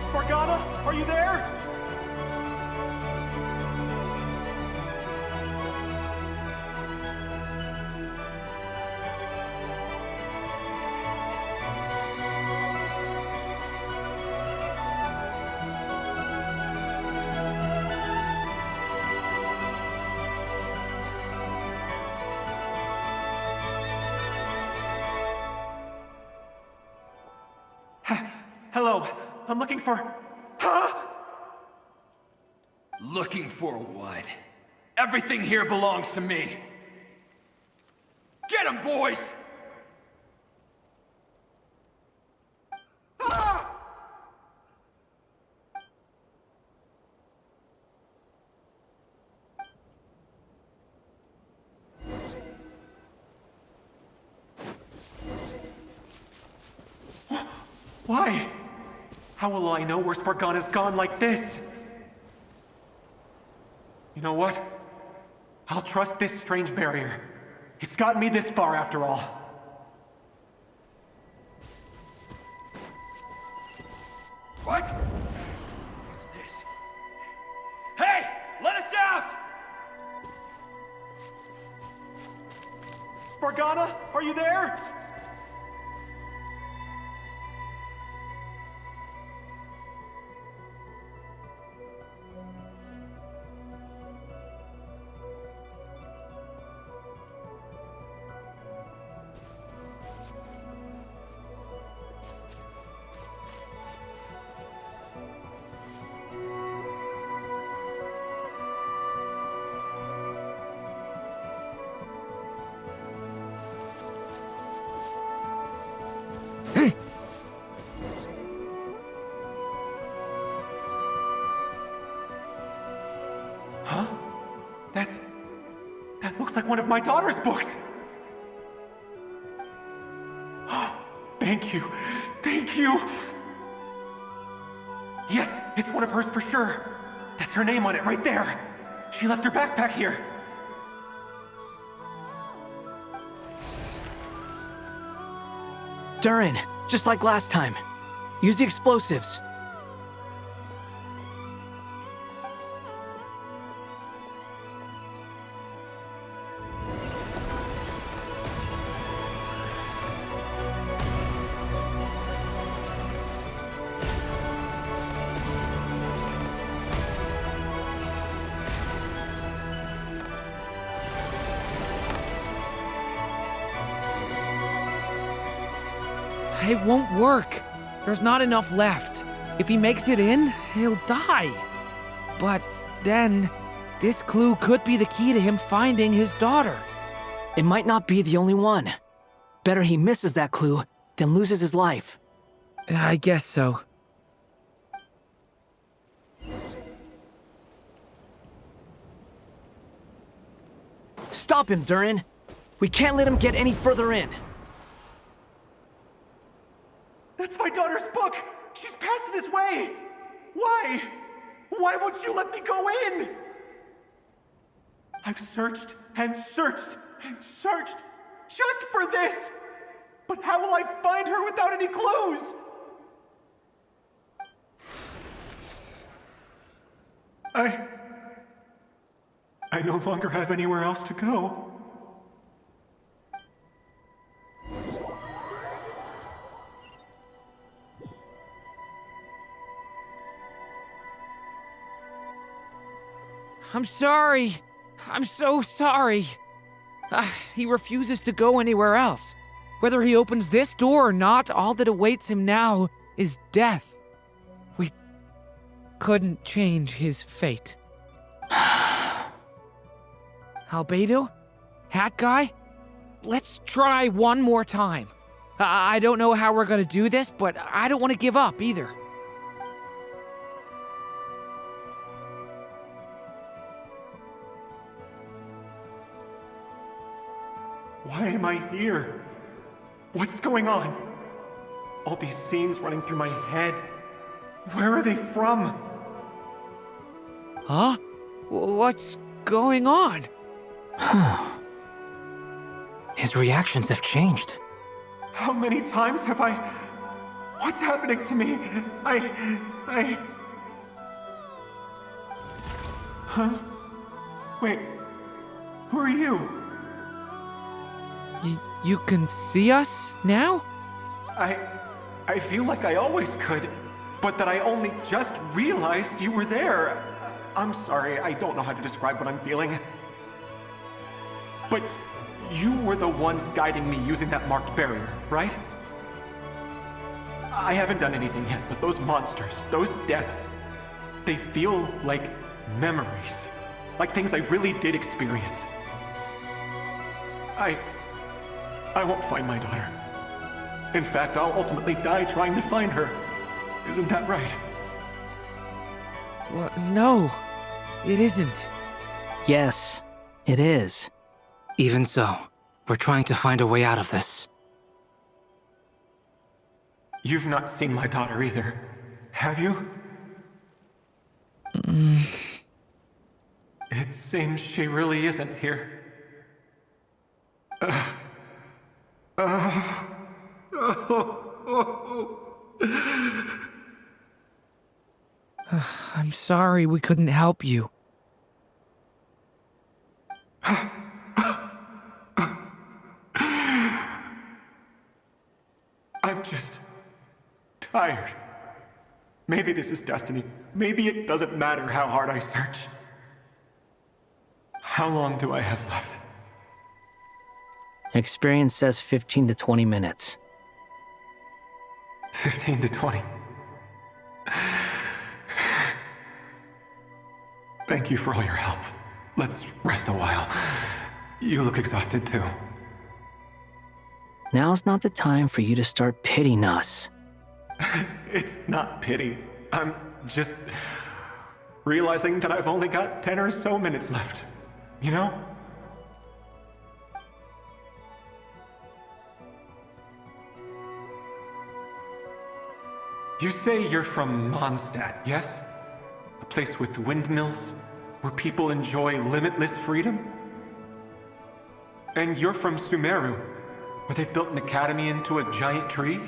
Spargana, are you there? Hello, I'm looking for... Huh? Looking for what? Everything here belongs to me. Get 'em, boys! Why? How will I know where Spargana's gone like this? You know what? I'll trust this strange barrier. It's gotten me this far after all. What? What's this? Hey! Let us out! Spargana, are you there? Huh? That looks like one of my daughter's books! Thank you. Thank you! Yes, it's one of hers for sure. That's her name on it right there. She left her backpack here. Durin, just like last time. Use the explosives. It won't work. There's not enough left. If he makes it in, he'll die. But then, this clue could be the key to him finding his daughter. It might not be the only one. Better he misses that clue than loses his life. I guess so. Stop him, Durin. We can't let him get any further in. That's my daughter's book! She's passed this way! Why? Why won't you let me go in? I've searched and searched and searched just for this! But how will I find her without any clues? I no longer have anywhere else to go. I'm sorry. I'm so sorry. He refuses to go anywhere else. Whether he opens this door or not, all that awaits him now is death. We couldn't change his fate. Albedo? Hat Guy? Let's try one more time. I don't know how we're gonna do this, but I don't want to give up either. Why am I here? What's going on? All these scenes running through my head. Where are they from? Huh? What's going on? His reactions have changed. How many times have I... What's happening to me? Huh? Wait, who are you? You can see us now? I feel like I always could, but that I only just realized you were there. I'm sorry, I don't know how to describe what I'm feeling. But you were the ones guiding me using that marked barrier, right? I haven't done anything yet, but those monsters, those deaths, they feel like memories. Like things I really did experience. I won't find my daughter. In fact, I'll ultimately die trying to find her. Isn't that right? Well, no, it isn't. Yes, it is. Even so, we're trying to find a way out of this. You've not seen my daughter either, have you? It seems she really isn't here. I'm sorry we couldn't help you. I'm just tired. Maybe this is destiny. Maybe it doesn't matter how hard I search. How long do I have left? Experience says 15 to 20 minutes. 15 to 20. Thank you for all your help. Let's rest a while. You look exhausted too. Now's not the time for you to start pitying us. It's not pity. I'm just realizing that I've only got 10 or so minutes left. You know? You say you're from Mondstadt, yes? A place with windmills, where people enjoy limitless freedom? And you're from Sumeru, where they've built an academy into a giant tree?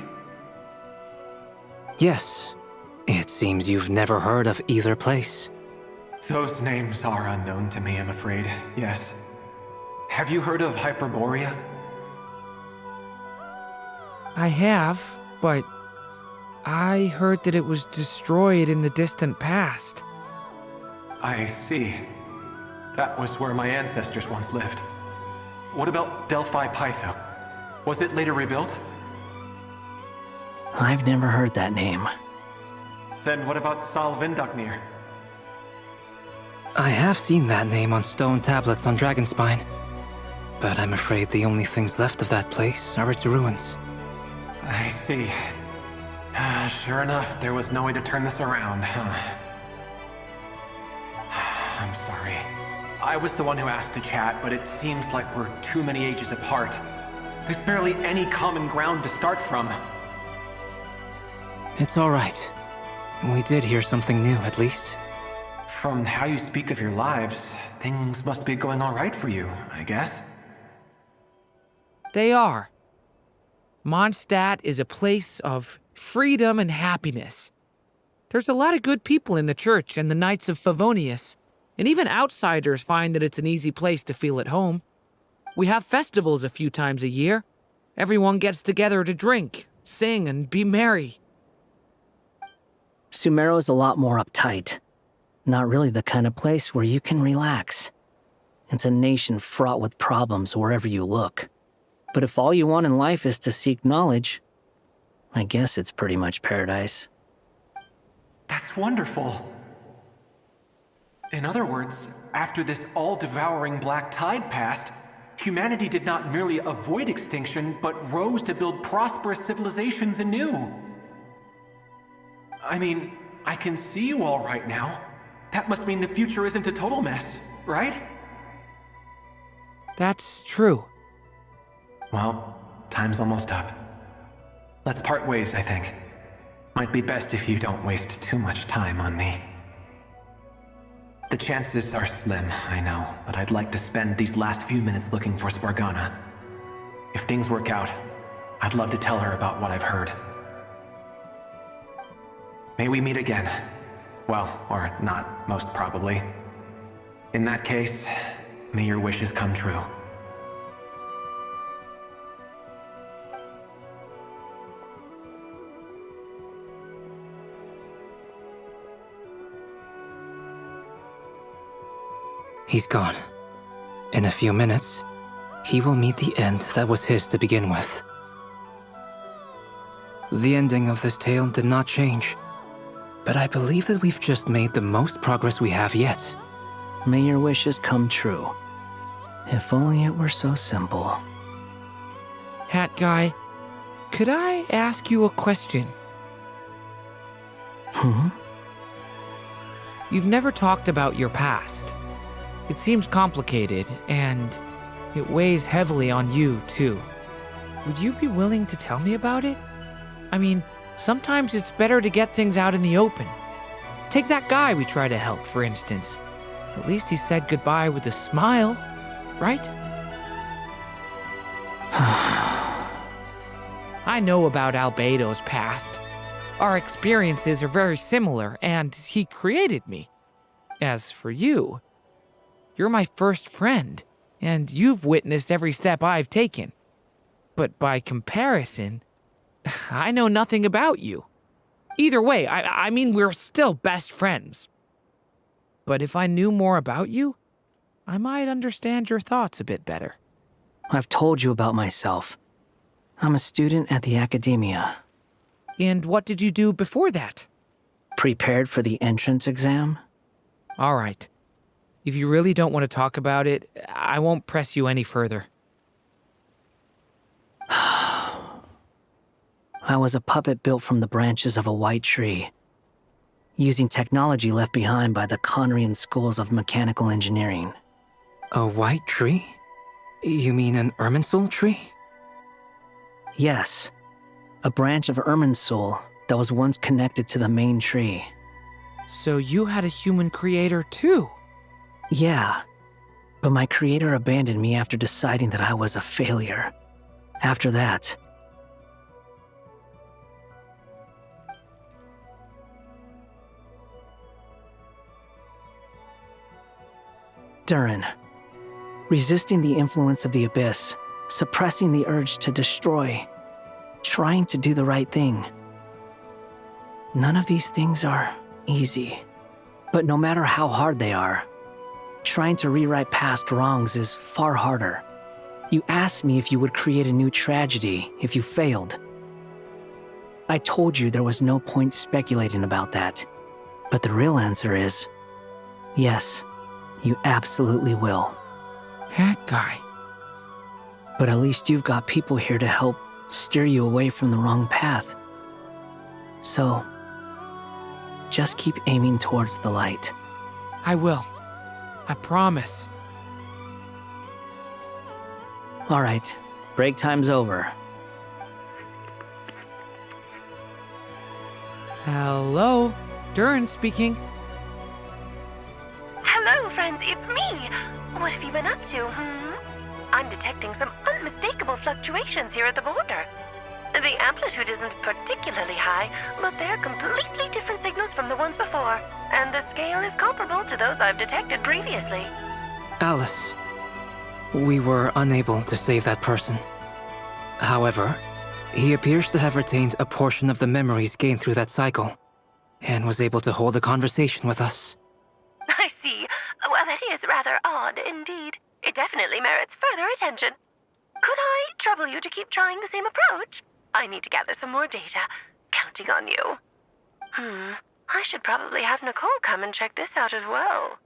Yes. It seems you've never heard of either place. Those names are unknown to me, I'm afraid, yes. Have you heard of Hyperborea? I have, but I heard that it was destroyed in the distant past. I see. That was where my ancestors once lived. What about Delphi Pytho? Was it later rebuilt? I've never heard that name. Then what about Sal Vindagnir? I have seen that name on stone tablets on Dragonspine, but I'm afraid the only things left of that place are its ruins. I see. Sure enough, there was no way to turn this around, huh? I'm sorry. I was the one who asked to chat, but it seems like we're too many ages apart. There's barely any common ground to start from. It's all right. We did hear something new, at least. From how you speak of your lives, things must be going all right for you, I guess. They are. Mondstadt is a place of freedom and happiness. There's a lot of good people in the church and the Knights of Favonius, and even outsiders find that it's an easy place to feel at home. We have festivals a few times a year. Everyone gets together to drink, sing, and be merry. Sumeru is a lot more uptight. Not really the kind of place where you can relax. It's a nation fraught with problems wherever you look. But if all you want in life is to seek knowledge, I guess it's pretty much paradise. That's wonderful. In other words, after this all-devouring black tide passed, humanity did not merely avoid extinction, but rose to build prosperous civilizations anew. I mean, I can see you all right now. That must mean the future isn't a total mess, right? That's true. Well, time's almost up. Let's part ways, I think. Might be best if you don't waste too much time on me. The chances are slim, I know, but I'd like to spend these last few minutes looking for Spargana. If things work out, I'd love to tell her about what I've heard. May we meet again. Well, or not, most probably. In that case, may your wishes come true. He's gone. In a few minutes, he will meet the end that was his to begin with. The ending of this tale did not change, but I believe that we've just made the most progress we have yet. May your wishes come true. If only it were so simple. Hat Guy, could I ask you a question? You've never talked about your past. It seems complicated, and it weighs heavily on you, too. Would you be willing to tell me about it? I mean, sometimes it's better to get things out in the open. Take that guy we try to help, for instance. At least he said goodbye with a smile, right? I know about Albedo's past. Our experiences are very similar, and he created me. As for you, you're my first friend, and you've witnessed every step I've taken. But by comparison, I know nothing about you. Either way, I mean, we're still best friends. But if I knew more about you, I might understand your thoughts a bit better. I've told you about myself. I'm a student at the academia. And what did you do before that? Prepared for the entrance exam? All right. If you really don't want to talk about it, I won't press you any further. I was a puppet built from the branches of a white tree, using technology left behind by the Conrian schools of mechanical engineering. A white tree? You mean an Irminsul tree? Yes, a branch of Irminsul that was once connected to the main tree. So you had a human creator too? Yeah, but my creator abandoned me after deciding that I was a failure. After that, Durin, resisting the influence of the Abyss, suppressing the urge to destroy, trying to do the right thing. None of these things are easy, but no matter how hard they are, trying to rewrite past wrongs is far harder. You asked me if you would create a new tragedy if you failed. I told you there was no point speculating about that. But the real answer is, yes, you absolutely will. That guy. But at least you've got people here to help steer you away from the wrong path. So, just keep aiming towards the light. I will. I promise. All right, break time's over. Hello? Durin speaking. Hello, friends, it's me! What have you been up to, I'm detecting some unmistakable fluctuations here at the border. The amplitude isn't particularly high, but they're completely different signals from the ones before, and the scale is comparable to those I've detected previously. Alice, we were unable to save that person. However, he appears to have retained a portion of the memories gained through that cycle, and was able to hold a conversation with us. I see. Well, that is rather odd indeed. It definitely merits further attention. Could I trouble you to keep trying the same approach? I need to gather some more data. Counting on you. I should probably have Nicole come and check this out as well.